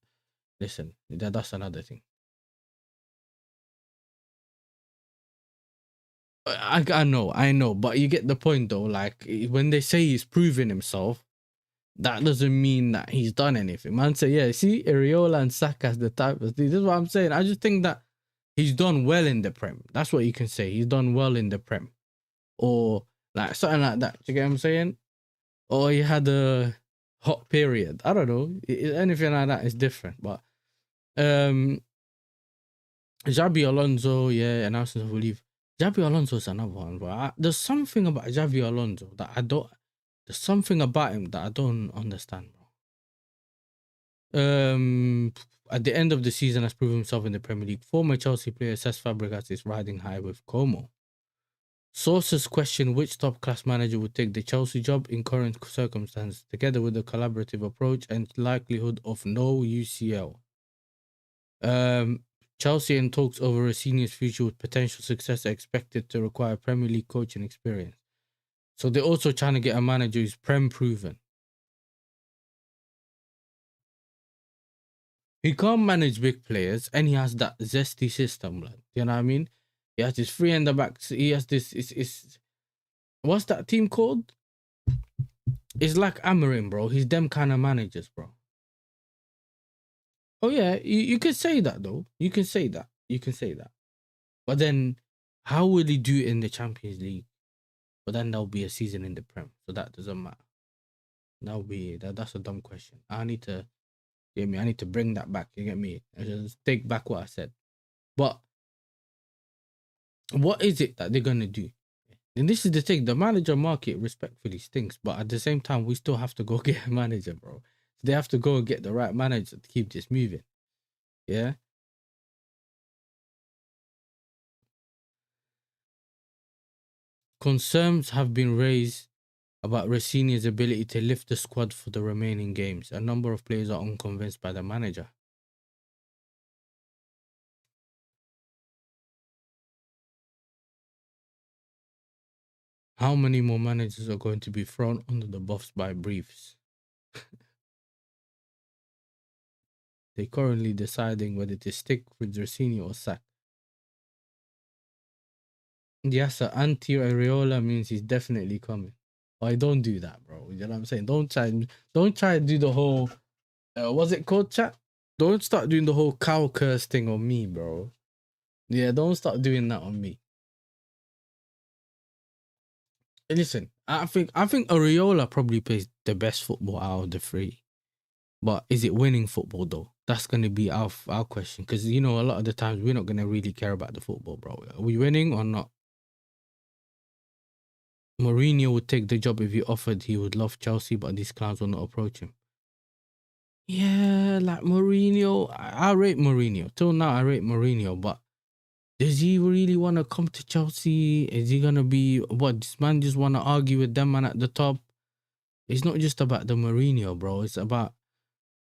listen, that's another thing. I know, but you get the point though. Like when they say he's proven himself, that doesn't mean that he's done anything. Man say, yeah, see, Areola and Saka's the type of thing. This is what I'm saying. I just think that he's done well in the Prem. That's what you can say. He's done well in the Prem. Or like something like that. You get what I'm saying? Or he had a hot period. I don't know. Anything like that is different. But Xabi Alonso, yeah, announcing he will leave. Xabi Alonso is another one, bro. There's something about Xabi Alonso that there's something about him that I don't understand, bro. At the end of the season, has proven himself in the Premier League. Former Chelsea player Cesc Fabregas is riding high with Como. Sources question which top-class manager would take the Chelsea job in current circumstances, together with a collaborative approach and likelihood of no UCL. Chelsea in talks over Rosenior's future with potential successor expected to require Premier League coaching experience. So they're also trying to get a manager who's Prem proven. He can't manage big players and he has that zesty system. Like, you know what I mean? He has this free in the back. He has this. What's that team called? It's like Amarin, bro. He's them kind of managers, bro. Oh yeah, you can say that though. You can say that. But then, how will he do it in the Champions League? But then there'll be a season in the Prem, so that doesn't matter. That's a dumb question. I need to bring that back. You get me? I just take back what I said. But what is it that they're gonna do? And this is the thing. The manager market respectfully stinks, but at the same time, we still have to go get a manager, bro. They have to go and get the right manager to keep this moving. Yeah. Concerns have been raised about Rosenior's ability to lift the squad for the remaining games. A number of players are unconvinced by the manager. How many more managers are going to be thrown under the buffs by briefs? They're currently deciding whether to stick with Rosenior or sack. Yasser anti-Areola means he's definitely coming. Oh, don't do that, bro. You know what I'm saying? Don't try to do the whole what's it called, chat? Don't start doing the whole cow curse thing on me, bro. Yeah, don't start doing that on me. Listen, I think Areola probably plays the best football out of the three. But is it winning football though? That's gonna be our question. Because a lot of the times we're not gonna really care about the football, bro. Are we winning or not? Mourinho would take the job if he offered. He would love Chelsea, but these clowns will not approach him. Yeah, like Mourinho. I rate Mourinho. Till now, I rate Mourinho, but Does he really want to come to Chelsea? Is he gonna be what? This man just want to argue with them man at the top. It's not just about the Mourinho, bro. It's about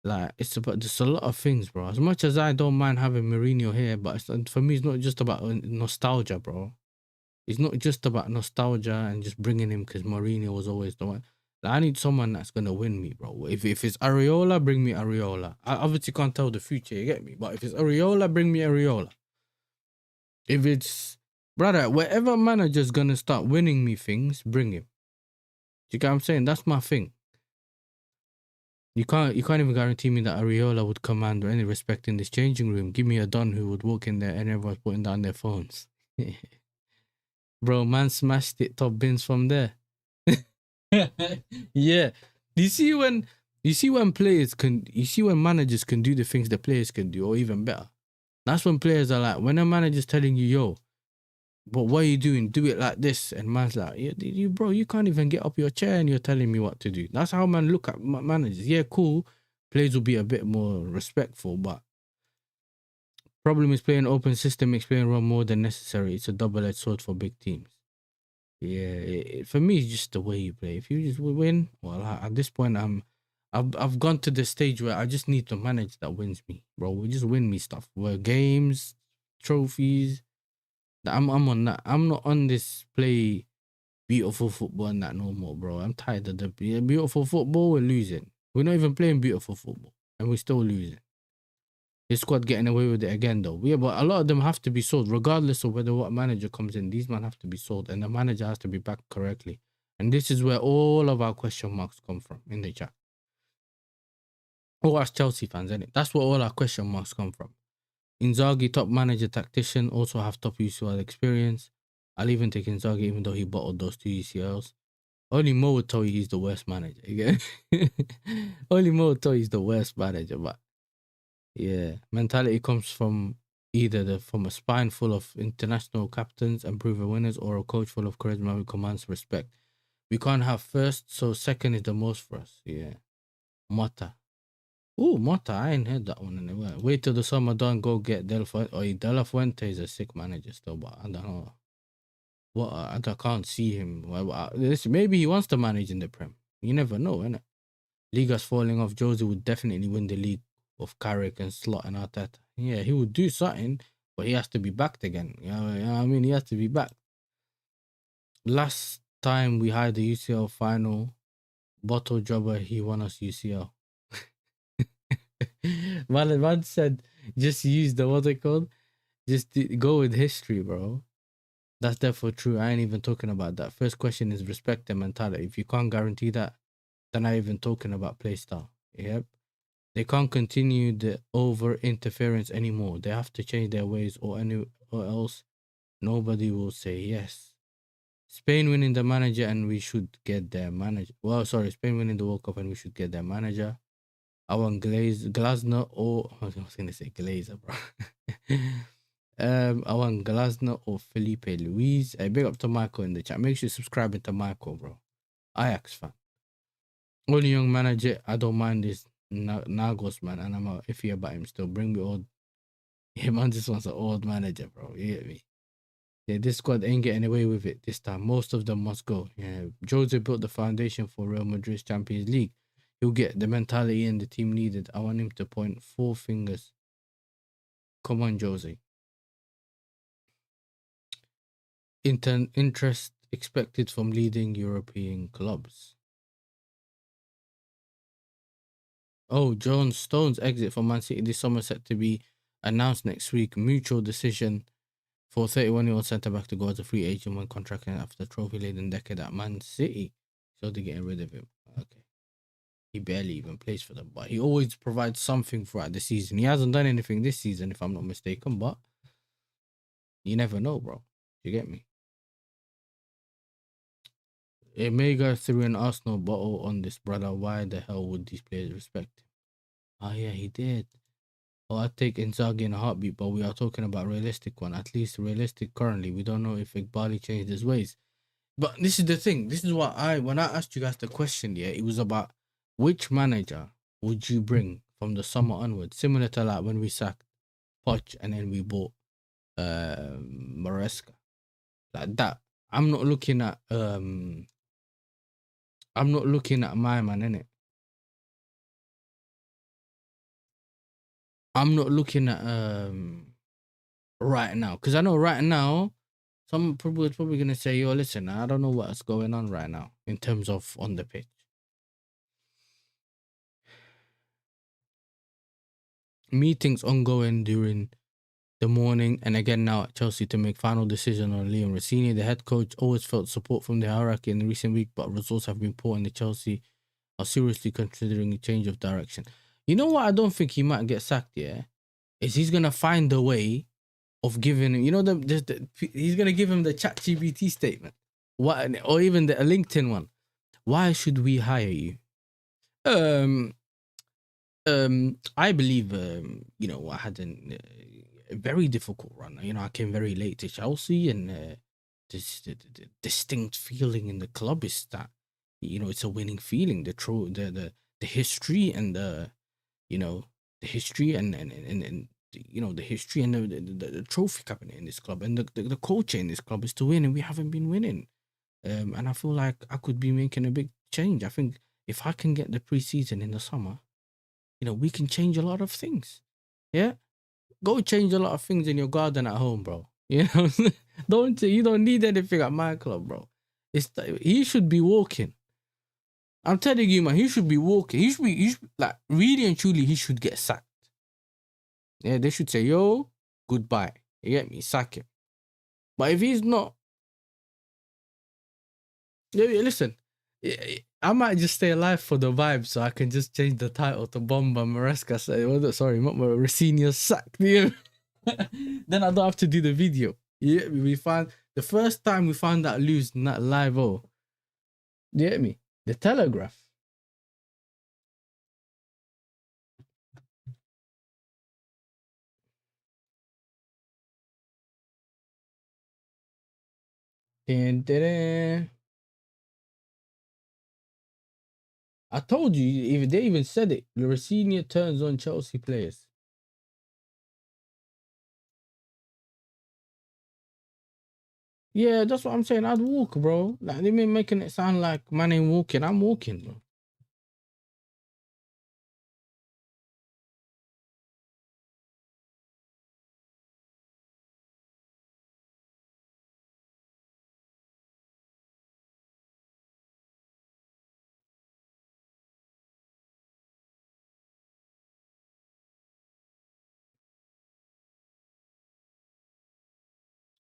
there's a lot of things, bro. As much as I don't mind having Mourinho here, but for me, it's not just about nostalgia, bro. It's not just about nostalgia and just bringing him because Mourinho was always the one. Like, I need someone that's gonna win me, bro. If it's Areola, bring me Areola. I obviously can't tell the future, you get me? But if it's Areola, bring me Areola. If it's brother, whatever manager's gonna start winning me things, bring him. Do you get what I'm saying? That's my thing. You can't even guarantee me that Areola would command any respect in this changing room. Give me a Don who would walk in there and everyone's putting down their phones. Bro, man smashed it top bins from there. Yeah. You see when managers can do the things the players can do, or even better. That's when players are like, when a manager's telling you, yo, but what are you doing? Do it like this. And man's like, you bro, you can't even get up your chair and you're telling me what to do. That's how man look at managers. Yeah, cool. Players will be a bit more respectful, but problem is playing open system makes playing run more than necessary. It's a double-edged sword for big teams. Yeah, for me, it's just the way you play. If you just win, well, at this point, I've gone to the stage where I just need to manage that wins me, bro. We just win me stuff. Well, games, trophies. I'm on that. I'm not on this play beautiful football and that no more, bro. I'm tired of the beautiful football. We're losing. We're not even playing beautiful football, and we're still losing. His squad getting away with it again, though. Yeah, but a lot of them have to be sold, regardless of whether what manager comes in. These men have to be sold, and the manager has to be backed correctly. And this is where all of our question marks come from in the chat. All us Chelsea fans, innit? That's where all our question marks come from. Inzaghi, top manager, tactician, also have top UCL experience. I'll even take Inzaghi, even though he bottled those 2 UCLs. Only Mo would tell you he's the worst manager. Again, only Mo would tell you he's the worst manager, but. Yeah, mentality comes from either from a spine full of international captains and proven winners, or a coach full of charisma who commands respect. We can't have first, so second is the most for us. Yeah, Mota. Oh, Mota, I ain't heard that one anyway. Wait till the summer done, go get De La Fuente. Oh, De La Fuente is a sick manager still, but I don't know. I can't see him. Maybe he wants to manage in the Prem. You never know, innit? Liga's falling off. Jose would definitely win the league of Carrick and Slot and Arteta. Yeah, he would do something, but he has to be backed again. You know what I mean? He has to be backed. Last time we had the UCL final, bottle jobber, he won us UCL. man said, just use the, what's it called? Just go with history, bro. That's therefore true. I ain't even talking about that. First question is respect and mentality. If you can't guarantee that, then I'm not even talking about play style. Yep. They can't continue the over interference anymore. They have to change their ways, or else nobody will say yes. Spain winning the manager and we should get their manager. Well, sorry, Spain winning the World Cup and we should get their manager. I want Glasner or I was gonna say Glazer, bro. I want Glasner or Felipe Luis. Hey, big up to Michael in the chat. Make sure you subscribe to Michael, bro. Ajax fan. Only young manager. I don't mind this. Nagos, man, and I'm iffy about him still. Bring me old. Yeah, man, just wants an old manager, bro. You get me? Yeah, this squad ain't getting away with it this time. Most of them must go. Yeah, Jose built the foundation for Real Madrid's Champions League. He'll get the mentality and the team needed. I want him to point 4 fingers. Come on, Jose. Interest expected from leading European clubs. Oh, John Stones' exit from Man City this summer set to be announced next week. Mutual decision for 31-year-old centre-back to go as a free agent when contracting after the trophy-laden decade at Man City. So they're getting rid of him. Okay. He barely even plays for them, but he always provides something throughout the season. He hasn't done anything this season, if I'm not mistaken, but you never know, bro. You get me? It may go through an Arsenal bottle on this, brother. Why the hell would these players respect him? Oh, yeah, he did. Oh, I'd take Inzaghi in a heartbeat, but we are talking about realistic one. At least realistic currently. We don't know if Iqbali changed his ways. But this is the thing. This is what when I asked you guys the question, yeah, it was about which manager would you bring from the summer onwards? Similar to like when we sacked Poch and then we bought Maresca like that. I'm not looking at my man, innit? I'm not looking at right now, because I know right now some people is probably gonna say, yo, listen, I don't know what's going on right now in terms of on the pitch. Meetings ongoing during the morning and again now at Chelsea to make final decision on Leon Rosenior. The head coach always felt support from the hierarchy in the recent week, but results have been poor and the Chelsea are seriously considering a change of direction. You know what I don't think he might get sacked, yeah? Is he's gonna find a way of giving him, you know, he's gonna give him the ChatGPT statement. What, or even the LinkedIn one. Why should we hire you? I believe, you know, I had a very difficult run. You know, I came very late to Chelsea, and the distinct feeling in the club is that, you know, it's a winning feeling. The history and the, you know, the history and you know, the history and the trophy cabinet in this club and the culture in this club is to win, and we haven't been winning. And I feel like I could be making a big change. I think if I can get the preseason in the summer, you know, we can change a lot of things. Yeah, go change a lot of things in your garden at home, bro. You know, you don't need anything at my club, bro. He should be walking. I'm telling you, man, he should be walking. He should like really and truly, he should get sacked. Yeah, they should say, yo, goodbye. You get me? Sack him. But if he's not, yeah, listen, I might just stay alive for the vibe, so I can just change the title to Bomba Maresca. Sorry, not Rosenior sacked. You know? Then I don't have to do the video. Yeah, we found the first time we found that lose in that live. Oh, you get me? The Telegraph. Dun, dun, dun. I told you, if they even said it, Rosenior turns on Chelsea players. Yeah, that's what I'm saying. I'd walk, bro. Like, they been making it sound like man ain't walking. I'm walking, bro.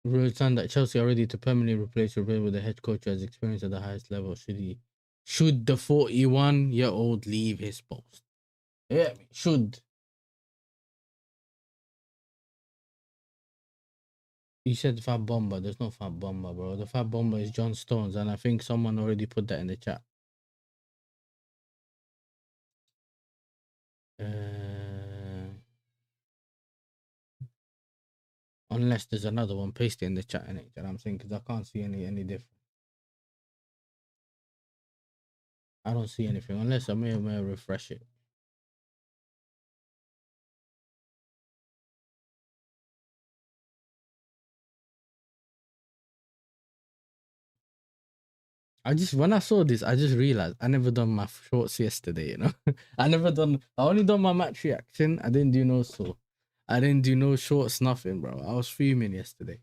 Return that Chelsea are ready to permanently replace Ruben with a head coach who has experience at the highest level. Should the 41-year-old leave his post? Yeah, should. You said Fab Bomber. There's no Fab Bomber, bro. The Fab Bomber is John Stones, and I think someone already put that in the chat. Unless there's another one, paste it in the chat, innit? You know what I'm saying? Because I can't see any different. I don't see anything unless I may refresh it. When I saw this, I just realized I never done my shorts yesterday, you know. I only done my match reaction. I didn't do no shorts, nothing, bro. I was fuming yesterday.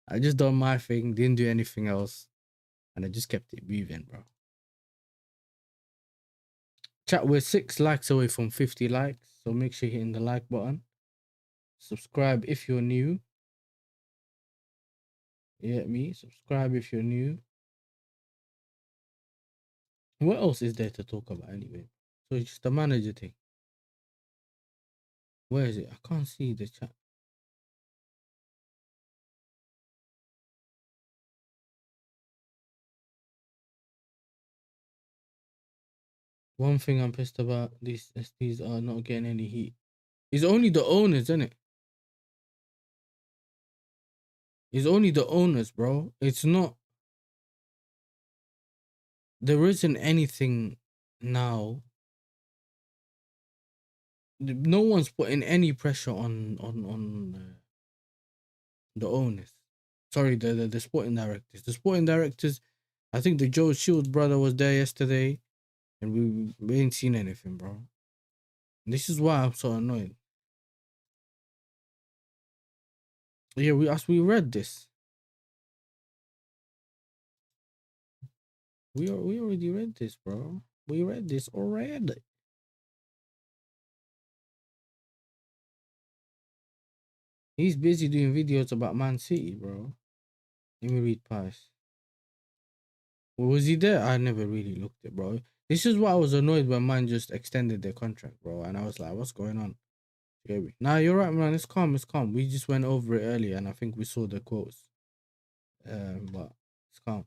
I just done my thing, didn't do anything else, and I just kept it moving, bro. Chat, we're 6 likes away from 50 likes, so make sure you're hitting the like button. Subscribe if you're new. You get me? Subscribe if you're new. What else is there to talk about anyway? So it's just the manager thing. Where is it? I can't see the chat. One thing I'm pissed about, these SDs are not getting any heat. It's only the owners, isn't it? It's only the owners, bro. It's not. There isn't anything now. No one's putting any pressure on The owners. Sorry, the sporting directors. The sporting directors, I think the Joe Shields brother was there yesterday, and we ain't seen anything, bro. This is why I'm so annoyed. Yeah, we read this. We already read this, bro. We read this already. He's busy doing videos about Man City, bro. Let me read past. Was he there? I never really looked at, bro. This is why I was annoyed when man just extended their contract, bro. And I was like, what's going on? Nah, you're right, man. It's calm. It's calm. We just went over it earlier, and I think we saw the quotes. But it's calm.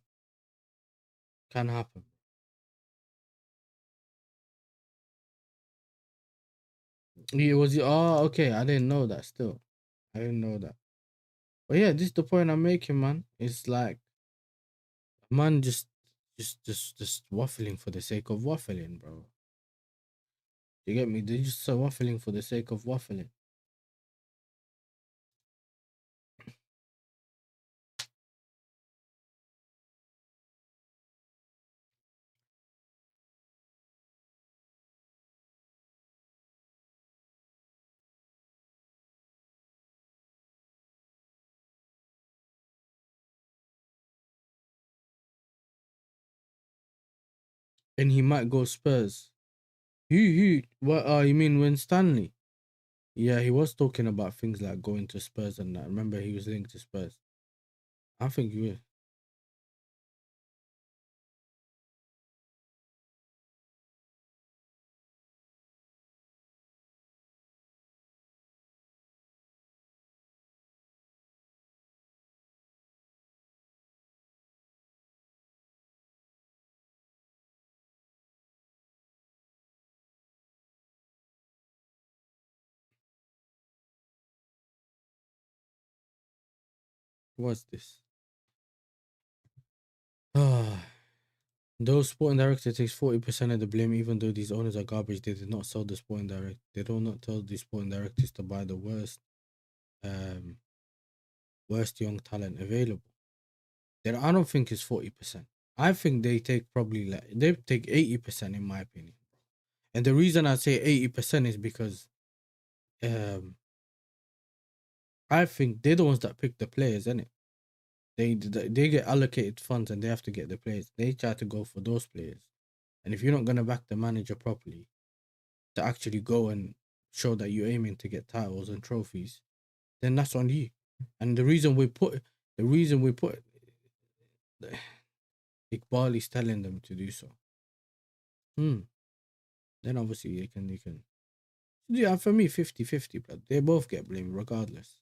Can happen. Yeah, was he? Oh, okay. I didn't know that. Still, I didn't know that. But yeah, this is the point I'm making, man. It's like, man, just waffling for the sake of waffling, bro. You get me? They're just so waffling for the sake of waffling. And he might go Spurs. Who? What? You mean when Stanley? Yeah, he was talking about things like going to Spurs and that. Remember, he was linked to Spurs. I think he will. What's this? Those sporting director takes 40% of the blame, even though these owners are garbage. They did not sell the sporting direct. They do not tell the sporting directors to buy the worst young talent available. Then I don't think it's 40%. I think they take probably like they take 80% in my opinion. And the reason I say 80% is because I think they're the ones that pick the players, innit? They get allocated funds and they have to get the players. They try to go for those players. And if you're not gonna back the manager properly to actually go and show that you're aiming to get titles and trophies, then that's on you. And the reason we put Iqbal is telling them to do so. Then obviously they can. Yeah, for me, 50-50, but they both get blamed regardless.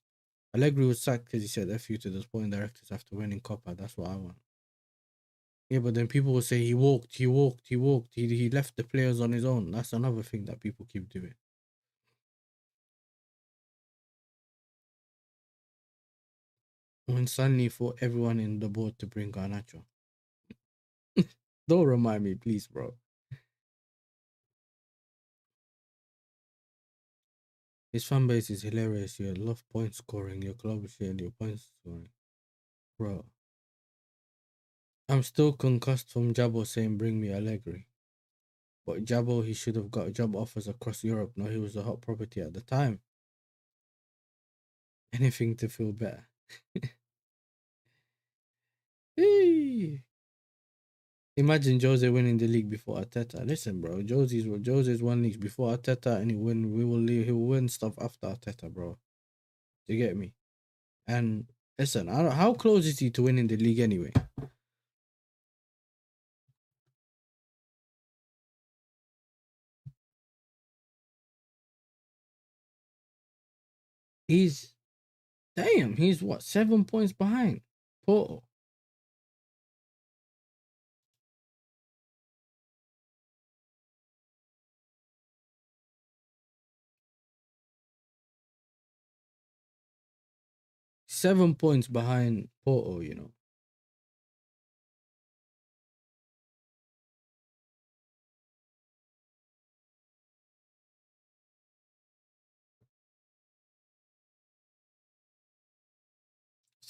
Allegri was sacked because he said F you to the sporting directors after winning Copa. That's what I want. Yeah, but then people will say he walked. He left the players on his own. That's another thing that people keep doing. When suddenly for everyone in the board to bring Garnacho. Don't remind me, please, bro. His fan base is hilarious. You love point scoring. Your club shit and your points scoring. Bro. I'm still concussed from Jabo saying bring me Allegri. But Jabo, he should have got job offers across Europe. No, he was a hot property at the time. Anything to feel better. Imagine Jose winning the league before Arteta. Listen, bro, Jose's won leagues before Arteta, and he will win stuff after Arteta, bro. Do you get me? And listen, how close is he to winning the league anyway? He's what, 7 points behind Porto. Seven points behind Porto, you know.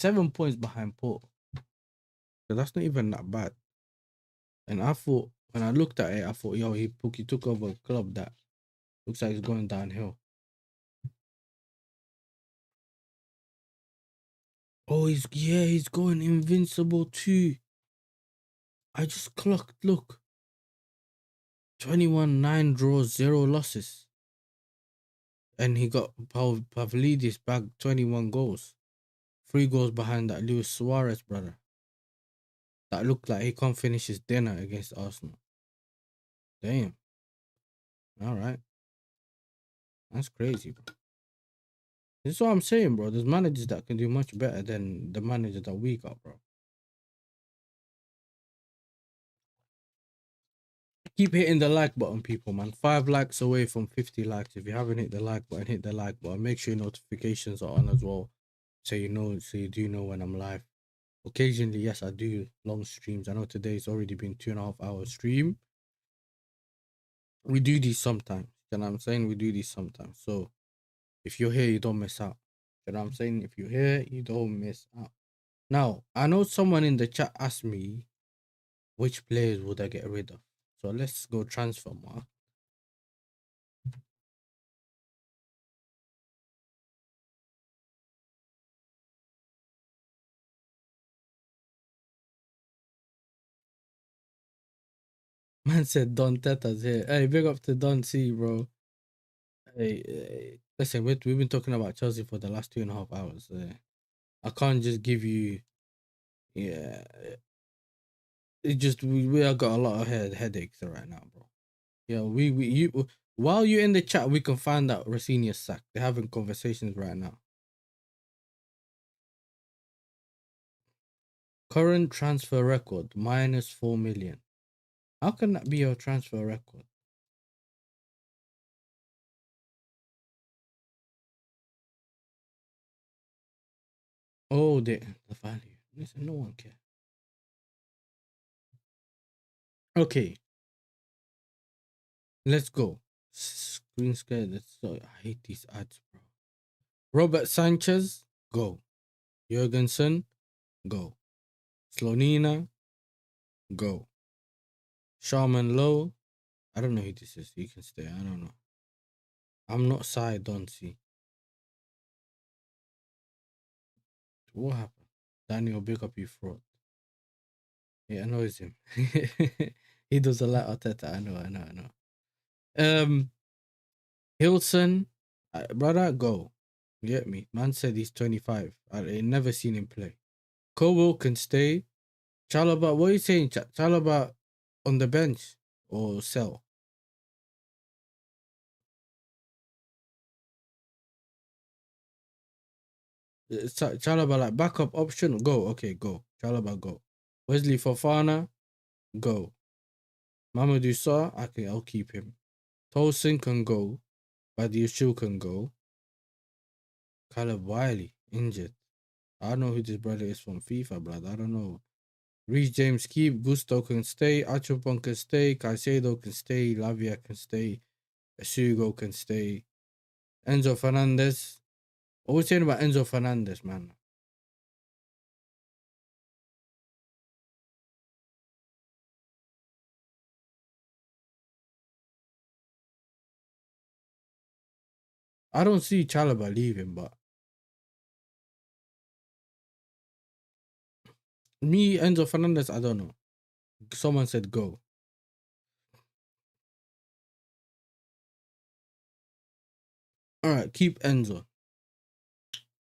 7 points behind Port. So that's not even that bad. And I thought, when I looked at it, I thought, yo, he took over a club that looks like it's going downhill. Oh, he's going invincible too. I just clocked, look. 21, 9 draws, 0 losses. And he got Pavlidis back 21 goals. 3 goals behind that Luis Suarez brother. That looked like he can't finish his dinner against Arsenal. Damn. All right. That's crazy, bro. This is what I'm saying, bro. There's managers that can do much better than the manager that we got, bro. Keep hitting the like button, people, man. 5 likes away from 50 likes. If you haven't hit the like button, hit the like button. Make sure your notifications are on as well. So you do know when I'm live. Occasionally, yes, I do long streams. I know today's already been 2.5 hour stream. We do these sometimes. You know what I'm saying? We do these sometimes. So if you're here, you don't miss out. You know what I'm saying? If you're here, you don't miss out. Now, I know someone in the chat asked me which players would I get rid of. So let's go transfer mark. Man said Don Teta's here. Hey, big up to Don C, bro. Hey, listen, we've been talking about Chelsea for the last 2.5 hours. I can't just give you, yeah. It just we have got a lot of headaches right now, bro. Yeah, you while you're in the chat, we can find out Rosenior's sacked. They're having conversations right now. Current transfer record -4 million. How can that be your transfer record? Oh, the value. Listen, no one cares. Okay, let's go. Screen scared. I hate these ads, bro. Robert Sanchez, go. Jurgensen, go. Slonina, go. Sharman Lowe, I don't know who this is. He can stay. I don't know. I'm not side on C. What happened? Daniel, big up you fraud. It annoys him. He does a lot of Arteta. I know. Hilson, brother, go. You get me? Man said he's 25. I never seen him play. Kobo can stay. Chalobah, what are you saying? Chalobah on the bench or sell? Chalobah like backup option. Go. Okay, go. Chalobah, go. Wesley Fofana, go. Mamadou Sarr, I'll keep him. Tolson can go. Badiashil can go. Caleb Wiley, injured. I don't know who this brother is from FIFA, brother. I don't know. Reece James keep. Gusto can stay. Achopon can stay. Caicedo can stay. Lavia can stay. Sugo can stay. Enzo Fernandez. What are we saying about Enzo Fernandez, man? I don't see Chalobah leaving, but me, Enzo Fernandez, I don't know. Someone said go. All right, keep Enzo.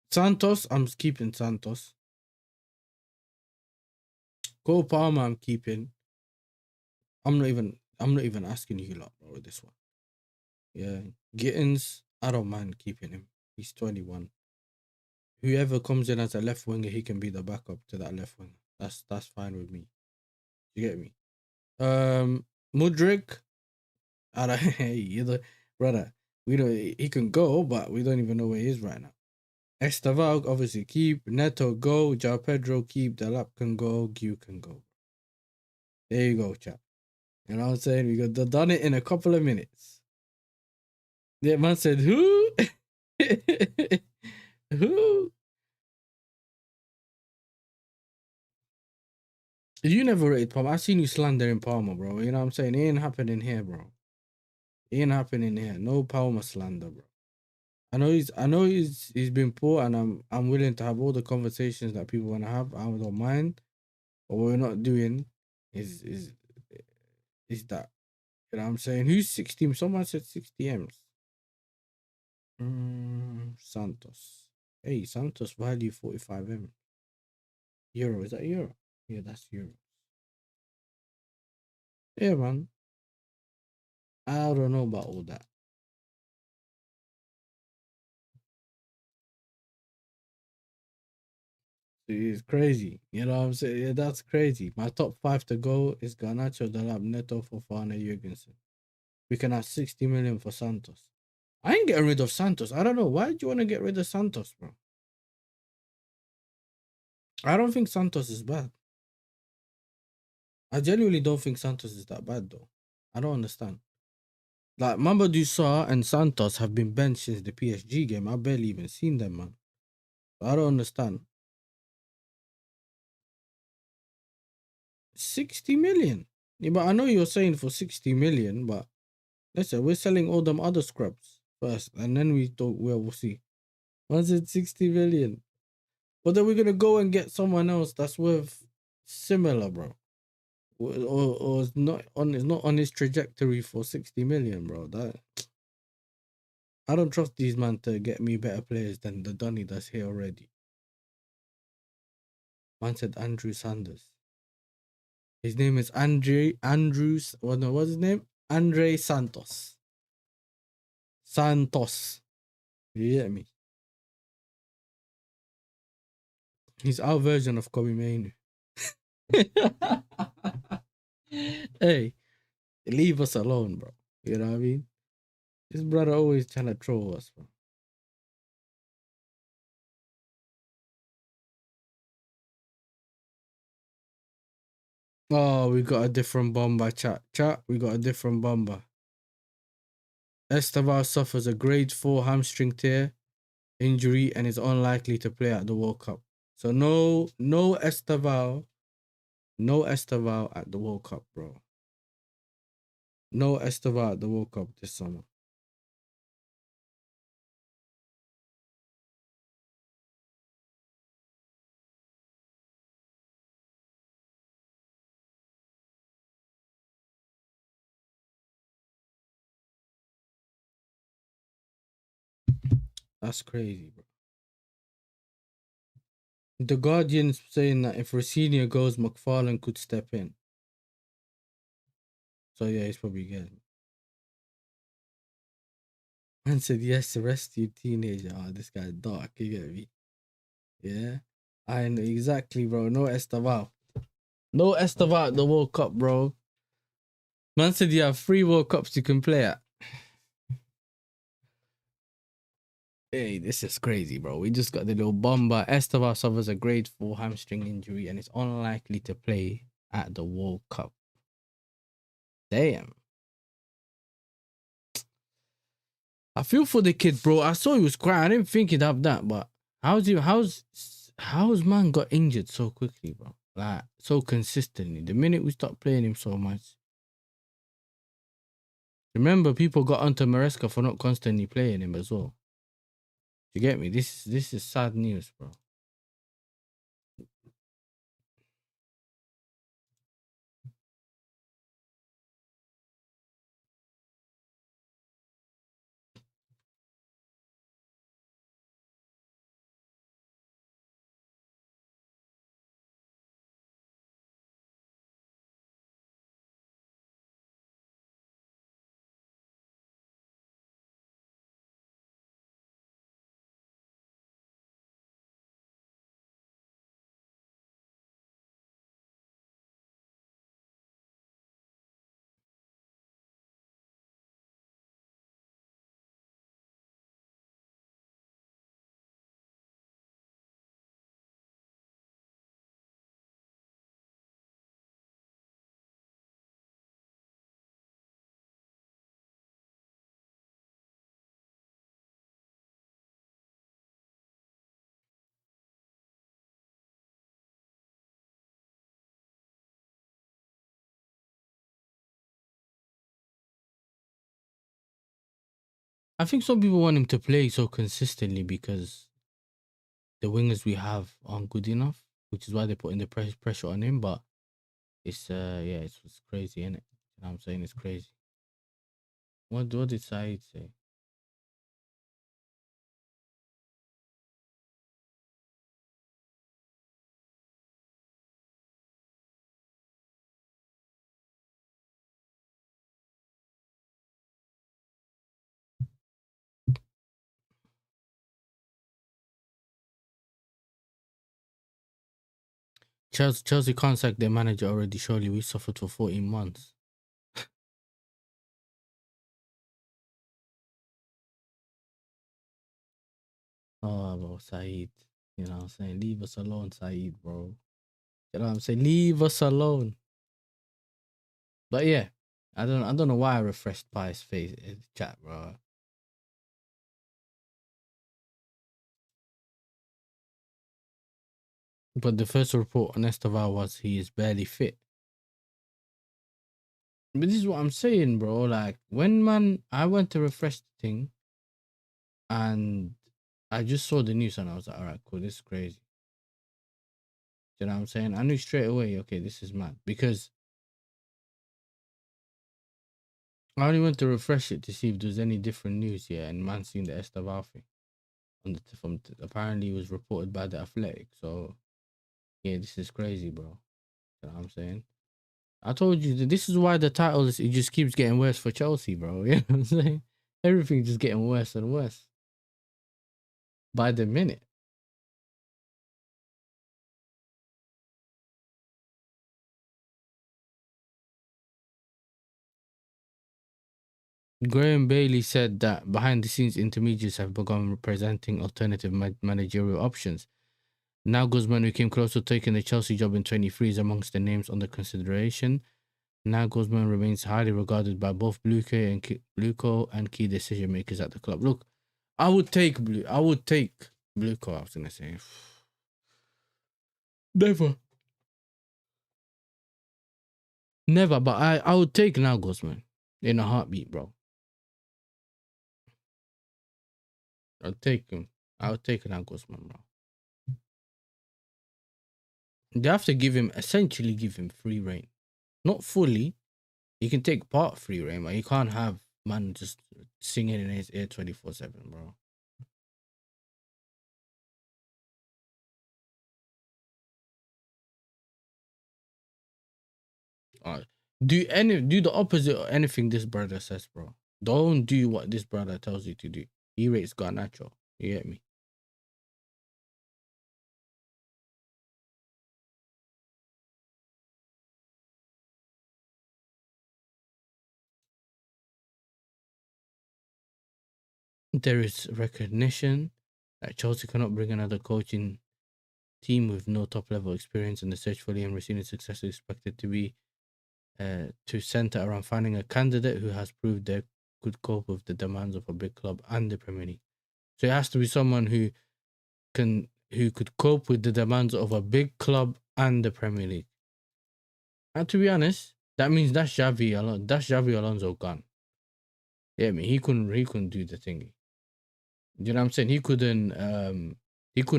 Santos, I'm keeping Santos. Cole Palmer, I'm keeping. I'm not even asking you lot, bro, with this one. Yeah. Gittins, I don't mind keeping him. He's 21. Whoever comes in as a left winger, he can be the backup to that left winger. That's fine with me. You get me? Mudryk, I don't hey, brother. We don't he can go, but we don't even know where he is right now. Estevao, obviously keep. Neto, go. Jao Pedro, keep. Delap can go. Gu can go. There you go, chat. You know what I'm saying? We got done it in a couple of minutes. The man said, who? Who? You never rated Palmer. I seen you slandering Palmer, bro. You know what I'm saying? It ain't happening here, bro. It ain't happening here. No Palmer slander, bro. I know he's been poor, and I'm willing to have all the conversations that people want to have. I don't mind. But what we're not doing is that. You know what I'm saying? Who's 60? Someone said 60 M's. Santos. Hey, Santos value 45 M. Euro. Is that euro? Yeah, that's euro. Yeah, man. I don't know about all that. It's crazy. You know what I'm saying? Yeah, that's crazy. My top 5 to go is Garnacho, Dalab, Neto, Fofana, Jurgensen. We can have 60 million for Santos. I ain't getting rid of Santos. I don't know. Why do you want to get rid of Santos, bro? I don't think Santos is bad. I genuinely don't think Santos is that bad, though. I don't understand. Like, Mamadou Sarr and Santos have been benched since the PSG game. I barely even seen them, man. I don't understand. 60 million. Yeah, but I know you're saying for 60 million, but listen, we're selling all them other scrubs first, and then we thought, well, we'll see. Once it's 60 million. But then we're gonna go and get someone else that's worth similar, bro. Or it's not on his trajectory for 60 million, bro. That I don't trust these man to get me better players than the Donny that's here already. Man said Andrew Sanders. His name is Andrews. Well, no, what's his name? Andre Santos. Santos. You get me? He's our version of Kobe Mainu. Hey, leave us alone, bro. You know what I mean? This brother always trying to troll us, bro. Oh, we got a different bomber, chat. Chat, we got a different bomber. Estevao suffers a grade 4 hamstring tear injury and is unlikely to play at the World Cup. So no Estevao at the World Cup, bro. No Estevao at the World Cup this summer. That's crazy, bro. The Guardian's saying that if Rosenior goes, McFarlane could step in. So yeah, he's probably good. Man said yes, arrest you teenager. Oh, this guy's dark, you get me? Yeah. I know exactly, bro. No Estevao. No Estevao at the World Cup, bro. Man said you have 3 World Cups you can play at. Hey, this is crazy, bro. We just got the little bomber. Estevao suffers a grade 4 hamstring injury and is unlikely to play at the World Cup. Damn. I feel for the kid, bro. I saw he was crying. I didn't think he'd have that, but how's man got injured so quickly, bro? Like, so consistently. The minute we stopped playing him so much. Remember, people got onto Maresca for not constantly playing him as well. You get me? This is sad news, bro. I think some people want him to play so consistently because the wingers we have aren't good enough, which is why they're putting the pressure on him. But it's yeah, it's crazy, isn't it? You know what I'm saying? It's crazy. What did Saeed say? Chelsea can't sack their manager already. Surely we suffered for 14 months. Oh, bro, Saeed. You know what I'm saying? Leave us alone, Saeed, bro. You know what I'm saying? Leave us alone. But yeah, I don't know why I refreshed Pi's face in the chat, bro. But the first report on Estevao was he is barely fit. But this is what I'm saying, bro. Like when I went to refresh the thing and I just saw the news and I was like, all right, cool, this is crazy. You know what I'm saying? I knew straight away, okay, this is mad. Because I only went to refresh it to see if there's any different news here, and man seen the Estevao thing. Apparently it was reported by the Athletic. So yeah, this is crazy, bro. You know what I'm saying? I told you that this is why the title it just keeps getting worse for Chelsea, bro. You know what I'm saying? Everything just getting worse and worse by the minute. Graham Bailey said that behind the scenes intermediaries have begun presenting alternative managerial options. Now Guzman, who came close to taking the Chelsea job in 23, is amongst the names under consideration. Now Guzman remains highly regarded by both Bluco and key decision makers at the club. Look, I would take Bluco. I was gonna say never, but I would take now Guzman in a heartbeat, bro. I'll take him. I would take now Guzman, bro. They have to essentially give him free reign. Not fully. He can take part free reign, but he can't have man just singing in his ear 24/7, bro. Do the opposite of anything this brother says, bro. Don't do what this brother tells you to do. He rates Garnacho. You get me? There is recognition that Chelsea cannot bring another coaching team with no top level experience, and the search for Liam Rosenior's success is expected to be to center around finding a candidate who has proved they could cope with the demands of a big club and the Premier League. So it has to be someone who could cope with the demands of a big club and the Premier League. And to be honest, that means that's Xavi Alonso gone. Yeah, I mean he couldn't do the thingy. You know what I'm saying? He couldn't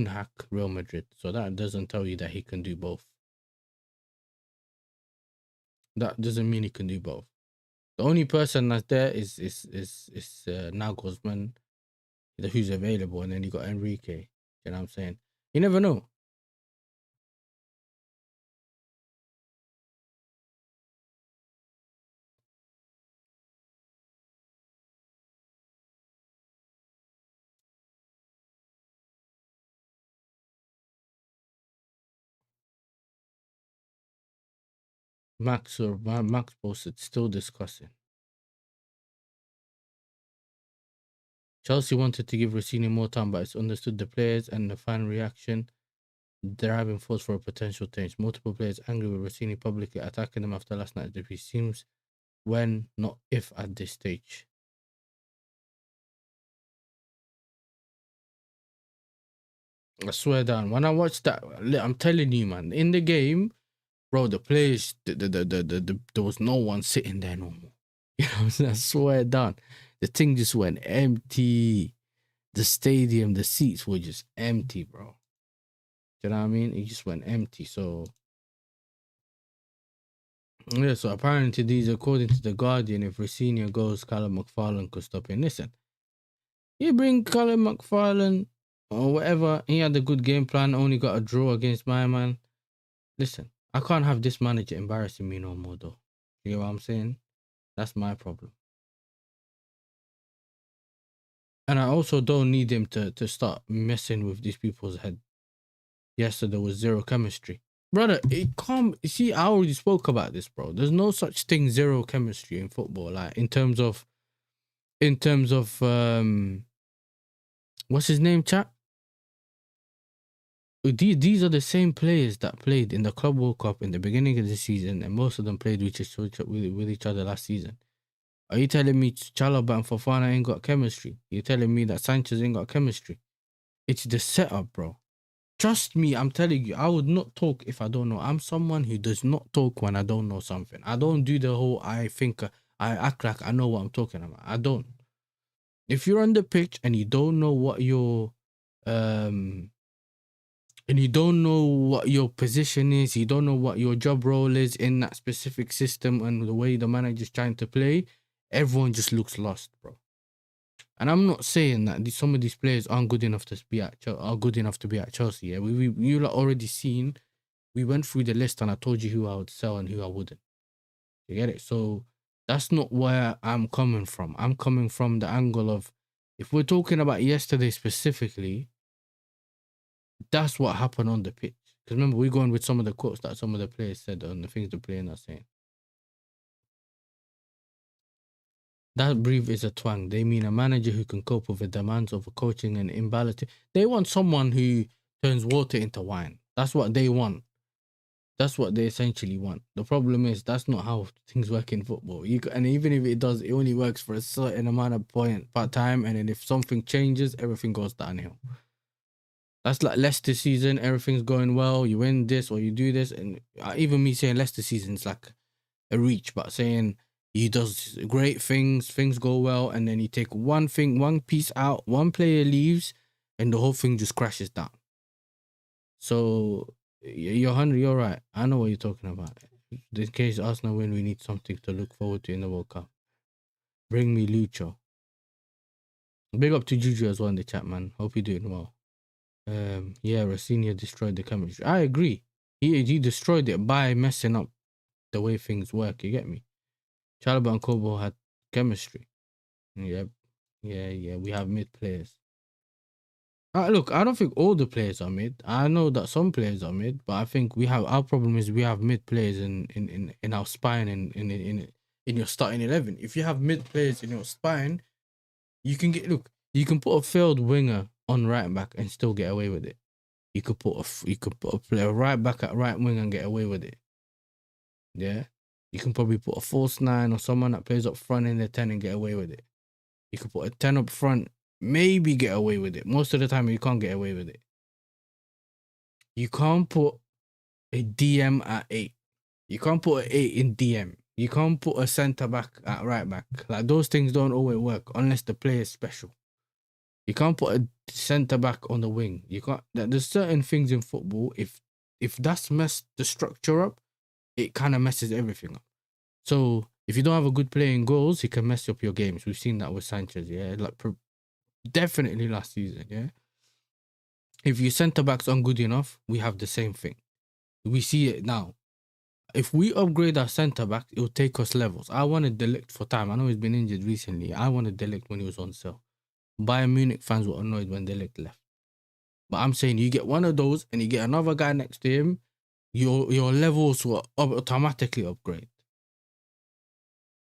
hack Real Madrid. So that doesn't tell you that he can do both. That doesn't mean he can do both. The only person that's there is now Guzman, who's available, and then you got Enrique. You know what I'm saying? You never know. Max posted, still discussing. Chelsea wanted to give Rosenior more time, but it's understood the players and the fan reaction driving force for a potential change. Multiple players angry with Rosenior publicly attacking them after last night's defeat. Seems when, not if, at this stage. I swear down. When I watched that, I'm telling you, man, in the game, bro, the players, there was no one sitting there no more. You know what I'm saying? I swear down. The thing just went empty. The stadium, the seats were just empty, bro. Do you know what I mean? It just went empty. So yeah, so apparently these, according to the Guardian, if Rosenior goes, Callum McFarlane could stop him. Listen, you bring Callum McFarlane or whatever, he had a good game plan, only got a draw against my man. Listen, I can't have this manager embarrassing me no more, though. You know what I'm saying? That's my problem. And I also don't need him to start messing with these people's head. Yesterday was zero chemistry. Brother, it can't... See, I already spoke about this, bro. There's no such thing, zero chemistry in football. Like, in terms of... What's his name, chat? These are the same players that played in the Club World Cup in the beginning of the season, and most of them played with each other last season. Are you telling me Chalobah and Fofana ain't got chemistry? You're telling me that Sanchez ain't got chemistry? It's the setup, bro. Trust me, I'm telling you, I would not talk if I don't know. I'm someone who does not talk when I don't know something. I don't do the whole I act like I know what I'm talking about. I don't. If you're on the pitch and you don't know what your position is, you don't know what your job role is in that specific system and the way the manager's trying to play, everyone just looks lost, bro. And I'm not saying that some of these players aren't good enough to be at Chelsea. Yeah, you lot already seen. We went through the list and I told you who I would sell and who I wouldn't. You get it? So that's not where I'm coming from. I'm coming from the angle of, if we're talking about yesterday specifically, that's what happened on the pitch. Because remember, we're going with some of the quotes that some of the players said and the things the players are saying. That brief is a twang. They mean a manager who can cope with the demands of coaching and imbalance. They want someone who turns water into wine. That's what they want. That's what they essentially want. The problem is that's not how things work in football. And even if it does, it only works for a certain amount of time. And then if something changes, everything goes downhill. That's like Leicester season. Everything's going well. You win this or you do this. And even me saying Leicester season is like a reach, but saying he does great things go well, and then you take one piece out, one player leaves, and the whole thing just crashes down. So you're right. I know what you're talking about. In case Arsenal win, we need something to look forward to in the World Cup. Bring me Lucho. Big up to Juju as well in the chat, man. Hope you're doing well. Yeah, Rosenior destroyed the chemistry. I agree. He destroyed it by messing up the way things work. You get me? Chalobah and Kobo had chemistry. Yeah. We have mid players. Look, I don't think all the players are mid. I know that some players are mid, but I think our problem is we have mid players in our spine in your starting 11. If you have mid players in your spine, you can put a failed winger on right back and still get away with it. You could put a player right back at right wing and get away with it. Yeah. You can probably put a false 9 or someone that plays up front in the 10 and get away with it. You could put a 10 up front, maybe get away with it. Most of the time, you can't get away with it. You can't put a DM at 8. You can't put an 8 in DM. You can't put a centre back at right back. Like, those things don't always work unless the player is special. You can't put a centre back on the wing. You can't. There's certain things in football. If that's messed the structure up, it kind of messes everything up. So if you don't have a good player in goals, he can mess up your games. We've seen that with Sanchez, yeah, like definitely last season, yeah. If your centre backs aren't good enough, we have the same thing. We see it now. If we upgrade our centre back, it will take us levels. I wanted De Ligt for time. I know he's been injured recently. I wanted De Ligt when he was on sale. Bayern Munich fans were annoyed when De Ligt left. But I'm saying you get one of those and you get another guy next to him, your levels will automatically upgrade.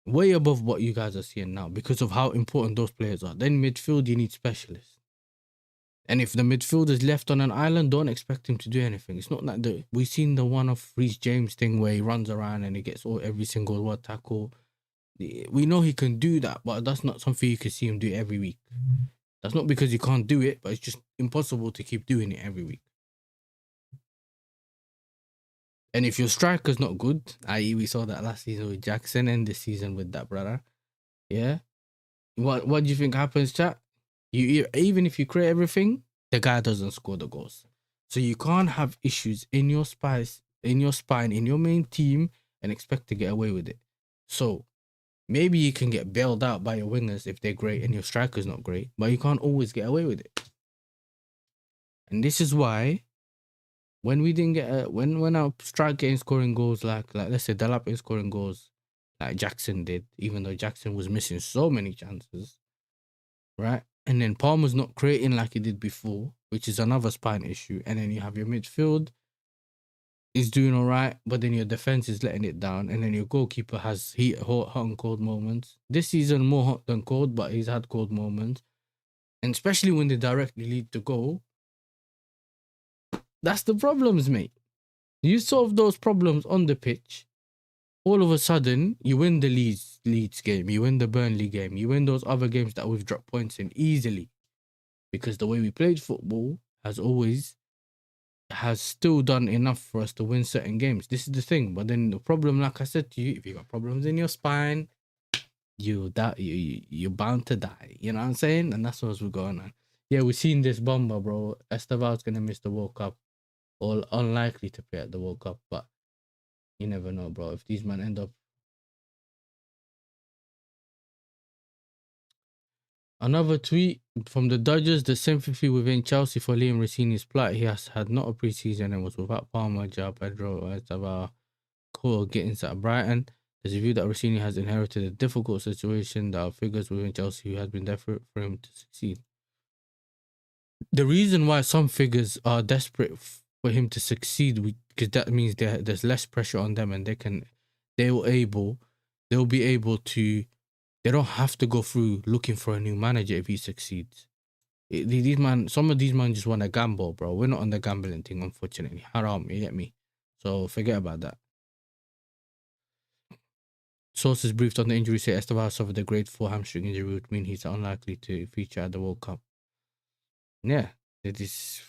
Way above what you guys are seeing now because of how important those players are. Then midfield, you need specialists. And if the midfield is left on an island, don't expect him to do anything. It's not like we've seen the one of Reece James thing where he runs around and he gets every single word tackle. We know he can do that, but that's not something you can see him do every week. That's not because he can't do it, but it's just impossible to keep doing it every week. And if your striker's not good, i.e. we saw that last season with Jackson and this season with that brother, yeah, What do you think happens, chat? You even if you create everything, the guy doesn't score the goals. So you can't have issues in your spine, in your main team, and expect to get away with it. So maybe you can get bailed out by your wingers if they're great and your striker's not great, but you can't always get away with it. And this is why when we didn't get when our striker ain't scoring goals like let's say Delap ain't scoring goals like Jackson did, even though Jackson was missing so many chances, right? And then Palmer's not creating like he did before, which is another spine issue. And then you have your midfield is doing all right, but then your defense is letting it down, and then your goalkeeper has hot and cold moments. This season more hot than cold, but he's had cold moments, and especially when they directly lead to goal. That's the problems, mate. You solve those problems on the pitch, all of a sudden you win the Leeds game, you win the Burnley game, you win those other games that we've dropped points in easily, because the way we played football has still done enough for us to win certain games. This is the thing. But then the problem, like I said to you, if you got problems in your spine, you're bound to die. You know what I'm saying? And that's what's going on. Yeah, we've seen this bomber, bro. Estevao's gonna miss the World Cup, or unlikely to play at the World Cup, but you never know, bro. If these men end up. Another tweet from the Dodgers: the sympathy within Chelsea for Liam Rosenior's plight. He has had not a preseason and was without Palmer, João Pedro, Estevao, Cole Gittins at Brighton. There's a view that Rosenior has inherited a difficult situation that are figures within Chelsea who has been desperate for him to succeed. The reason why some figures are desperate for him to succeed, because that means there's less pressure on them, and they'll be able to. They don't have to go through looking for a new manager if he succeeds. Some of these men just want to gamble, bro. We're not on the gambling thing, unfortunately. Haram, you get me? So forget about that. Sources briefed on the injury say Estevao suffered a grade 4 hamstring injury, which means he's unlikely to feature at the World Cup. Yeah, it is.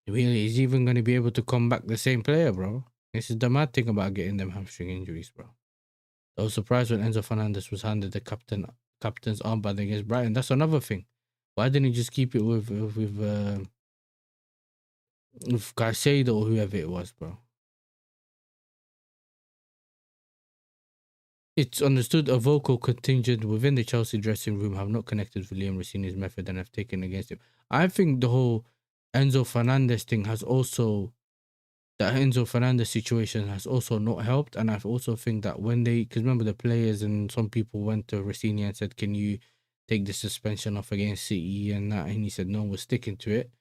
Really, is he even going to be able to come back the same player, bro? This is the mad thing about getting them hamstring injuries, bro. I was surprised when Enzo Fernandez was handed the captain's armband against Brighton. That's another thing. Why didn't he just keep it with Caicedo or whoever it was, bro? It's understood a vocal contingent within the Chelsea dressing room have not connected with Liam Rosenior's method and have taken against him. I think the whole Enzo Fernandez thing has also, that Enzo Fernandez situation has also not helped. And I also think that when because remember the players and some people went to Rosenior and said, can you take the suspension off against City and that? And he said, no, we're sticking to it.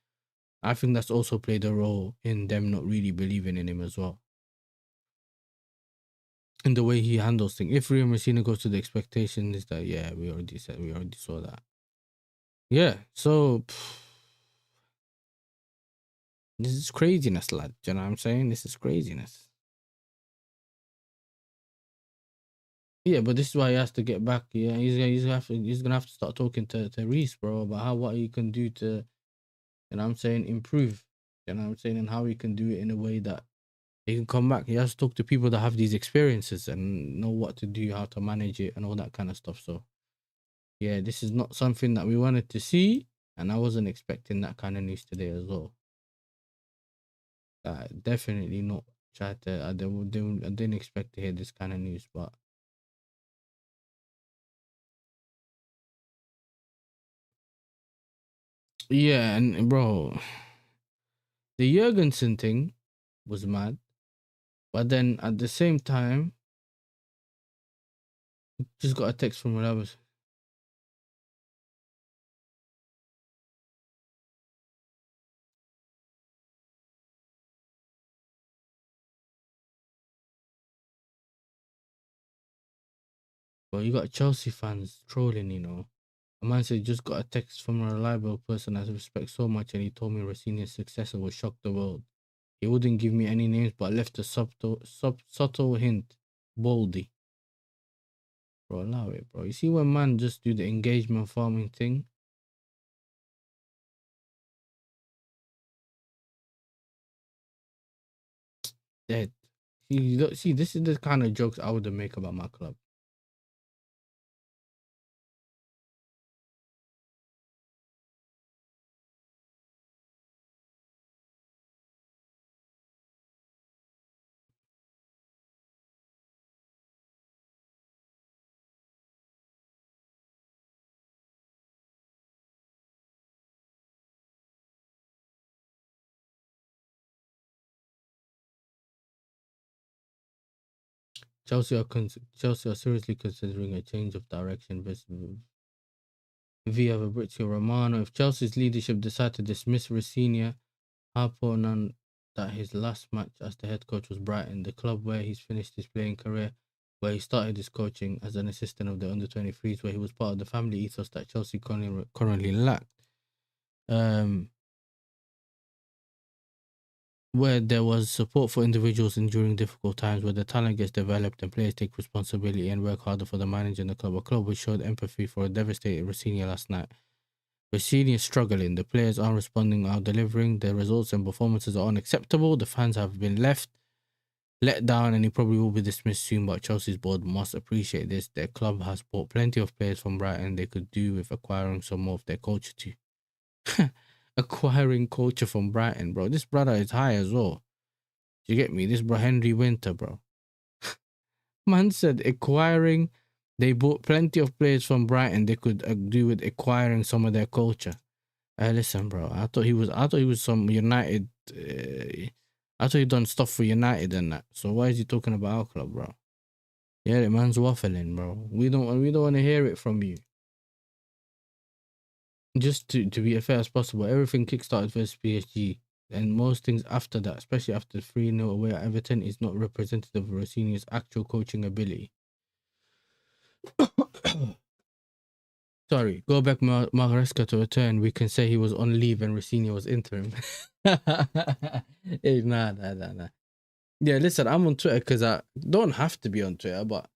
I think that's also played a role in them not really believing in him as well. In the way he handles things. If Rio Messina goes to the expectation is that, yeah, we already saw that. Yeah, so this is craziness, lad. Do you know what I'm saying? This is craziness. Yeah, but this is why he has to get back. Yeah, he's gonna have to start talking to Reece, bro, about what he can do to, you know what I'm saying, improve. You know what I'm saying, and how he can do it in a way that he can come back. He has to talk to people that have these experiences and know what to do, how to manage it, and all that kind of stuff. So, yeah, this is not something that we wanted to see, and I wasn't expecting that kind of news today as well. Definitely not. I didn't expect to hear this kind of news, but yeah, and bro, the Jurgensen thing was mad, but then at the same time, just got a text from Robert. Well, you got Chelsea fans trolling, you know. A man said, just got a text from a reliable person I respect so much, and he told me Rosenior's successor will shock the world. He wouldn't give me any names, but left a subtle hint. Baldy. Bro, allow it, bro. You see when man just do the engagement farming thing? Dead. See, this is the kind of jokes I would make about my club. Chelsea are seriously considering a change of direction via Fabrizio Romano. If Chelsea's leadership decide to dismiss Rosenior, Harpo none that his last match as the head coach was Brighton, the club where he's finished his playing career, where he started his coaching as an assistant of the under-23s, where he was part of the family ethos that Chelsea currently lacked. Where there was support for individuals during difficult times, where the talent gets developed and players take responsibility and work harder for the manager and the club. A club which showed empathy for a devastated Rosenior last night. Rosenior is struggling. The players aren't responding or delivering. The results and performances are unacceptable. The fans have been let down, and he probably will be dismissed soon. But Chelsea's board must appreciate this. Their club has bought plenty of players from Brighton. They could do with acquiring some more of their culture too. Acquiring culture from Brighton, bro. This brother is high as well. Do you get me? This bro Henry Winter, bro. Man said acquiring. They bought plenty of players from Brighton. They could do with acquiring some of their culture. Hey, listen, bro. I thought he was some United. I thought he done stuff for United and that. So why is he talking about our club, bro? Yeah, the man's waffling, bro. We don't want to hear it from you. Just to be as fair as possible, everything kickstarted versus PSG, and most things after that, especially after the 3-0 away at Everton, is not representative of Rosenior's actual coaching ability. Sorry, go back Maresca to return. We can say he was on leave and Rosenior was interim. Hey, nah. Yeah, listen, I'm on Twitter because I don't have to be on Twitter, but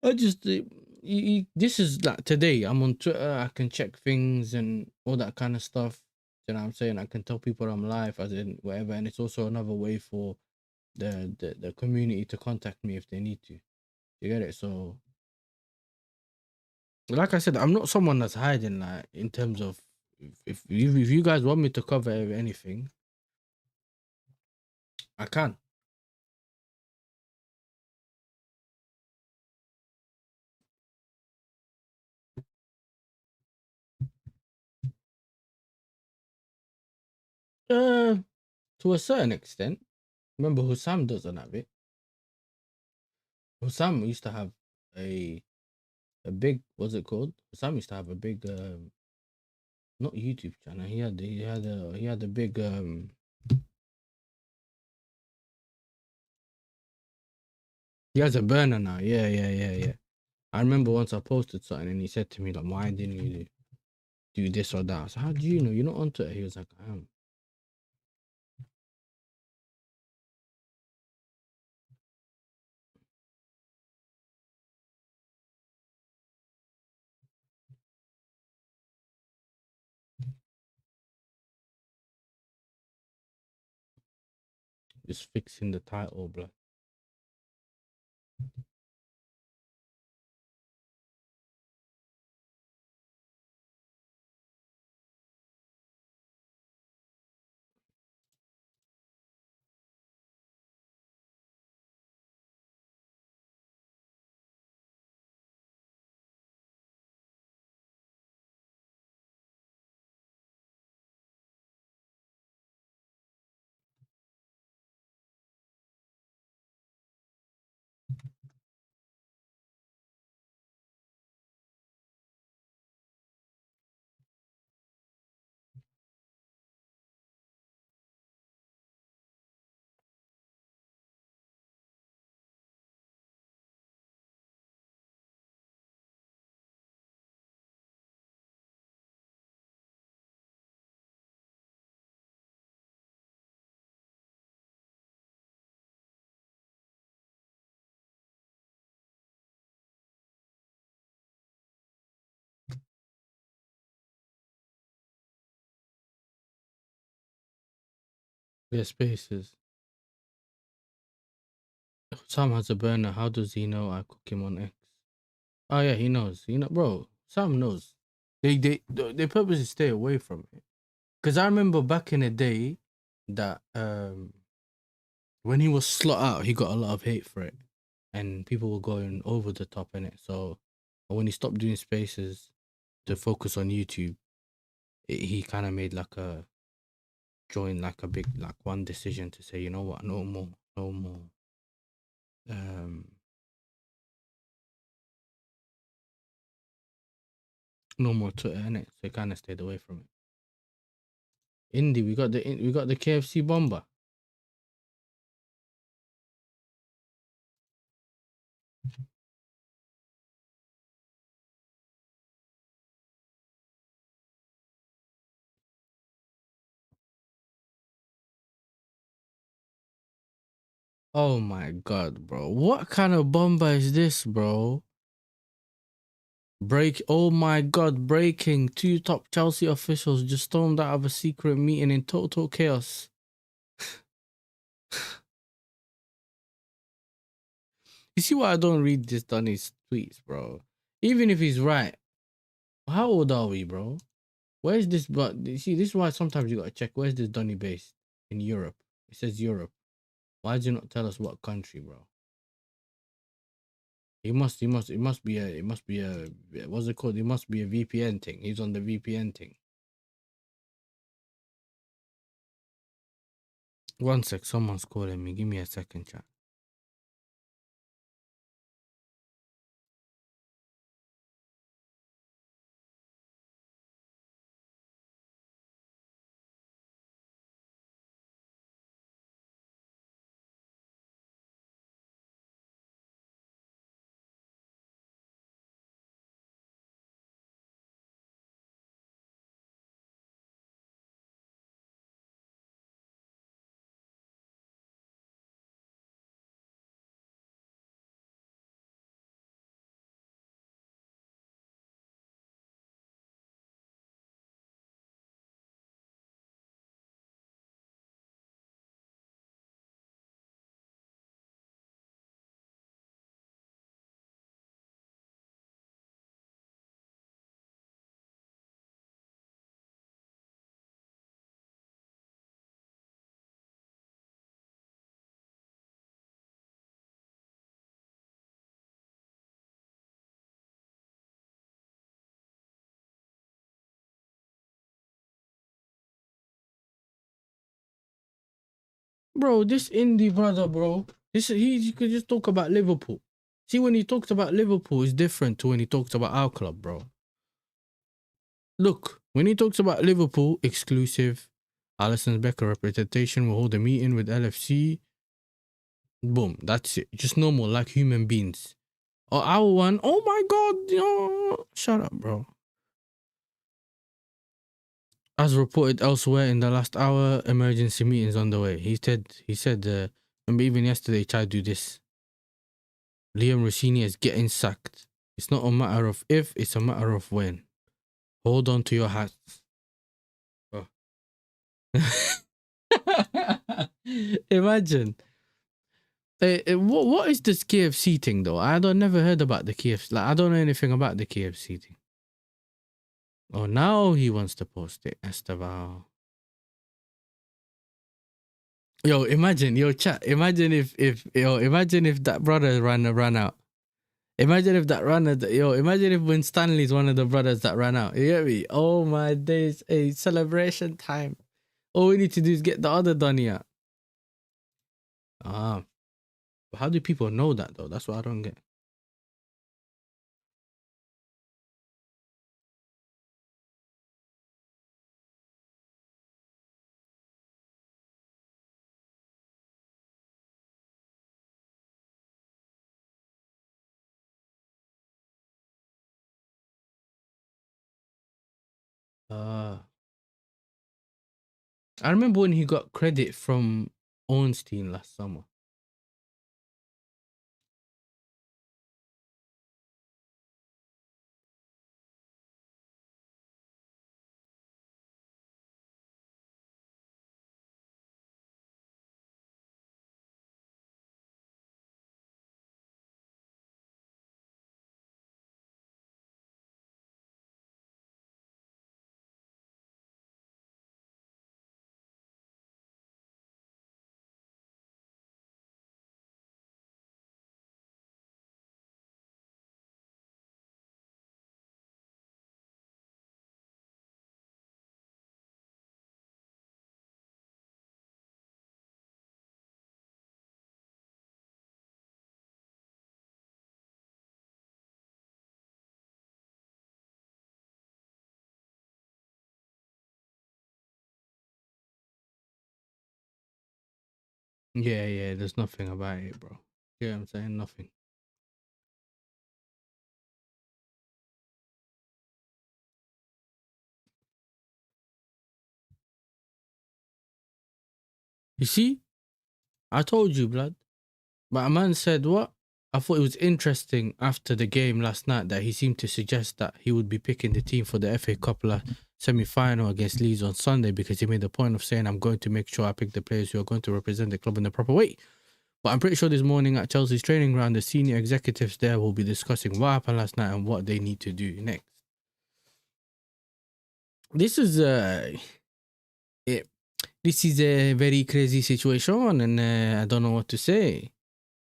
I just this is like today. I'm on Twitter. I can check things and all that kind of stuff. You know what I'm saying? I can tell people I'm live, as in whatever, and it's also another way for the community to contact me if they need to. You get it? So, like I said, I'm not someone that's hiding. Like in terms of if you guys want me to cover anything, I can. To a certain extent. Remember, Hussam doesn't have it. Hussam used to have a big, what's it called? Hussam used to have a big not YouTube channel. He had a big he has a burner now. Yeah. I remember once I posted something and he said to me like, why didn't you do this or that? So how do you know? You're not onto it. He was like, I am. Just fixing the title, bro. Yeah, spaces. Sam has a burner. How does he know I cook him on X? Oh yeah, he knows. Bro. Sam knows. They purposely stay away from it. Cause I remember back in the day that when he was slot out, he got a lot of hate for it, and people were going over the top in it. So when he stopped doing spaces to focus on YouTube, he kind of made like a join like a big like one decision to say, you know what, no more, um, no more Twitter, innit? So he kind of stayed away from it. Indie, we got the KFC bomber. Oh my god, bro. What kind of bomber is this, bro? Oh my god, breaking. 2 top Chelsea officials just stormed out of a secret meeting in total chaos. You see why I don't read this Donny's tweets, bro? Even if he's right, how old are we, bro? Where's this? But you see, this is why sometimes you gotta check. Where's this Donny based? In Europe. It says Europe. Why did you not tell us what country, bro? It must be a, what's it called? It must be a VPN thing. He's on the VPN thing. One sec, someone's calling me. Give me a second, chat. Bro, this indie brother, bro. He could just talk about Liverpool. See, when he talks about Liverpool, it's different to when he talks about our club, bro. Look, when he talks about Liverpool, exclusive, Alisson's Becker representation will hold a meeting with LFC. Boom, that's it. Just normal, like human beings. Or our one, oh my god, shut up, bro. As reported elsewhere in the last hour, emergency meetings on the way. He said, remember even yesterday he tried to do this. Liam Rosenior is getting sacked. It's not a matter of if, it's a matter of when. Hold on to your hats. Oh. Imagine. What is this KFC thing though? I don't never heard about the KFC. Like I don't know anything about the KFC thing. Oh, now he wants to post it. Estevao. Yo, imagine, chat. Imagine if that brother ran out. Imagine if that runner, imagine if when Stanley's one of the brothers that ran out. You get me? Oh my days, a celebration time. All we need to do is get the other Donny out. Ah, but how do people know that though? That's what I don't get. Ah, I remember when he got credit from Ornstein last summer. Yeah, there's nothing about it, bro. Yeah, I'm saying nothing. You see, I told you, blood. But a man said what? I thought it was interesting after the game last night that he seemed to suggest that he would be picking the team for the FA Cup semi-final against Leeds on Sunday because he made the point of saying, I'm going to make sure I pick the players who are going to represent the club in the proper way. But I'm pretty sure this morning at Chelsea's training ground, the senior executives there will be discussing what happened last night and what they need to do next. This is this is a very crazy situation, and I don't know what to say.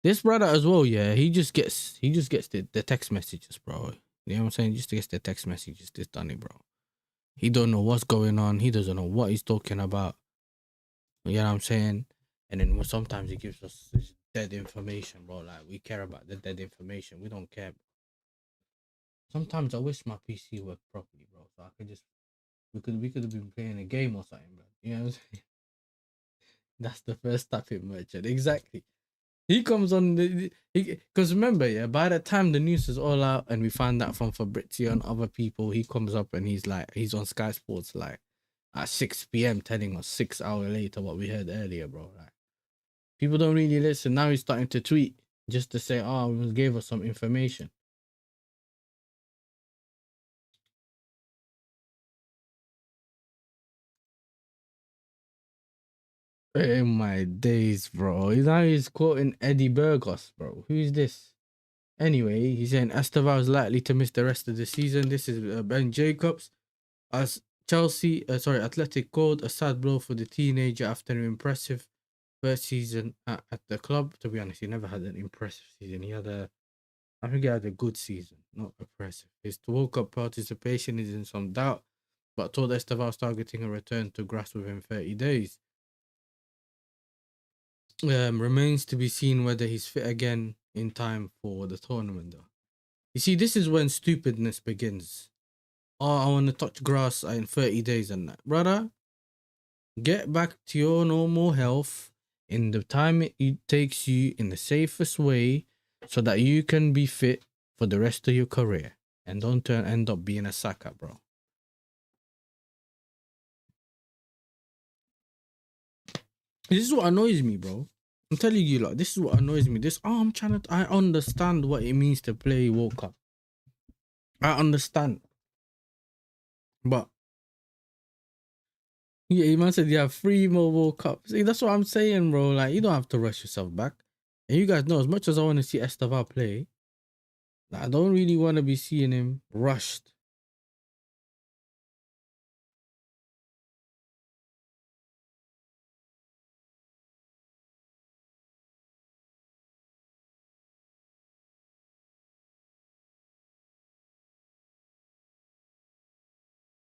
This brother as well, yeah, he just gets the text messages, bro. You know what I'm saying? Just gets the text messages, this done it, bro. He don't know what's going on. He doesn't know what he's talking about. You know what I'm saying? And then sometimes he gives us this dead information, bro. Like, we care about the dead information. We don't care. Sometimes I wish my PC worked properly, bro. So I could just we could have been playing a game or something, bro. You know what I'm saying? That's the first topic merchant. Exactly. He comes on because remember, yeah, by the time the news is all out and we find out from Fabrizio and other people, he comes up and he's on Sky Sports like at 6 p.m. telling us 6 hours later what we heard earlier, bro. Like, people don't really listen. Now he's starting to tweet just to say, oh, he gave us some information. In my days, bro. He's quoting Eddie Burgos, bro. Who is this? Anyway, he's saying Estevao is likely to miss the rest of the season. This is Ben Jacobs. As Athletic called a sad blow for the teenager after an impressive first season at the club. To be honest, he never had an impressive season. I think he had a good season, not impressive. His World Cup participation is in some doubt, but told Estevao targeting a return to grass within 30 days. Remains to be seen whether he's fit again in time for the tournament, though. You see, this is when stupidness begins. Oh, I want to touch grass in 30 days and that. Brother, get back to your normal health in the time it takes you in the safest way so that you can be fit for the rest of your career and don't end up being a sucker, bro. This is what annoys me, bro. I'm telling you, like, this is what annoys me. I understand what it means to play World Cup. I understand. But yeah, you man said you have 3 more World Cups. See, that's what I'm saying, bro. Like, you don't have to rush yourself back. And you guys know, as much as I want to see Estevao play, like, I don't really want to be seeing him rushed.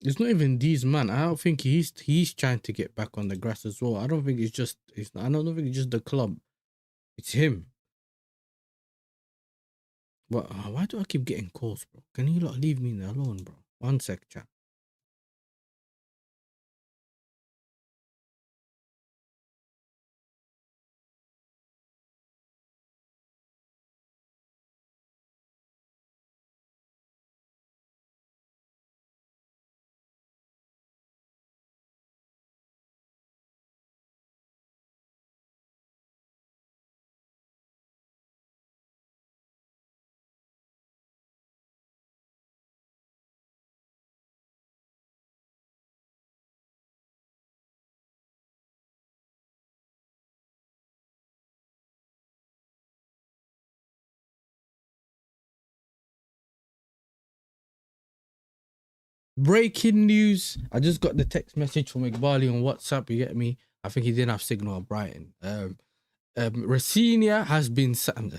It's not even these man. I don't think he's trying to get back on the grass as well. I don't think it's just I don't think it's just the club. It's him. But why do I keep getting calls, bro? Can you not leave me alone, bro? 1 sec, chat. Breaking news. I just got the text message from Iqbali on WhatsApp. You get me? I think he didn't have signal at Brighton. Rosenior has been sacked.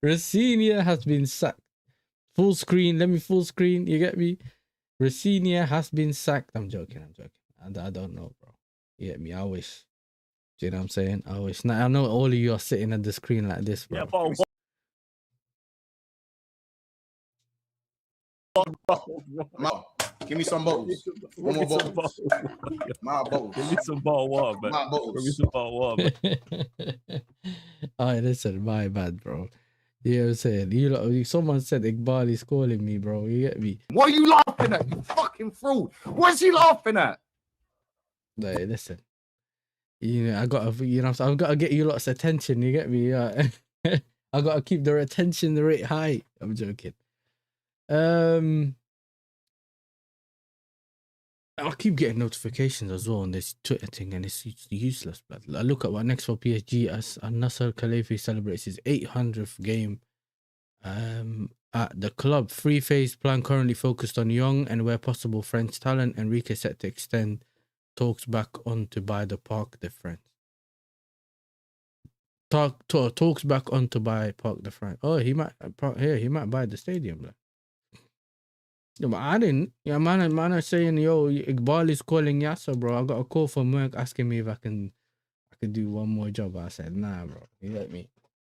Rosenior has been sacked. Full screen. Let me full screen. You get me? Rosenior has been sacked. I'm joking. I don't know, bro. You get me? I wish. Do you know what I'm saying? I wish. Now, I know all of you are sitting at the screen like this, bro. Ma- Give me some bottles. One more bottle. My bottles. Give me some bottled water, man. My Give me bottles. some bottled water, man. Alright, listen, my bad, bro. You know what I'm saying? Someone said Iqbal is calling me, bro. You get me? What are you laughing at, you fucking fraud? What's he laughing at? Like, listen. You know, I gotta, you know, I've got to get you lots of attention. You get me? Yeah. I gotta keep the retention rate high. I'm joking. I keep getting notifications as well on this Twitter thing, and it's useless. But I look at what next for PSG as Nasser Khelaïfi celebrates his 800th game at the club. Three-phase plan currently focused on young and, where possible, French talent. Enrique set to extend talks back on to buy the Parc de France. Talks back on to buy Parc de France. Oh, he might buy the stadium. Like. Yeah, but I didn't. Yeah, man are saying, yo, Iqbal is calling Yasser, bro. I got a call from work asking me if I could do one more job. I said, nah, bro. You get me?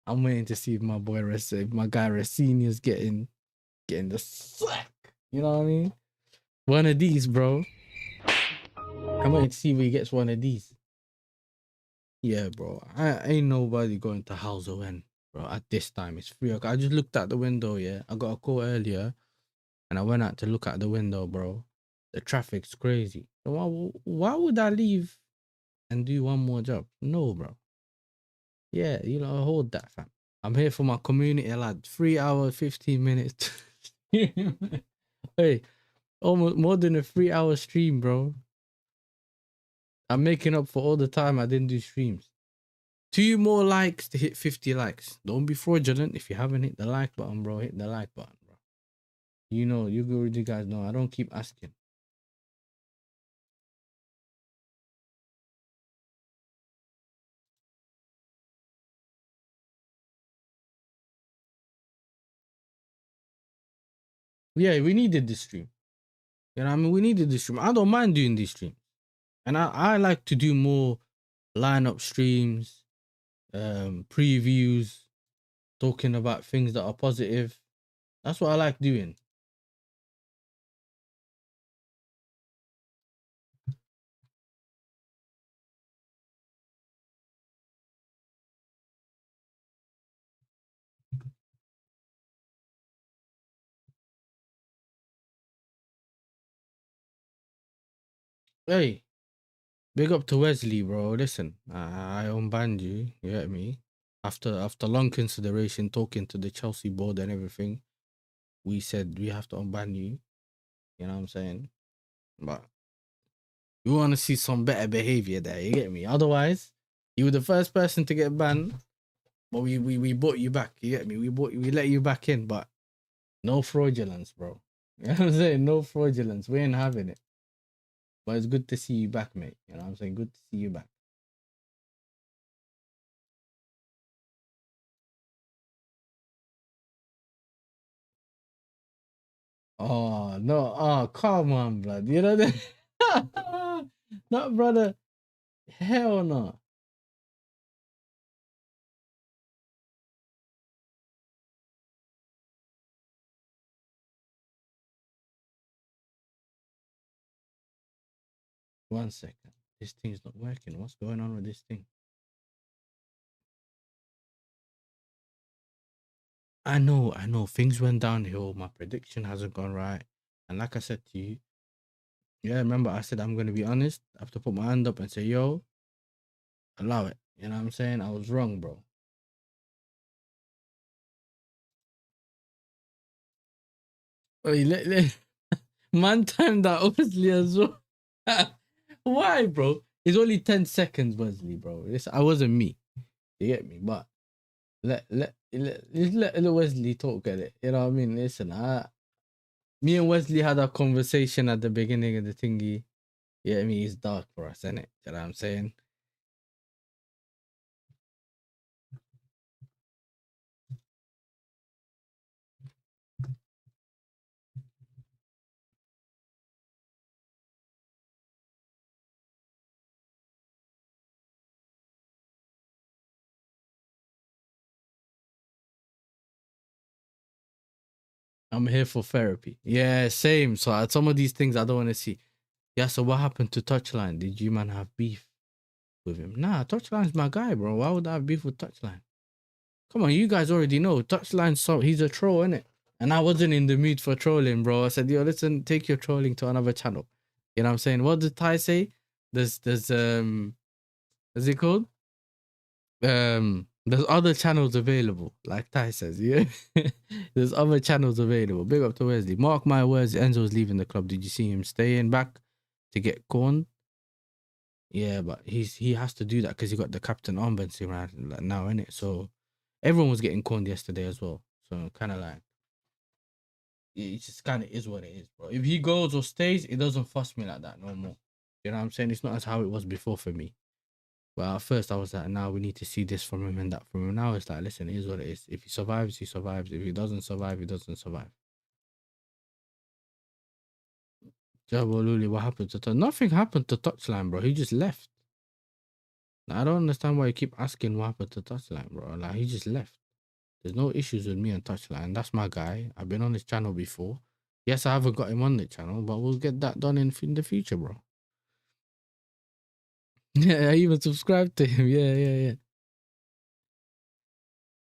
I'm waiting to see if my guy Rosenior's getting the sack. You know what I mean? One of these, bro. I'm waiting to see if he gets one of these. Yeah, bro. I ain't nobody going to House Owen, bro. At this time, it's 3 o'clock. I just looked out the window. Yeah, I got a call earlier. And I went out to look out the window, bro. The traffic's crazy. So why would I leave and do one more job? No, bro. Yeah, you know, hold that, fam. I'm here for my community, lad. 3 hours, 15 minutes. Hey, almost more than a 3-hour stream, bro. I'm making up for all the time I didn't do streams. 2 more likes to hit 50 likes. Don't be fraudulent. If you haven't hit the like button, bro, hit the like button, bro. You know, you guys know. I don't keep asking. Yeah, we needed this stream. You know what I mean? We needed this stream. I don't mind doing these streams. And I like to do more lineup streams, previews, talking about things that are positive. That's what I like doing. Hey, big up to Wesley, bro. Listen, I unbanned you. You get me? After long consideration, talking to the Chelsea board and everything, we said we have to unban you. You know what I'm saying? But we want to see some better behavior there. You get me? Otherwise, you were the first person to get banned, but we brought you back. You get me? We let you back in, but no fraudulence, bro. You know what I'm saying? No fraudulence. We ain't having it. But it's good to see you back, mate. You know what I'm saying? Good to see you back. Oh, no. Oh, come on, blood. You know that? No, brother. Hell no. One second. This thing's not working. What's going on with this thing? I know. Things went downhill. My prediction hasn't gone right. And like I said to you, yeah, remember I said I'm going to be honest. I have to put my hand up and say, yo, allow it. You know what I'm saying? I was wrong, bro. Wait, man timed that obviously as well. Why, bro? It's only 10 seconds, Wesley, bro. I wasn't me. You get me? But let Wesley talk at it. You know what I mean? Listen, me and Wesley had a conversation at the beginning of the thingy. Yeah, I mean, it's dark for us, isn't it? You know what I'm saying? I'm here for therapy. Yeah, same. So some of these things I don't want to see. Yeah, so what happened to Touchline? Did you man have beef with him? Nah, Touchline's my guy, bro. Why would I have beef with Touchline? Come on, you guys already know. Touchline, so he's a troll, innit? And I wasn't in the mood for trolling, bro. I said, yo, listen, take your trolling to another channel. You know what I'm saying? What did Ty say? There's what's it called? There's other channels available, like Ty says, yeah. There's other channels available. Big up to Wesley. Mark my words, Enzo's leaving the club. Did you see him staying back to get corned? Yeah, but he has to do that because he got the captain armband thing right now, innit? So everyone was getting corned yesterday as well. So kind of like, it just kind of is what it is, bro. If he goes or stays, it doesn't fuss me like that no more. You know what I'm saying? It's not as how it was before for me. But at first I was like, now we need to see this from him and that from him. Now it's like, listen, it is what it is. If he survives, he survives. If he doesn't survive, he doesn't survive. Jabo Luli, what happened to nothing happened to Touchline, bro. He just left. Now, I don't understand why you keep asking what happened to Touchline, bro. Like, he just left. There's no issues with me and Touchline. That's my guy. I've been on his channel before. Yes, I haven't got him on the channel, but we'll get that done in the future, bro. Yeah, I even subscribed to him. Yeah.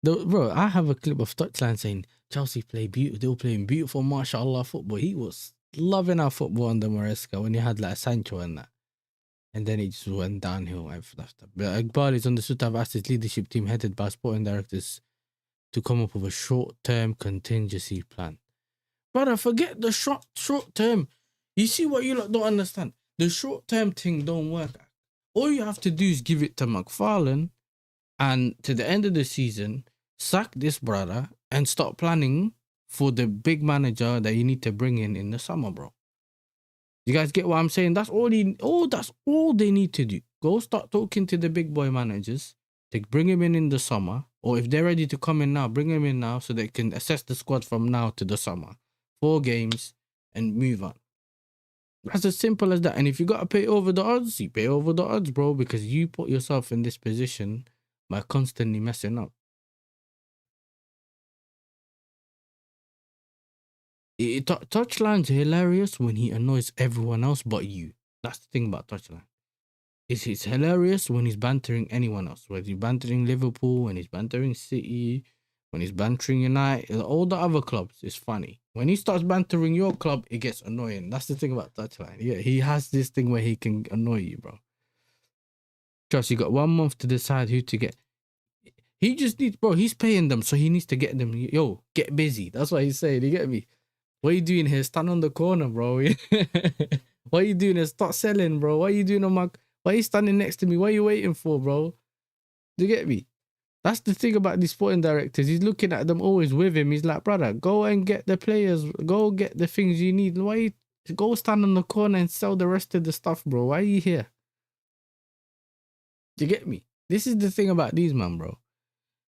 Bro, I have a clip of Touchline saying Chelsea play beautiful. They were playing beautiful, mashallah football. He was loving our football under Maresca when he had like Sancho and that. And then it just went downhill after. But Iqbal is understood to have asked his leadership team headed by sporting directors to come up with a short-term contingency plan. Brother, forget the short term. You see what you lot don't understand? The short-term thing don't work. All you have to do is give it to McFarlane, and to the end of the season, sack this brother and start planning for the big manager that you need to bring in the summer, bro. You guys get what I'm saying? That's all that's all they need to do. Go start talking to the big boy managers to bring him in the summer, or if they're ready to come in now, bring him in now so they can assess the squad from now to the summer. 4 games and move on. That's as simple as that. And if you got to pay over the odds, you pay over the odds, bro, because you put yourself in this position by constantly messing up. Touchline's hilarious when he annoys everyone else but you. That's the thing about Touchline. It's hilarious when he's bantering anyone else. Whether he's bantering Liverpool, when he's bantering City, when he's bantering United, all the other clubs, it's funny. When he starts bantering your club, it gets annoying. That's the thing about Touchline. Yeah, he has this thing where he can annoy you, bro. Trust, you got 1 month to decide who to get. He just needs, bro, he's paying them, so he needs to get them. Yo, get busy. That's what he's saying. You get me? What are you doing here? Stand on the corner, bro. What are you doing here? Start selling, bro. What are you doing on my... Why are you standing next to me? What are you waiting for, bro? Do you get me? That's the thing about these sporting directors. He's looking at them always with him. He's like, brother, go and get the players. Go get the things you need. Why you go stand on the corner and sell the rest of the stuff, bro? Why are you here? Do you get me? This is the thing about these, man, bro.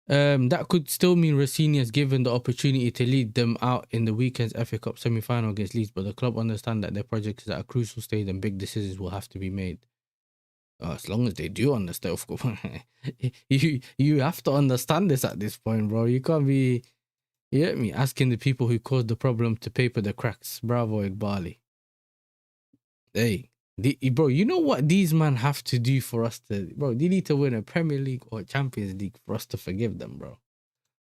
That could still mean Rosenior's given the opportunity to lead them out in the weekend's FA Cup semi-final against Leeds, but the club understand that their project is at a crucial stage and big decisions will have to be made. As long as they do understand, of course. you have to understand this at this point, bro. You can't be, you get me, asking the people who caused the problem to paper the cracks. Bravo, Iqbali. Hey, bro, you know what these men have to do for us to, bro, they need to win a Premier League or Champions League for us to forgive them, bro.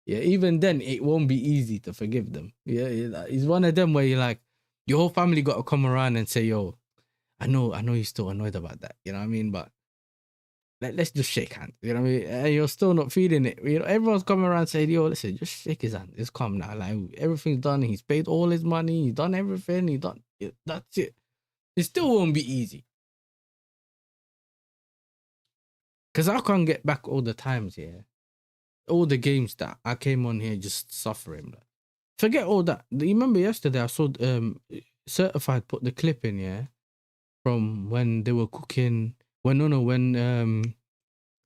Yeah, even then, it won't be easy to forgive them. Yeah, it's one of them where you're like, your whole family got to come around and say, yo, I know you're still annoyed about that. You know what I mean? But let's just shake hands. You know what I mean? And you're still not feeling it. You know, everyone's coming around saying, yo, listen, just shake his hand. Just calm now. Like, everything's done. He's paid all his money. He's done everything. That's it. It still won't be easy. Because I can't get back all the times here. All the games that I came on here just suffering. Like, forget all that. You remember yesterday I saw Certified put the clip in, yeah? From when they were cooking, when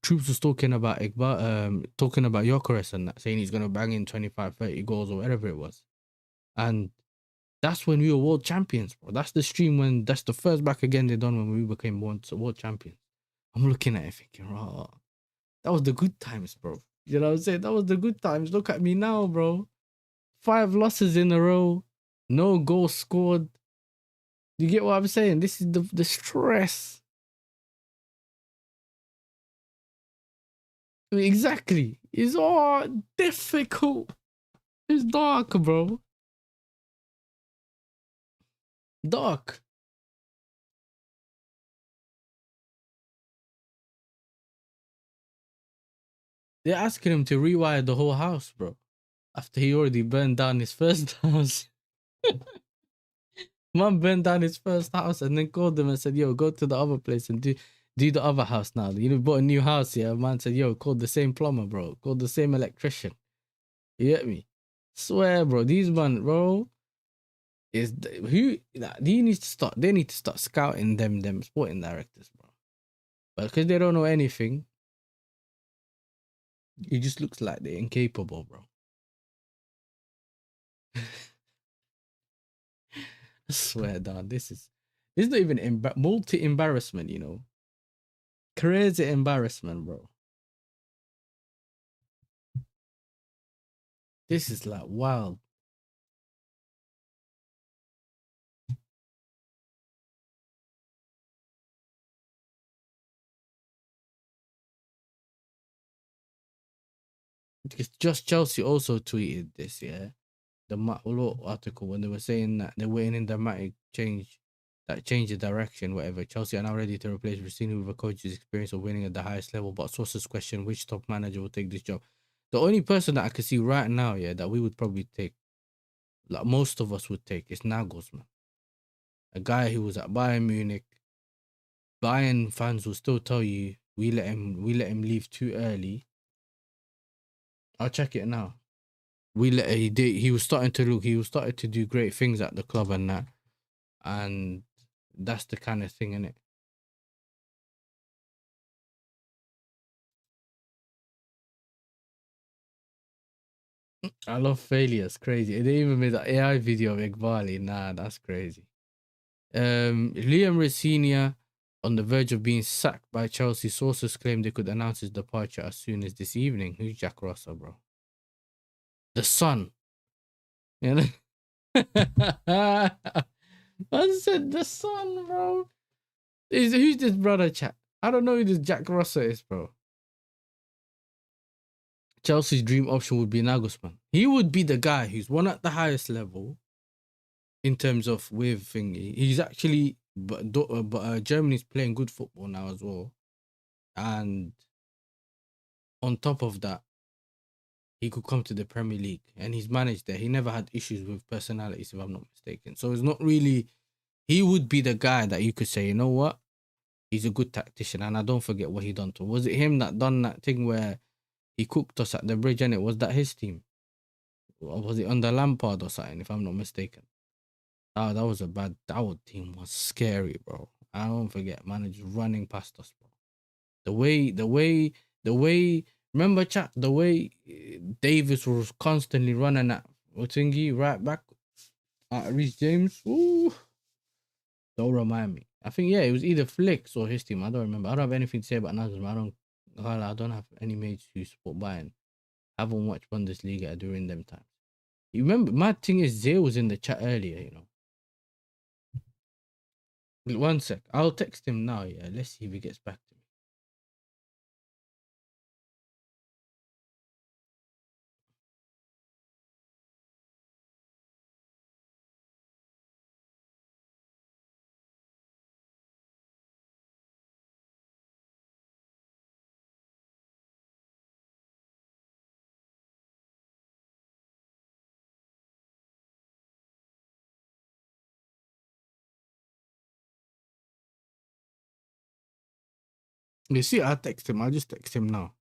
Troops was talking about Iqbal, talking about Gyökeres and that, saying he's going to bang in 25, 30 goals or whatever it was. And that's when we were world champions, bro. That's the stream when, that's the first back again they done when we became world champions. I'm looking at it thinking, oh, that was the good times, bro. You know what I'm saying? That was the good times. Look at me now, bro. 5 losses in a row, no goal scored. You get what I'm saying? This is the stress. Exactly. It's all difficult. It's dark, bro. Dark. They're asking him to rewire the whole house, bro. After he already burned down his first house. Man burned down his first house and then called them and said, yo, go to the other place and do the other house now. You know, bought a new house, yeah. Man said, yo, call the same plumber, bro. Call the same electrician. You get me? Swear, bro. These man, bro, is who he needs to start. They need to start scouting them sporting directors, bro. But because they don't know anything, it just looks like they're incapable, bro. I swear, dog, this is not even multi-embarrassment, you know. Crazy embarrassment, bro. This is like wild. Because just Chelsea also tweeted this, yeah. The Matulot article when they were saying that they're waiting in dramatic change the direction, whatever. Chelsea are now ready to replace Rosenior with a coach's experience of winning at the highest level, but sources question which top manager will take this job. The only person that I can see right now, yeah, that we would probably take, like most of us would take, is Nagelsmann. A guy who was at Bayern Munich. Bayern fans will still tell you we let him leave too early. I'll check it now. He was starting to do great things at the club and that. And that's the kind of thing, innit? I love failure. It's crazy. They even made an AI video of Iqbali. Nah, that's crazy. Liam Rosenior on the verge of being sacked by Chelsea. Sources claim they could announce his departure as soon as this evening. Who's Jack Russell, bro? The Sun. You know? I said the Sun, bro. Who's this brother, chat? I don't know who this Jack Russell is, bro. Chelsea's dream option would be Nagelsmann. He would be the guy who's won at the highest level in terms of with thingy. He's actually, but Germany's playing good football now as well. And on top of that, he could come to the Premier League and he's managed there. He never had issues with personalities, if I'm not mistaken. So it's not really, he would be the guy that you could say, you know what? He's a good tactician. And I don't forget what he done to. Was it him that done that thing where he cooked us at the bridge and it was that his team? Or was it under Lampard or something, if I'm not mistaken? Oh, that was a bad, our team was scary, bro. I don't forget, man, just running past us, bro. The way, remember, chat, the way Davis was constantly running at Otingi right back at Reece James. Ooh, don't remind me. I think, yeah, it was either Flicks or his team. I don't remember. I don't have anything to say about Nagelsmann. I don't have any mates who support Bayern. I haven't watched Bundesliga during them times. You remember, my thing is, Zay was in the chat earlier, you know. 1 sec. I'll text him now, yeah. Let's see if he gets back to me. You see, I'll text him. I'll just text him now.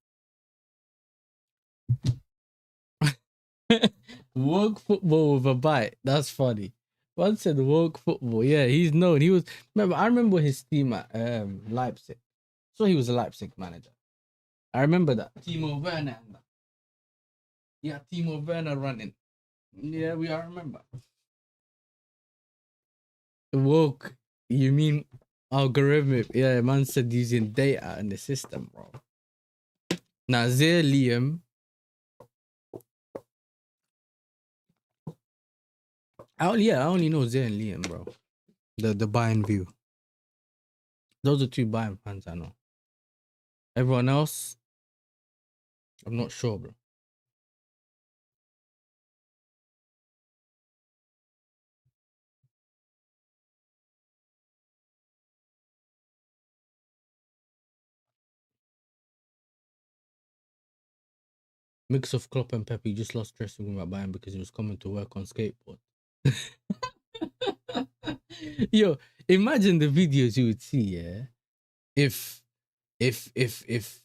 Woke football with a bite. That's funny. One said woke football. Yeah, he's known. He was. I remember his team at Leipzig. So he was a Leipzig manager. I remember that. Timo Werner. Yeah, Timo Werner running. Yeah, I remember. Woke. You mean algorithmic? Yeah, man said using data in the system, bro. Now, Liam. I only know Zay and Liam, bro. The Bayern view. Those are 2 Bayern fans I know. Everyone else, I'm not sure, bro. Mix of Klopp and Pep, he just lost dressing room at Bayern because he was coming to work on skateboard. Yo, imagine the videos you would see, yeah. If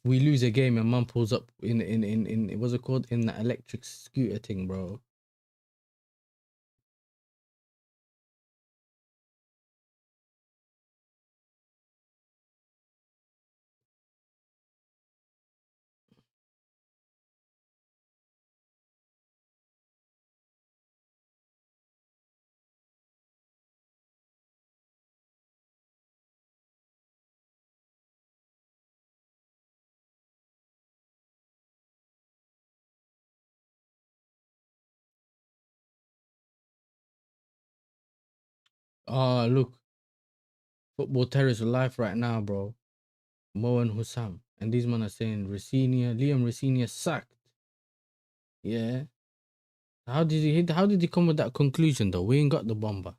we lose a game and mum pulls up in what's it called, in the electric scooter thing, bro. Oh, look, football terrorists are live right now, bro. Mo and Hussam, and these men are saying Liam Rosenior sacked. Yeah. How did he come with that conclusion though? We ain't got the bomber.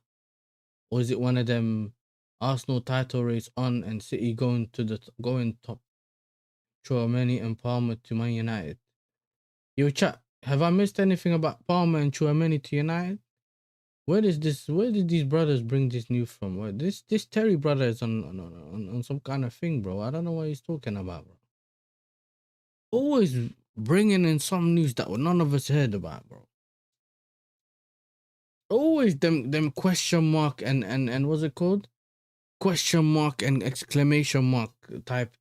Or is it one of them Arsenal title race on and City going top? Chouameni and Palmer to Man United. Yo, chat, have I missed anything about Palmer and Chouameni to United? Where did these brothers bring this news from? This Terry brother is on some kind of thing, bro. I don't know what he's talking about, bro. Always bringing in some news that none of us heard about, bro. Always them question mark and what's it called? Question mark and exclamation mark type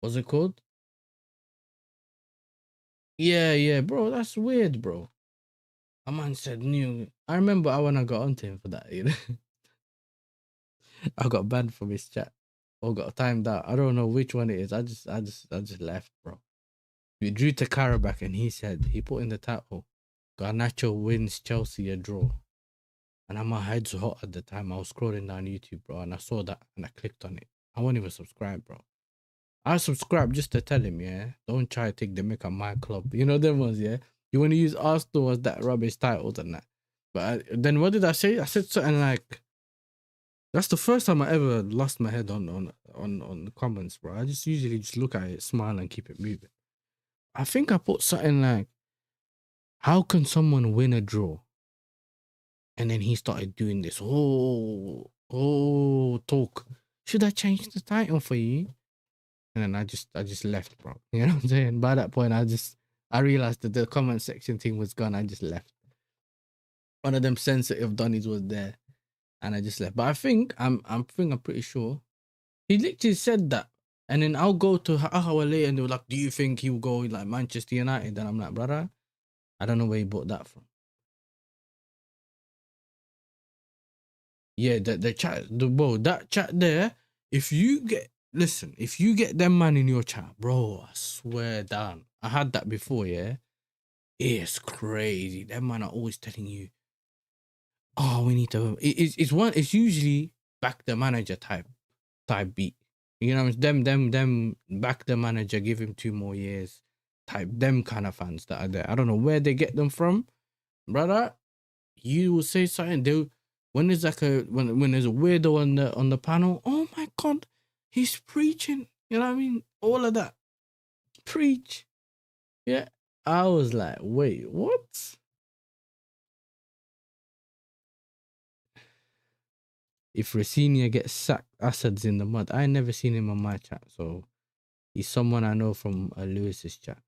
what's it called? Yeah, bro, that's weird, bro. A man said new. I remember when I got onto him for that, you know. I got banned from his chat or got timed out. I don't know which one it is. I just left, bro. We drew to Karabakh and he said he put in the title, Garnacho wins Chelsea a draw. And my head's hot at the time. I was scrolling down YouTube, bro, and I saw that and I clicked on it. I wasn't even subscribed, bro. I subscribed just to tell him, yeah, don't try to take the mick on my club. You know them ones, yeah. You want to use Arsenal as that rubbish titles and that. But then what did I say? I said something like, that's the first time I ever lost my head on the comments, bro. I just usually just look at it, smile, and keep it moving. I think I put something like, how can someone win a draw? And then he started doing this talk. Should I change the title for you? And then I just left, bro. You know what I'm saying? By that point, I realized that the comment section thing was gone. I just left. One of them sensitive Donnies was there, and I just left. But I'm pretty sure he literally said that. And then I'll go to Ahawa later, and they were like, "Do you think he will go like Manchester United?" And I'm like, brother, I don't know where he bought that from. Yeah, the chat, that chat there. If you get them man in your chat, bro, I swear down. I had that before, yeah. It's crazy. Them man are always telling you, oh, we need to. It's usually back the manager type beat. You know, it's them back the manager, give him 2 more years type. Them kind of fans that are there. I don't know where they get them from, brother. You will say something. When there's like when there's a weirdo on the panel, oh my god, he's preaching. You know what I mean? All of that. Preach. Yeah. I was like, wait, what? If Rosenior gets sacked, Assad's in the mud. I never seen him on my chat, so he's someone I know from Lewis's chat.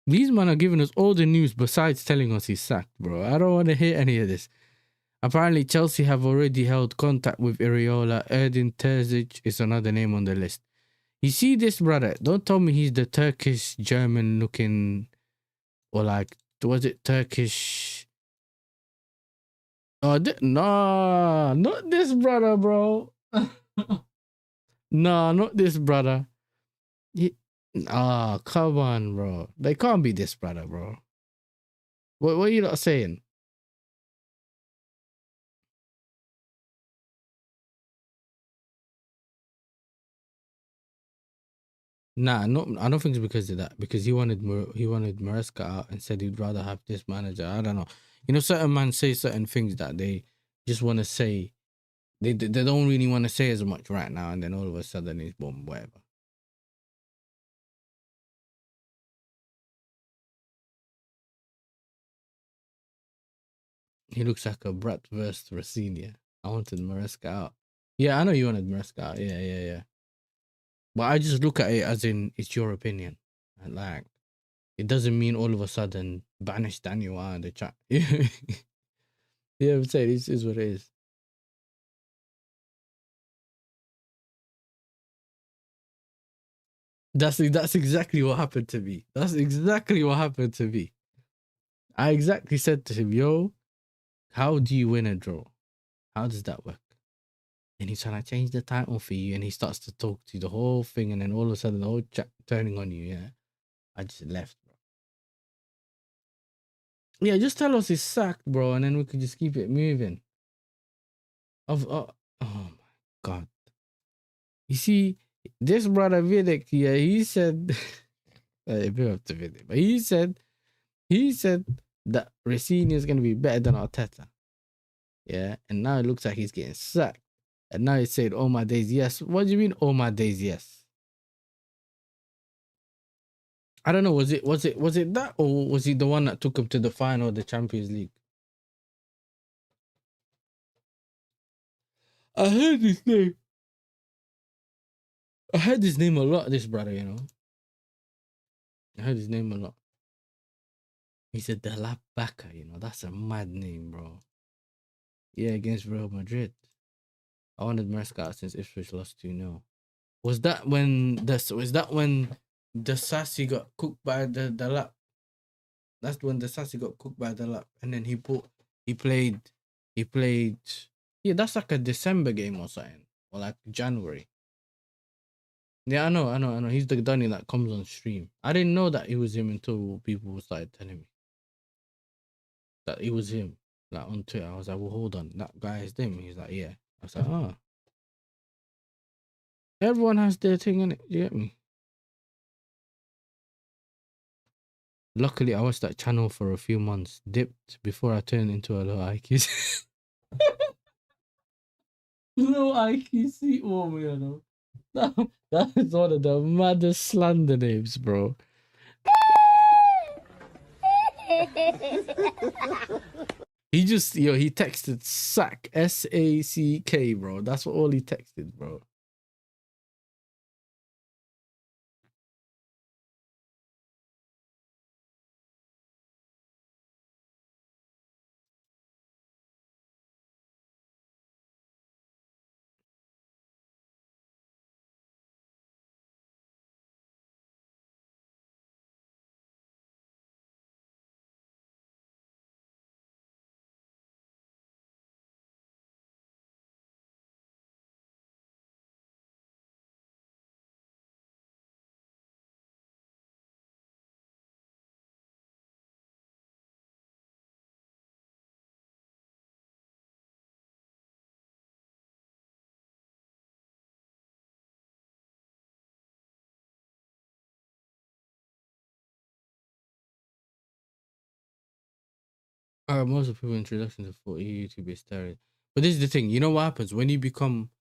These men are giving us all the news besides telling us he's sacked, bro. I don't want to hear any of this. Apparently, Chelsea have already held contact with Areola. Erdin Terzic is another name on the list. You see this, brother? Don't tell me he's the Turkish, German-looking, or like, was it Turkish? Oh, no, not this brother, bro. No, not this brother. Come on, bro. They can't be this brother, bro. What are you not saying? Nah, no, I don't think it's because of that. Because he wanted Maresca out and said he'd rather have this manager. I don't know. You know, certain man say certain things that they just want to say. They don't really want to say as much right now, and then all of a sudden it's boom, whatever. He looks like a brat versus Rosenior. I wanted Maresca out. Yeah, I know you wanted Maresca out. Yeah. But I just look at it as in it's your opinion. And like, it doesn't mean all of a sudden banish Daniel out of the chat. Yeah, I'm saying it is what it is. That's exactly what happened to me. That's exactly what happened to me. I exactly said to him, yo, how do you win a draw? How does that work? And he's trying to change the title for you, and he starts to talk to you the whole thing, and then all of a sudden the whole chat turning on you, yeah. I just left, bro. Yeah, just tell us he's sacked, bro, and then we could just keep it moving. Oh my god. You see, this brother Vidic, yeah, he said a bit of the Vidic, but he said that Rosenior is gonna be better than Arteta. Yeah, and now it looks like he's getting sacked. And now he said, "Oh my days, yes." What do you mean, "Oh my days, yes"? I don't know. Was it that, or was he the one that took him to the final of the Champions League? I heard his name. I heard his name a lot. This brother, you know. I heard his name a lot. He said the La Baca, you know. That's a mad name, bro. Yeah, against Real Madrid. I wanted Maresca since Ipswich lost 2-0. Was that when the Sassy got cooked by the lap? That's when the Sassy got cooked by the lap, and then he played. Yeah, that's like a December game or something, or like January. Yeah, I know. He's the Dunny that comes on stream. I didn't know that it was him until people started telling me that it was him. Like on Twitter, I was like, well, hold on, that guy is him. He's like, yeah. I was like, oh. Everyone has their thing in it. You get me? Luckily, I watched that channel for a few months, dipped before I turned into a low IQ. Low IQ seat warmer, you know. That is one of the maddest slander names, bro. He texted sack, SACK, bro. That's all he texted, bro. Most of people introduction to 40 YouTube is started. But this is the thing, you know what happens when you become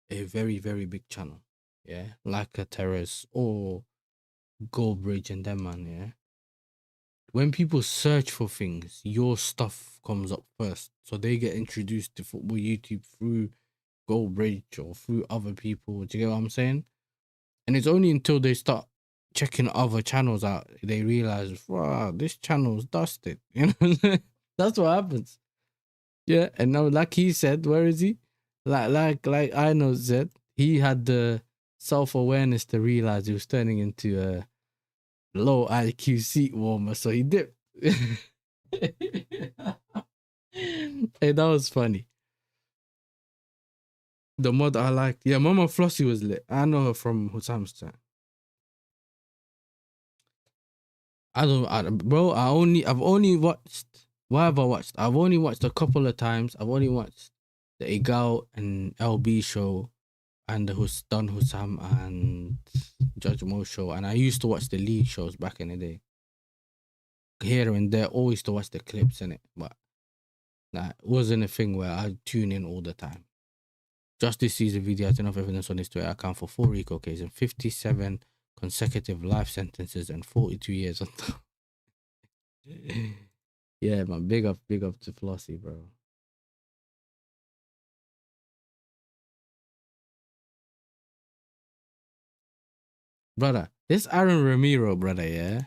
a very, very big channel, yeah, like a Terrace or Goldbridge and them, man, yeah. When people search for things, your stuff comes up first, so they get introduced to football YouTube through Goldbridge or through other people. Do you get what I'm saying? And it's only until they start checking other channels out they realize, wow, this channel's dusted. You know what I'm saying? That's what happens. Yeah, and now, like he said, where is he? Like I know Zed, he had the self-awareness to realize he was turning into a low IQ seat warmer, so he dipped. Hey, that was funny. The mod I liked. Yeah, Mama Flossie was lit. I know her from Husam's chat. Bro, I've only watched, what have I watched? I've only watched a couple of times. I've only watched the Igal and LB show and the Don Hussam and Judge Mo show. And I used to watch the lead shows back in the day. Here and there, always to watch the clips in it. But nah, it wasn't a thing where I tune in all the time. Just this season, VD has enough evidence on his Twitter account for 4 RICO cases and 57 consecutive life sentences and 42 years on top. Yeah, man, big up to Flossie, bro. Brother, this Aaron Ramiro, brother, yeah,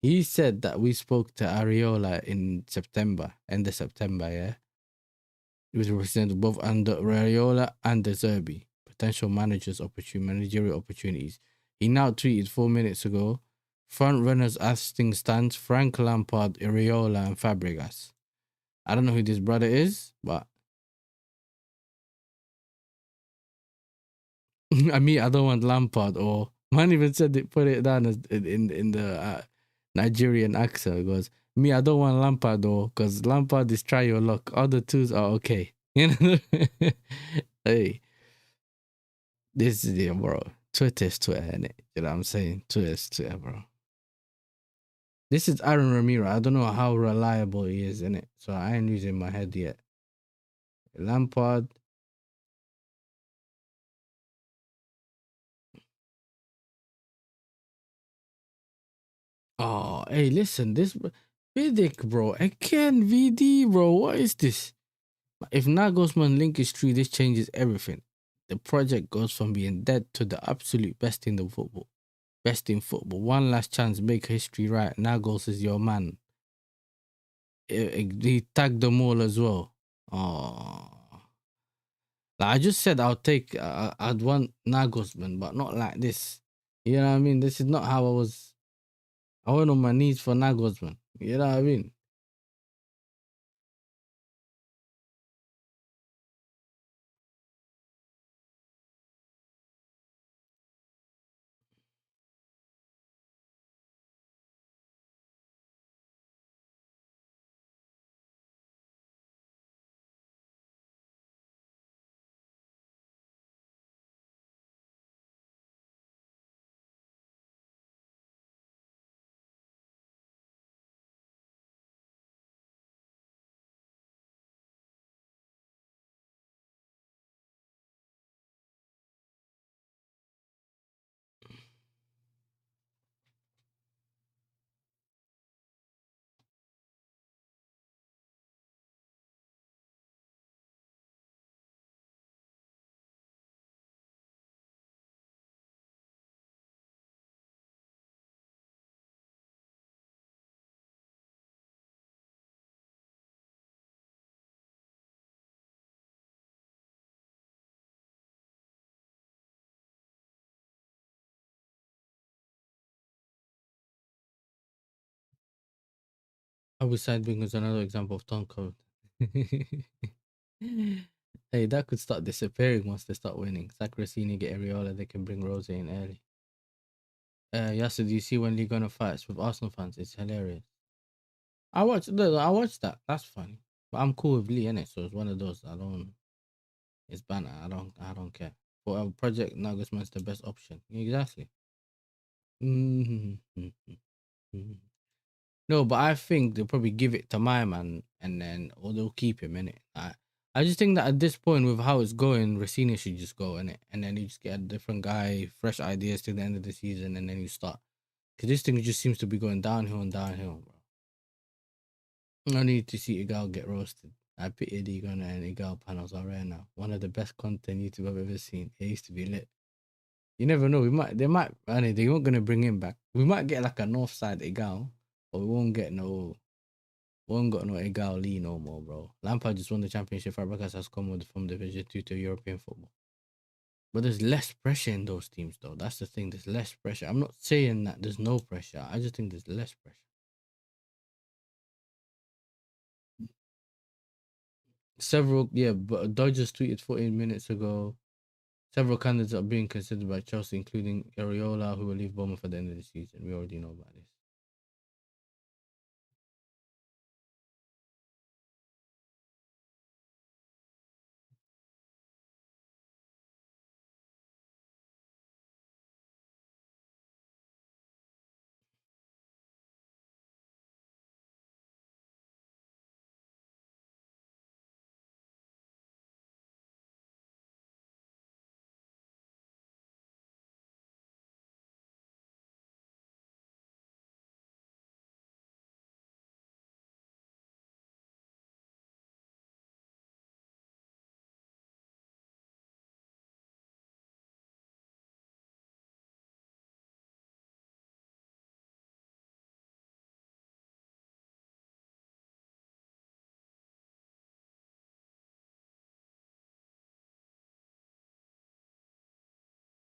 he said that we spoke to Ariola in September, end of September, yeah. He was representing both under Ariola and the Zerbi, potential managerial opportunities. He now tweeted 4 minutes ago, front runners as things stands, Frank Lampard, Ariola, and Fabregas. I don't know who this brother is, but I mean, I don't want Lampard, or man even said it, put it down as in the Nigerian accent. It goes, me, I don't want Lampard though, because Lampard is try your luck. Other twos are okay. You know? Hey, this is it, bro. Twitter is Twitter, innit? You know what I'm saying? Twitter is Twitter, bro. This is Aaron Ramiro. I don't know how reliable he is, innit? So I ain't using my head yet. Lampard. Oh, hey, listen, this Vidic, bro. Again, VD, bro. What is this? If Nagelsmann link is true, this changes everything. The project goes from being dead to the absolute best in the football. Best in football. One last chance, make history right. Nagels is your man. He tagged them all as well. Oh. Like I just said I'd want Nagelsmann, but not like this. You know what I mean? This is not how I went on my knees for Nagelsmann. You know what I mean? I would side being is another example of tone code. Hey, that could start disappearing once they start winning. Sack Rossini, get Areola, they can bring Rose in early. Yasser, do you see when Ligue 1 fights with Arsenal fans? It's hilarious. I watched that. That's funny. But I'm cool with Lee, innit? So it's one of those. It's banner. I don't care. For a project, Nagelsmann's the best option. Exactly. No, but I think they'll probably give it to my man, and then or they'll keep him in it. I just think that at this point, with how it's going, Rosenior should just go in it, and then you just get a different guy, fresh ideas till the end of the season, and then you start. Because this thing just seems to be going downhill and downhill, bro. I need to see Igal get roasted. I pity Egon and Igal panels are rare now. One of the best content YouTube I've ever seen. It used to be lit. You never know. They weren't gonna bring him back. We might get like a north side Igal, but we won't got no Egal Lee no more, bro. Lampard just won the championship. Fabregas has come from Division 2 to European football. But there's less pressure in those teams, though. That's the thing. There's less pressure. I'm not saying that there's no pressure. I just think there's less pressure. Several, yeah, but Dodgers tweeted 14 minutes ago. Several candidates are being considered by Chelsea, including Areola, who will leave Bournemouth at the end of the season. We already know about this.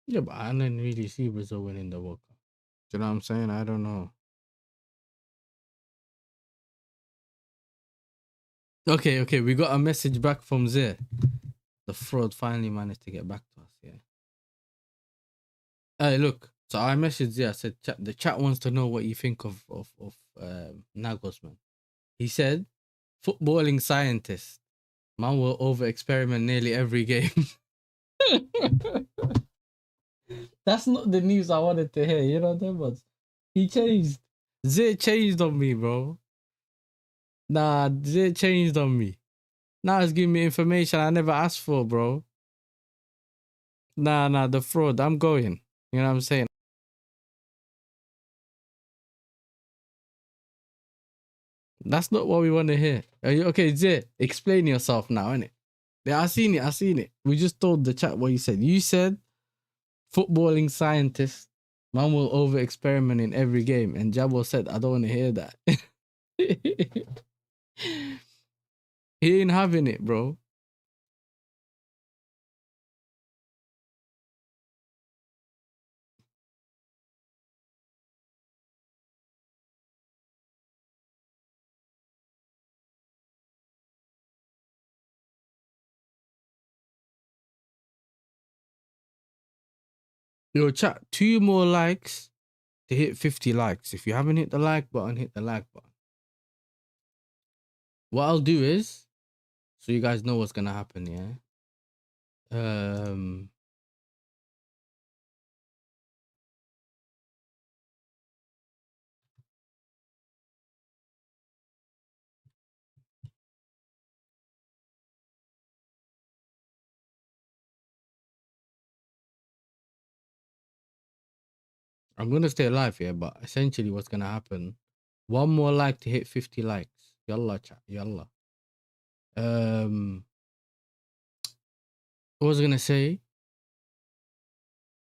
Yeah, but I didn't really see Brazil winning the World Cup. Do you know what I'm saying? I don't know. Okay, we got a message back from Zir. The fraud finally managed to get back to us, yeah. Hey, look, so I messaged Zir. I said, the chat wants to know what you think of Nagelsmann. He said, footballing scientist. Man will over experiment nearly every game. That's not the news I wanted to hear, you know them ones. He changed. Zir changed on me, bro. Nah, Zir changed on me. Now he's giving me information I never asked for, bro. Nah, the fraud. I'm going. You know what I'm saying? That's not what we want to hear. Are you okay, Zir? Explain yourself now, innit? Yeah, I seen it. We just told the chat what you said. You said footballing scientist, man will over experiment in every game. And Jabo said, I don't want to hear that. He ain't having it, bro. Yo, chat, 2 more likes to hit 50 likes. If you haven't hit the like button, hit the like button. What I'll do is, so you guys know what's gonna happen, yeah? I'm gonna stay alive here, but essentially what's gonna happen, 1 more like to hit 50 likes. Yalla, chat, yalla. What was I gonna say?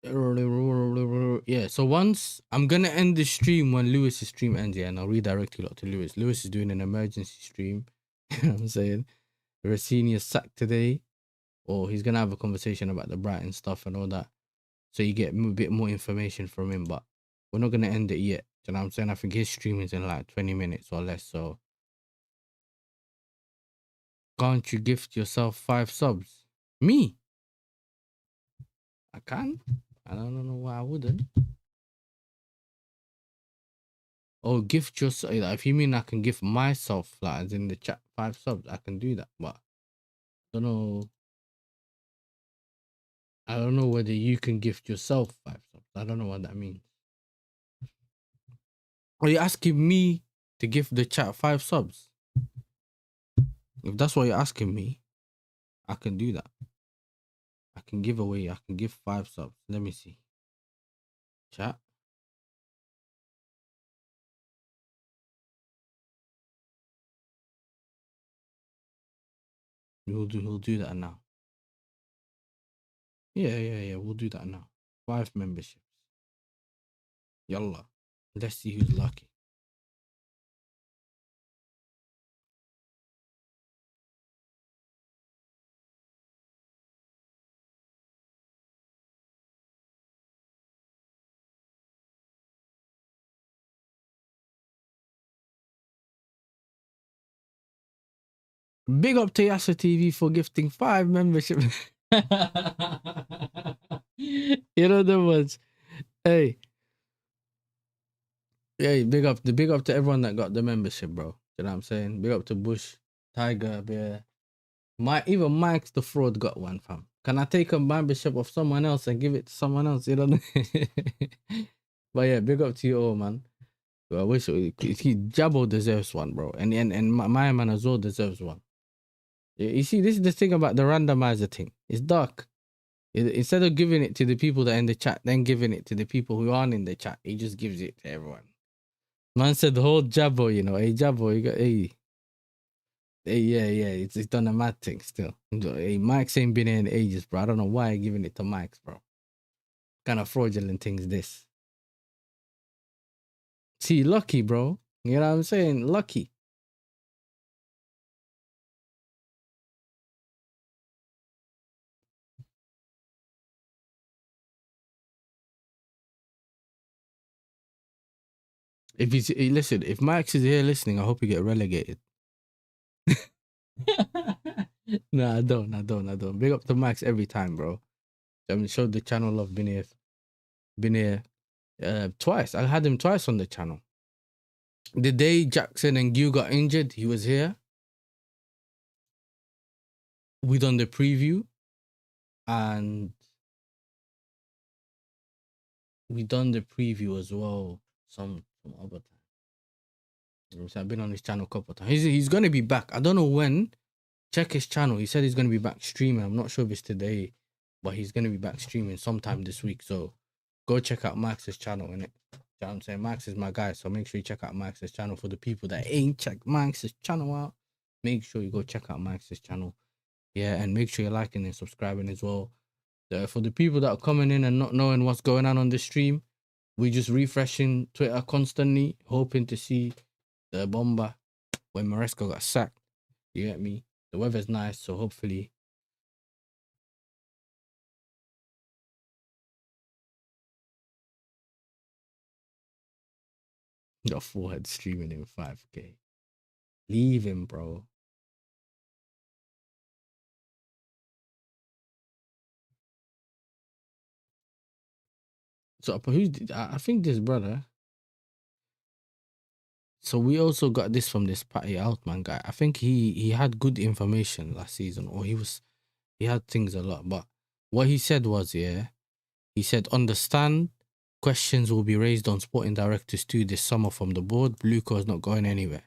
Yeah, so once I'm gonna end the stream when Lewis's stream ends, yeah, and I'll redirect you lot to Lewis. Lewis is doing an emergency stream. You know what I'm saying? Rosenior sacked today, or he's gonna have a conversation about the Brighton stuff and all that. So you get a bit more information from him, but we're not gonna end it yet. Do you know what I'm saying? I think his stream is in like 20 minutes or less. So can't you gift yourself 5 subs? Me? I can. I don't know why I wouldn't. Oh, gift yourself. If you mean I can gift myself, like as in the chat 5 subs, I can do that. But I don't know. I don't know whether you can gift yourself 5 subs. I don't know what that means. Are you asking me to gift the chat 5 subs? If that's what you're asking me, I can do that. I can give 5 subs. Let me see. Chat. We'll do that now. Yeah. We'll do that now. 5 memberships. Yalla. Let's see who's lucky. Big up to Yasser TV for gifting 5 membership. You know the ones. Hey, big up to everyone that got the membership, bro. You know what I'm saying? Big up to Bush, Tiger, Bear. Even Mike's the fraud got one, fam. Can I take a membership of someone else and give it to someone else? You know. But yeah, big up to you all, man. I wish Jabo deserves one, bro, and my man as well deserves one. You see, this is the thing about the randomizer thing. It's dark. Instead of giving it to the people that are in the chat, then giving it to the people who aren't in the chat, he just gives it to everyone. Man said the whole Jabo, you know, hey Jabo, you got yeah, it's done a mad thing still. Hey, Mike's ain't been here in ages, bro. I don't know why I'm giving it to Mike's, bro. Kind of fraudulent thing is this. See, lucky, bro. You know what I'm saying? Lucky. If he's listen, if Max is here listening, I hope you get relegated. No, I don't. Big up to Max every time, bro. Showed the channel love. Been here twice. I had him twice on the channel. The day Jackson and Gu got injured, he was here. We done the preview, and we done the preview as well. Some other time. I've been on his channel a couple of times. He's gonna be back. I don't know when. Check his channel. He said he's gonna be back streaming. I'm not sure if it's today, but he's gonna be back streaming sometime this week. So go check out Max's channel, innit? You know what I'm saying? Max is my guy, so make sure you check out Max's channel. For the people that ain't checked Max's channel out, make sure you go check out Max's channel. Yeah, and make sure you're liking and subscribing as well. For the people that are coming in and not knowing what's going on the stream, we just refreshing Twitter constantly, hoping to see the bomber when Maresco got sacked. You get me? The weather's nice, so hopefully. Got forehead streaming in 5K. Leave him, bro. So I think this brother. So we also got this from this Patty Altman guy. I think he had good information last season, or he had things a lot. But what he said was, yeah, he said, understand questions will be raised on sporting directors too this summer from the board. Bluco is not going anywhere.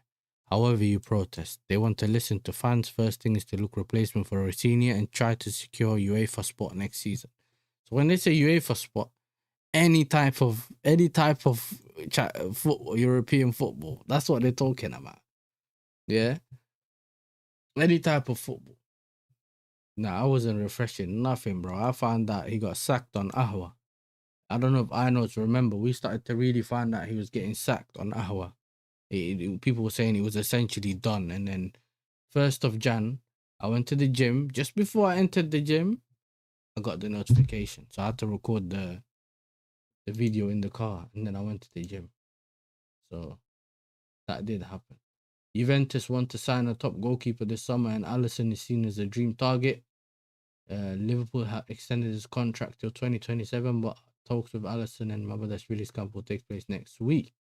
However you protest, they want to listen to fans. First thing is to look replacement for Rosenior and try to secure UEFA spot next season. So when they say UEFA spot, any type of football, European football, that's what they're talking about. Yeah, any type of football. Nah, I wasn't refreshing nothing, bro. I found out he got sacked on Ahwa. I don't know if I know to remember. We started to really find out he was getting sacked on Ahwa. People were saying he was essentially done. And then 1st of Jan, I went to the gym. Just before I entered the gym, I got the notification. So I had to record the video in the car, and then I went to the gym. So that did happen. Juventus want to sign a top goalkeeper this summer, and Alisson is seen as a dream target. Liverpool have extended his contract till 2027, but talks with Alisson and Mabadashvili's camp will take place next week.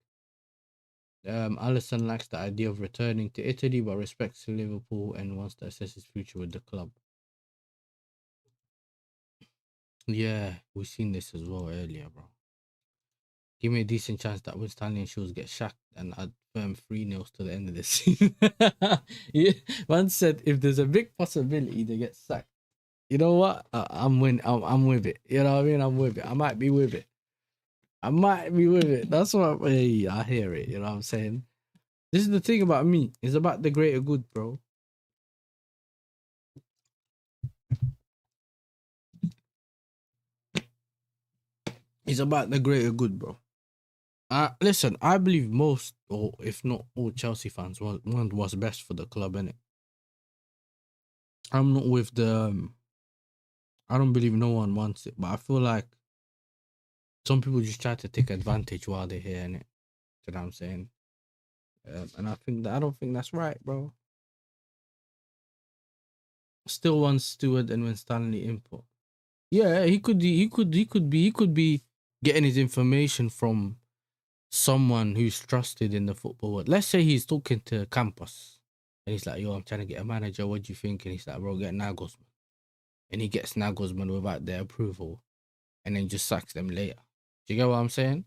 Alisson likes the idea of returning to Italy, but respects Liverpool and wants to assess his future with the club. Yeah, we've seen this as well earlier, bro. Give me a decent chance that Winstanley and Shields get shacked, and I'd firm 3-0 to the end of the season. Yeah, man said if there's a big possibility they get sacked, you know what? I'm with it. You know what I mean? I'm with it. I might be with it. That's what I hear it. You know what I'm saying? This is the thing about me. It's about the greater good, bro. It's about the greater good, bro. Listen, I believe most, or if not all, Chelsea fans want what's best for the club, innit? I'm not with the. I don't believe no one wants it, but I feel like some people just try to take advantage while they're here, innit? You know what I'm saying? And I don't think that's right, bro. Still one Stewart and when Stanley import. Yeah, he could be getting his information from someone who's trusted in the football world. Let's say he's talking to Campos and he's like, yo, I'm trying to get a manager. What do you think? And he's like, bro, get Nagelsmann. And he gets Nagelsmann without their approval and then just sacks them later. Do you get what I'm saying?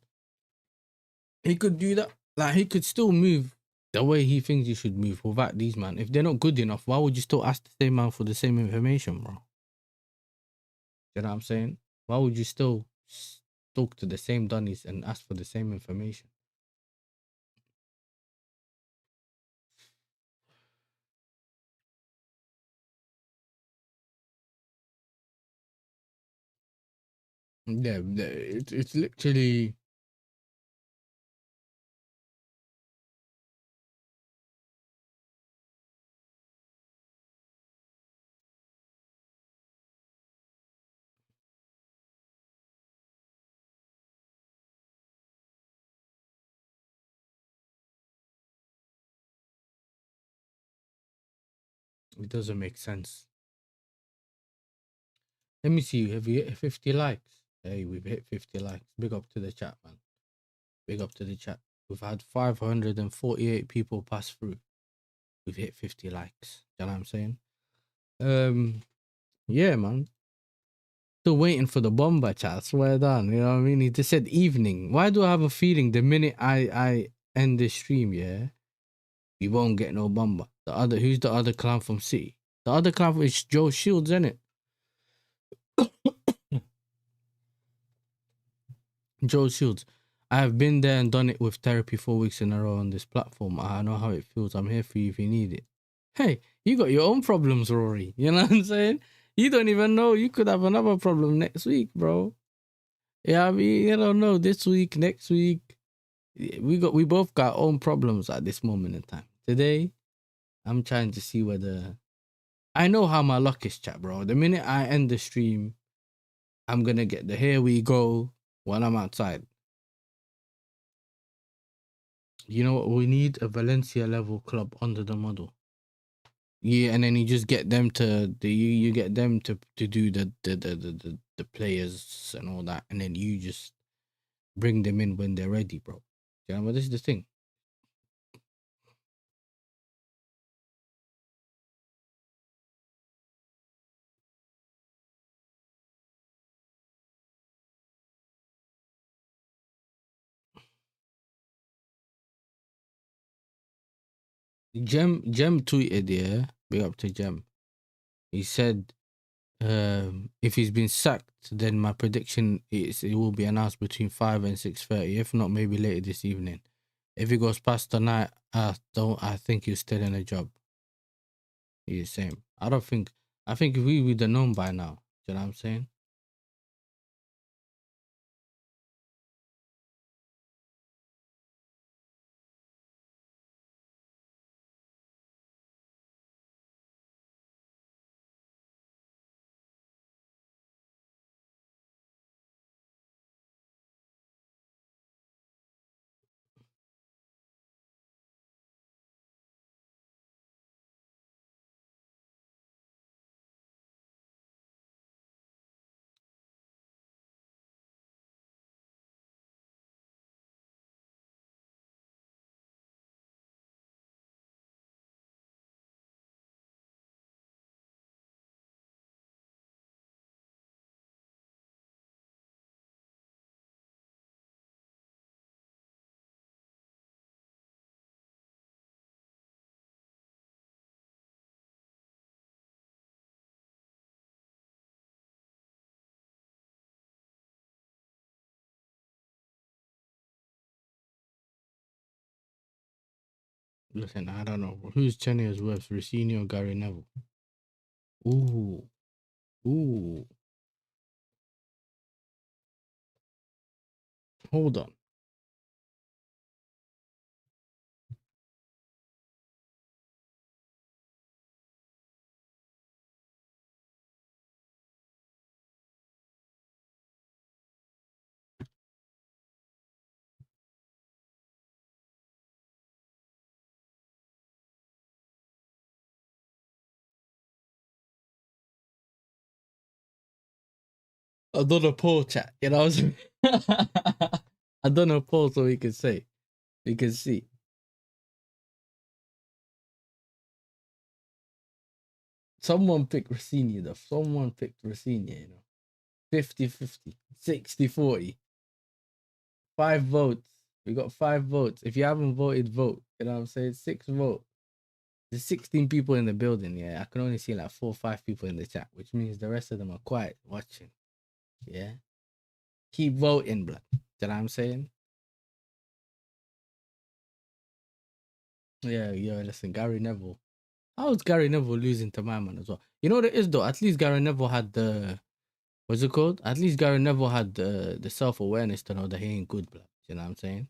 He could do that. Like, he could still move the way he thinks he should move without these man. If they're not good enough, why would you still ask the same man for the same information, bro? You know what I'm saying? Why would you still talk to the same dunnies and ask for the same information? Yeah, it's literally. It doesn't make sense. Let me see. Have we hit 50 likes? Hey, we've hit 50 likes. Big up to the chat, man. Big up to the chat. We've had 548 people pass through. We've hit 50 likes. You know what I'm saying? Yeah, man. Still waiting for the bomber chat. Swear down. You know what I mean? He just said evening. Why do I have a feeling the minute I end this stream, yeah, we won't get no bomber? Who's the other clown from City? The other clown is Joe Shields, isn't it? Joe Shields. I have been there and done it with therapy 4 weeks in a row on this platform. I know how it feels. I'm here for you if you need it. Hey, you got your own problems, Rory. You know what I'm saying? You don't even know. You could have another problem next week, bro. Yeah, I mean, you don't know. This week, next week, we both got our own problems at this moment in time. Today, I'm trying to see whether I know how my luck is, chat, bro. The minute I end the stream, I'm gonna get the here we go when I'm outside. You know what? We need a Valencia level club under the model. Yeah, and then you just get them to you get them to do the players and all that, and then you just bring them in when they're ready, bro. Yeah, but this is the thing. Jem tweeted, yeah, big up to Jem. He said, if he's been sacked, then my prediction is it will be announced between 5 and 6:30. If not, maybe later this evening. If he goes past the night, I think he's still in a job. He's the same. I think we would have known by now. Do you know what I'm saying? Listen, I don't know. Who's Cheney's worse, Rosenior or Gary Neville? Ooh. Ooh. Hold on. I done a poll chat, you know. I done a poll so we can see. Someone picked Rosenior though. Someone picked Rosenior, you know. 50-50, 60-40. 5 votes. We got 5 votes. If you haven't voted, vote. You know what I'm saying? 6 votes. There's 16 people in the building, yeah. I can only see like 4 or 5 people in the chat, which means the rest of them are quiet watching. Yeah. Keep voting, blood. You know what I'm saying? Yeah, listen, Gary Neville. How's Gary Neville losing to my man as well? You know what it is though? At least Gary Neville had the what's it called? At least Gary Neville had the self-awareness to know that he ain't good, blood. You know what I'm saying?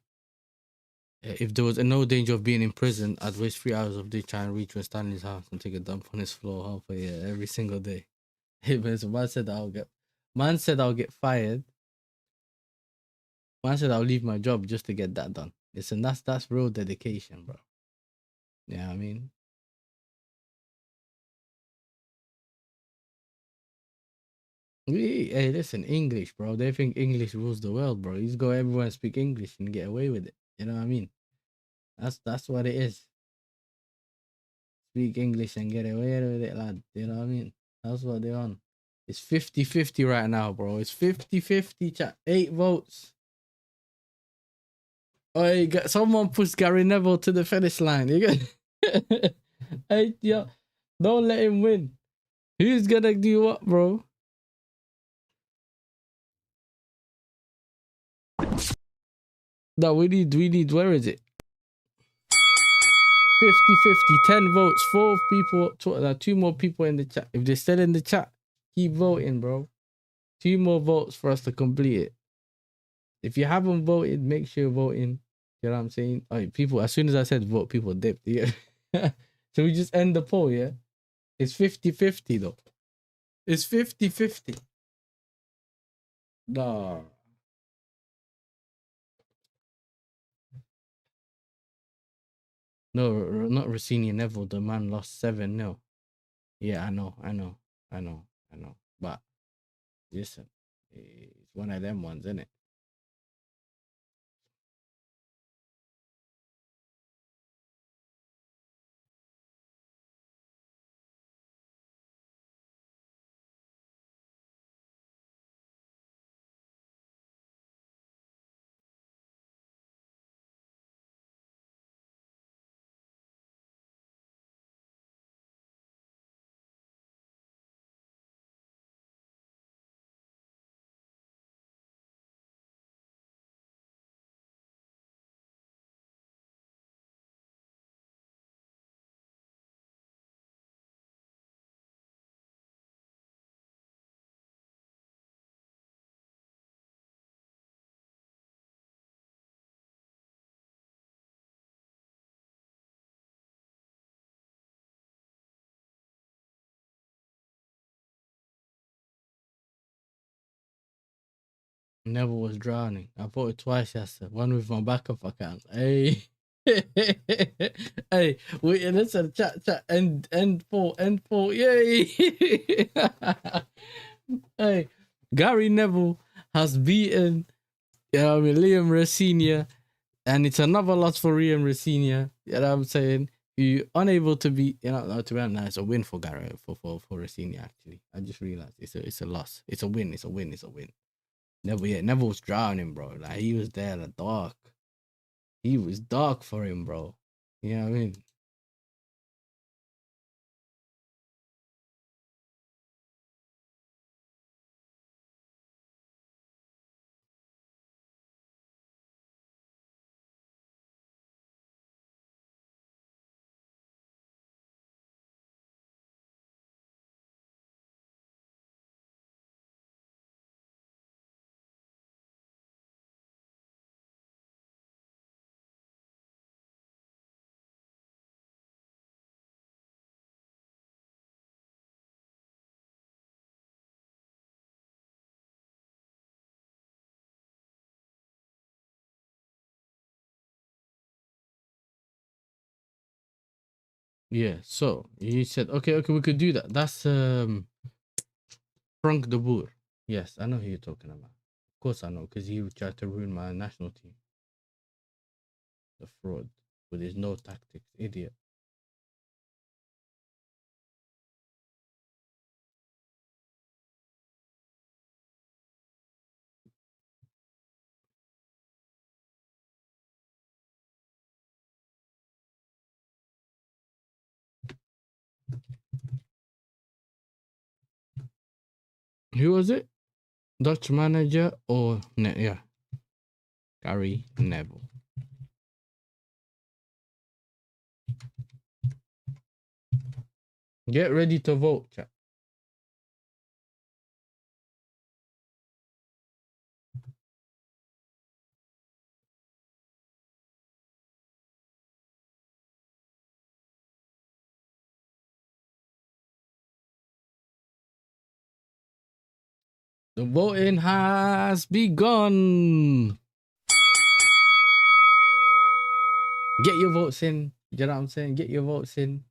If there was no danger of being in prison, I'd waste 3 hours of day trying to reach West Stanley's house and take a dump on his floor halfway every single day. So man said I'll get fired. Man said I'll leave my job just to get that done. Listen, that's real dedication, bro. Yeah, I mean. Hey, listen, English, bro. They think English rules the world, bro. You just go everywhere and speak English and get away with it. You know what I mean? That's what it is. Speak English and get away with it, lad. You know what I mean? That's what they're on. It's 50-50 right now, bro. It's 50-50, chat. 8 votes. Oh, someone pushed Gary Neville to the finish line. You get hey, yo, don't let him win. Who's gonna do what, bro? No, we need, where is it? 50-50, 10 votes, 4 people, 2 more people in the chat. If they're still in the chat, keep voting, bro. 2 more votes for us to complete it. If you haven't voted, make sure you're voting. You know what I'm saying? People, as soon as I said vote, people dipped. Yeah. So we just end the poll, yeah? It's 50-50 though. It's 50-50. Nah. No, not Rosenior Neville. The man lost 7-0. Yeah, I know. But listen, it's one of them ones, isn't it? Neville was drowning. I voted twice yesterday. One with my backup account. Hey. Hey, wait, listen, chat, end poll, yay! Hey, Gary Neville has beaten, Liam Rosenior, and it's another loss for Liam Rosenior. You know what I'm saying? You unable to beat, to be honest, it's a win for Gary, for Rosenior, actually. I just realized it's a loss. It's a win. Neville was drowning, bro. Like, he was there in the dark. He was dark for him, bro. You know what I mean? Yeah, so he said, okay, we could do that. That's Frank de Boer. Yes, I know who you're talking about. Of course I know, because he tried to ruin my national team. The fraud with his no tactics, idiot. Who was it? Dutch manager or yeah, Gary Neville. Get ready to vote, chat. The voting has begun. Get your votes in. You know what I'm saying? Get your votes in.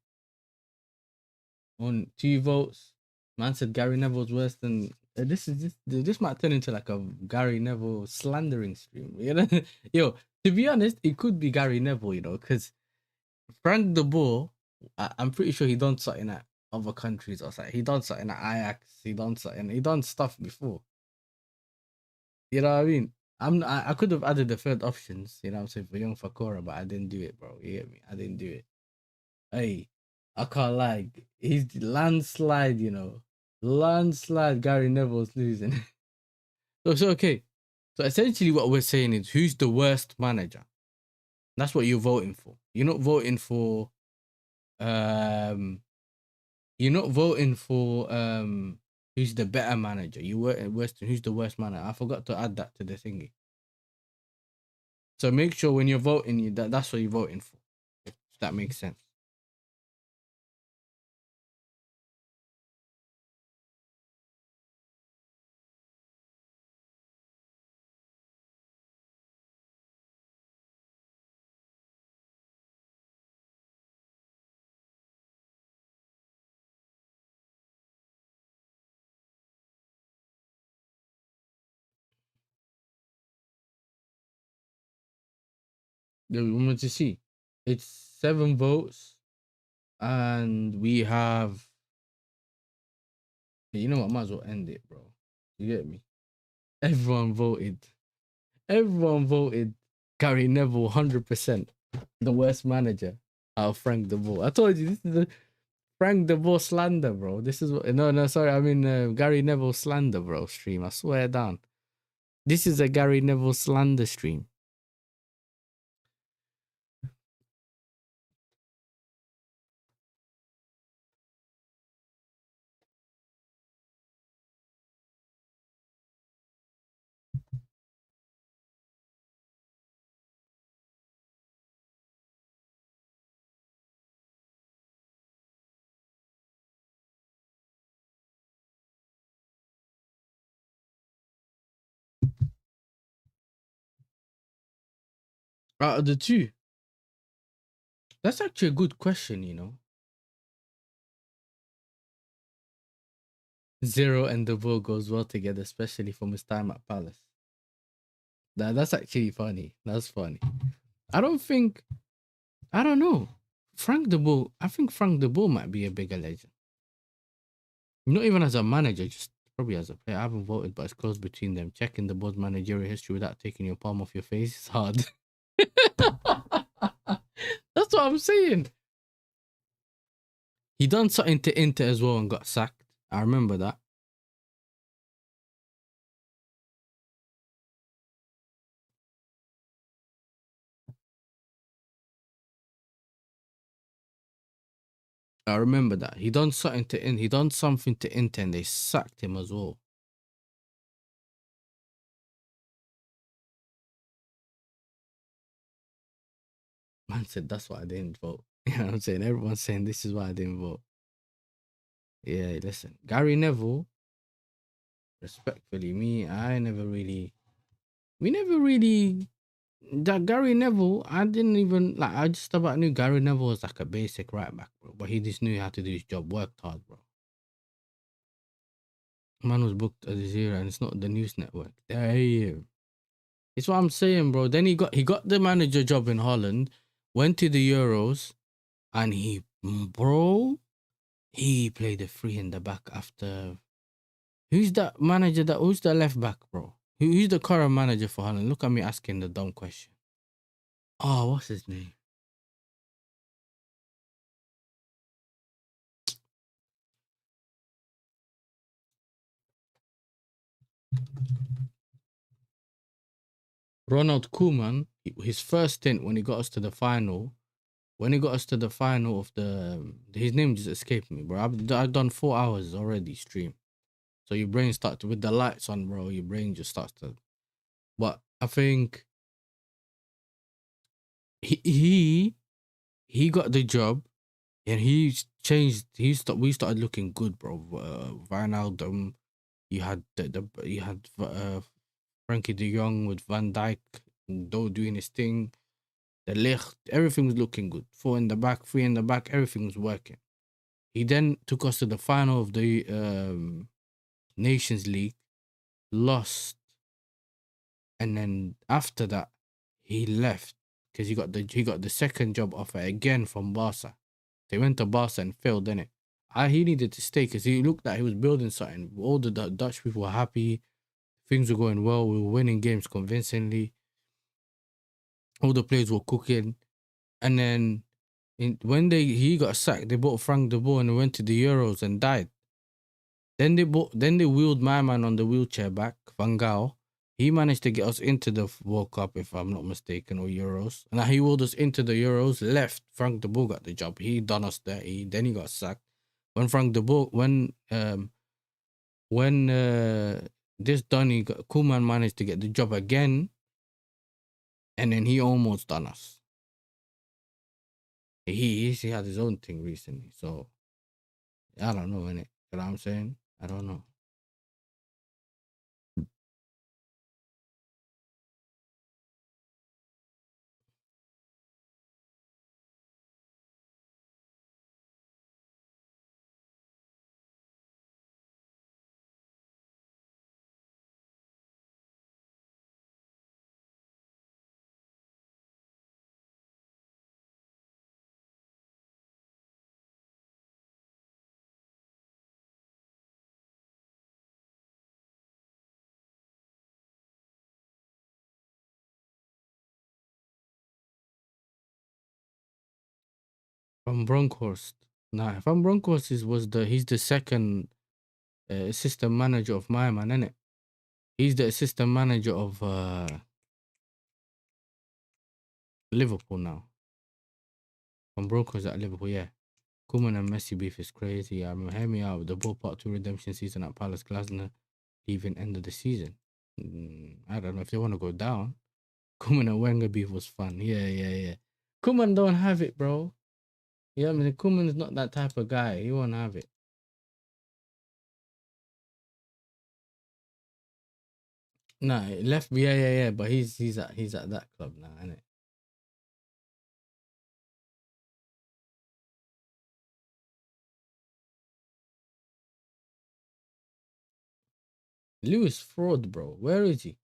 On 2 votes. Man said Gary Neville's worse than this might turn into like a Gary Neville slandering stream. You know, yo. To be honest, it could be Gary Neville. You know, because Frank de Boer, I'm pretty sure he done something at other countries or something. He done something at Ajax. He done stuff before. You know what I mean? I could have added the third options, you know what I'm saying, for young Fakora, but I didn't do it, bro. You get me? I didn't do it. Hey, I can't lie. He's landslide, you know. Landslide Gary Neville's losing. So okay. So essentially what we're saying is who's the worst manager? That's what you're voting for. You're not voting for you're not voting for who's the better manager. You were who's the worst manager. I forgot to add that to the thingy. So make sure when you're voting, that's what you're voting for. If that makes sense. We want to see. It's 7 votes, and we have. You know what? Might as well end it, bro. You get me? Everyone voted. Everyone voted Gary Neville 100%. The worst manager out of Frank de Boer. I told you this is the Frank de Boer slander, bro. This is what. No, sorry. I mean Gary Neville slander, bro. Stream. I swear down. This is a Gary Neville slander stream. Out of the 2, that's actually a good question, you know. 0 and the Boer goes well together, especially from his time at Palace. That's actually funny. That's funny. I don't know. Frank de Boer, I think Frank de Boer might be a bigger legend. Not even as a manager, just probably as a player. I haven't voted, but it's close between them. Checking the Boer's managerial history without taking your palm off your face is hard. That's what I'm saying. He done something to Inter as well and got sacked. I remember that. I remember that. He done something to Inter and they sacked him as well. Man said that's why I didn't vote. You know what I'm saying? Everyone's saying this is why I didn't vote. Yeah, listen. Gary Neville, respectfully, that Gary Neville, I didn't even like. I just about knew Gary Neville was like a basic right back, bro. But he just knew how to do his job, worked hard, bro. Man was booked at Zero, and it's not the news network. Damn. It's what I'm saying, bro. Then he got the manager job in Holland, went to the Euros, and he played a free in the back after. Who's that manager? Who's the left back, bro? Who's the current manager for Holland? Look at me asking the dumb question. Oh, what's his name? Ronald Koeman. His first stint when he got us to the final. When he got us to the final of his name just escaped me, bro. I've done 4 hours already stream. So your brain starts with the lights on, bro. Your brain just starts to. But I think he got the job, and he changed. We started looking good, bro. Wijnaldum, you had Frankie De Jong with Van Dijk, doing his thing. The Ligt, everything was looking good. 4 in the back, 3 in the back, everything was working. He then took us to the final of the Nations League, lost, and then after that, he left because he got the second job offer again from Barca. They went to Barca and failed, didn't it? He needed to stay because he looked like he was building something. All the Dutch people were happy. Things were going well. We were winning games convincingly. All the players were cooking. And then when he got sacked, they bought Frank de Boer and went to the Euros and died. Then they wheeled my man on the wheelchair back, Van Gaal. He managed to get us into the World Cup, if I'm not mistaken, or Euros. And he wheeled us into the Euros, left. Frank de Boer got the job. He done us there. Then he got sacked. When Frank de Boer, when this done, Koeman managed to get the job again, and then he almost done us. He had his own thing recently, so I don't know, innit? You know what I'm saying? I don't know. Van Bronckhorst. Nah, Van Bronckhorst he's the second assistant manager of my man, innit? He's the assistant manager of Liverpool now. Van Bronckhorst at Liverpool, yeah. Koeman and Messi beef is crazy. I mean, hear me out. The Ball Part 2 redemption season at Palace Glasner, even end of the season. I don't know if they want to go down. Koeman and Wenger beef was fun. Yeah. Koeman don't have it, bro. Yeah, I mean, Koeman is not that type of guy. He won't have it. Nah, left. Yeah. But he's at that club now, innit? Lewis fraud, bro. Where is he?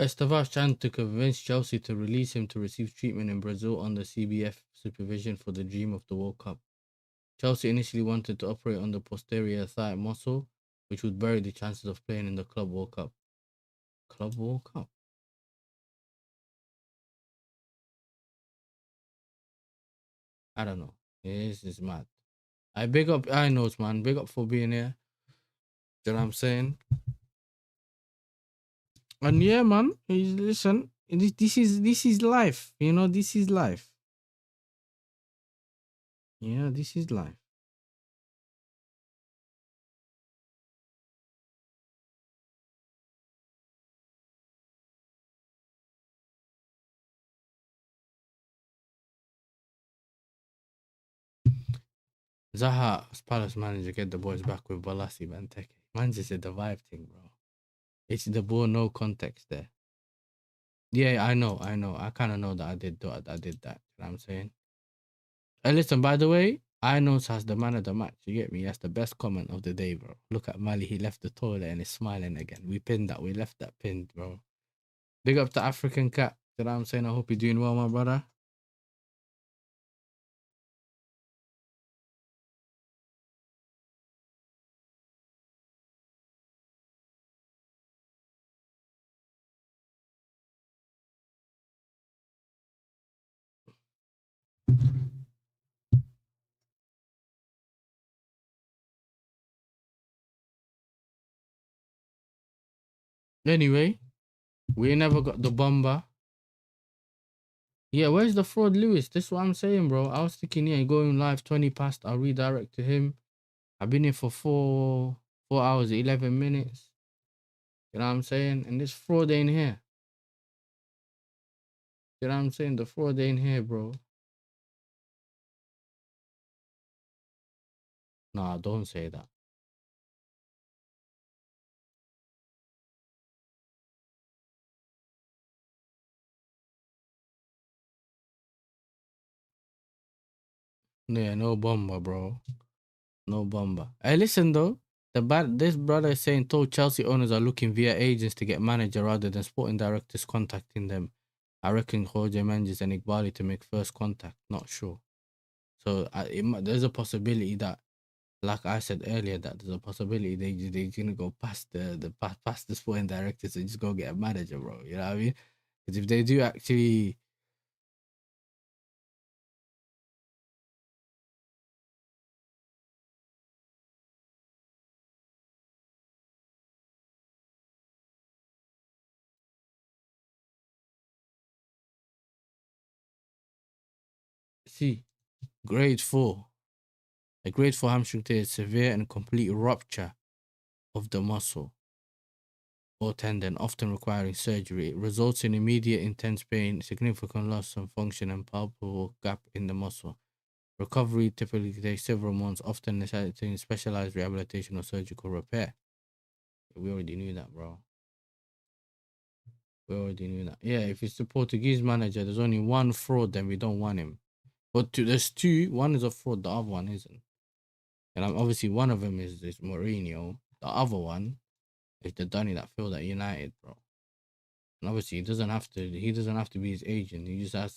Estevao trying to convince Chelsea to release him to receive treatment in Brazil under CBF supervision for the dream of the World Cup. Chelsea initially wanted to operate on the posterior thigh muscle, which would bury the chances of playing in the Club World Cup. Club World Cup? I don't know. This is mad. I big up Inos, man. Big up for being here. You know what I'm saying? And yeah, man. Listen, this is life. You know, this is life. Yeah, this is life. Zaha, as Palace manager, get the boys back with Balassi Benteke. Man just said the vibe thing, bro. It's the ball, no context there. Yeah, I know. I kind of know that I did that. You know what I'm saying? And listen, by the way, I knows as the man of the match. You get me? That's the best comment of the day, bro. Look at Mali. He left the toilet and is smiling again. We pinned that. We left that pinned, bro. Big up to African Cat. You know what I'm saying? I hope you're doing well, my brother. Anyway, we never got the bomber. Yeah, where's the fraud Lewis? This is what I'm saying, bro. I was thinking, yeah, going live 20 past, I'll redirect to him. I've been here for 4 hours, 11 minutes. You know what I'm saying? And this fraud ain't here. You know what I'm saying? The fraud ain't here, bro. Nah, don't say that. Yeah, no bomber, bro. No bomber. Hey, listen though. This brother is saying told Chelsea owners are looking via agents to get manager rather than sporting directors contacting them. I reckon Jorge Mendes and Iqbali to make first contact. Not sure. So there's a possibility that, like I said earlier, that there's a possibility they're gonna go past past the sporting directors and just go get a manager, bro. You know what I mean? Because if they do actually, see, grade 4, a grade 4 hamstring tear is severe and complete rupture of the muscle or tendon, often requiring surgery. It results in immediate intense pain, significant loss of function, and palpable gap in the muscle. Recovery typically takes several months, often necessitating specialized rehabilitation or surgical repair. We already knew that, bro. We already knew that. Yeah, if it's the Portuguese manager, there's only one fraud, then we don't want him. But there's two. One is a fraud, the other one isn't. And obviously one of them is Mourinho. The other one is the Dunny that failed at United, bro. And obviously he doesn't have to be his agent. He just has.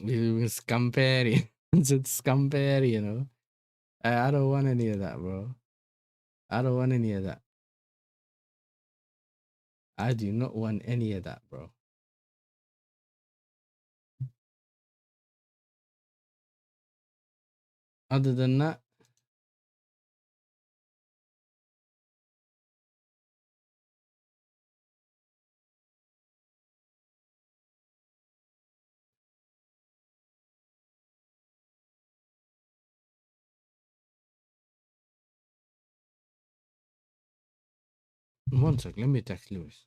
Scamperi. It's Scamperi, you know. I don't want any of that, bro. I don't want any of that. I do not want any of that, bro. Other than that, one sec, let me text Lewis.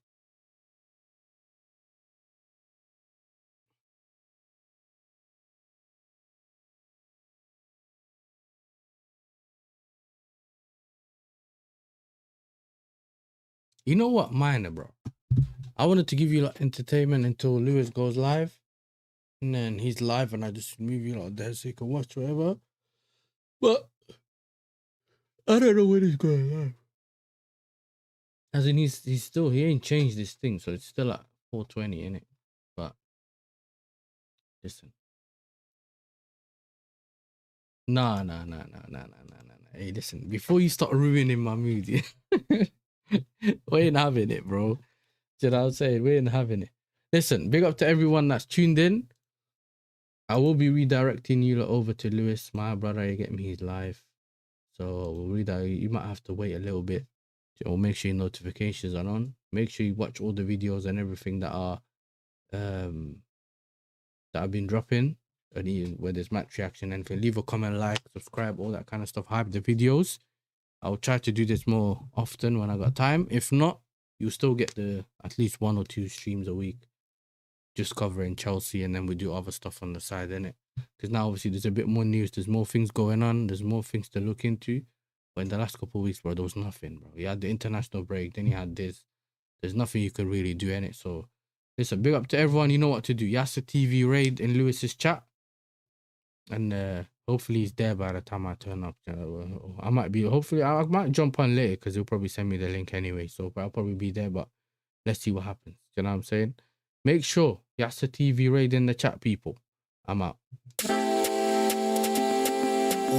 You know what, minor, bro? I wanted to give you like entertainment until Lewis goes live. And then he's live and I just move you like there so you can watch whatever. But I don't know when he's going live. As in he's still, he ain't changed this thing, so it's still at 420, innit? But listen. Nah. Hey, listen, before you start ruining my mood, we ain't having it, bro. Do you know what I'm saying? We ain't having it. Listen, big up to everyone that's tuned in. I will be redirecting you over to Lewis, my brother. You get me? He's live. So we'll redirect. You might have to wait a little bit. Or make sure your notifications are on. Make sure you watch all the videos and everything that are that I've been dropping. Where there's match reaction and if you leave a comment, like, subscribe, all that kind of stuff. Hype the videos. I'll try to do this more often when I got time. If not, you'll still get the at least 1 or 2 streams a week, just covering Chelsea, and then we do other stuff on the side, innit? Because now obviously there's a bit more news, there's more things going on, there's more things to look into. But in the last couple of weeks, bro, there was nothing, bro. You had the international break, then you had this. There's nothing you could really do, innit? So listen, big up to everyone. You know what to do. Yasser TV raid in Lewis's chat. And hopefully he's there by the time I turn up. I might be, hopefully, I might jump on later because he'll probably send me the link anyway. So I'll probably be there, but let's see what happens. You know what I'm saying? Make sure Yasser TV raid in the chat, people. I'm out.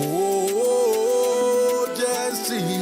Oh, Jesse.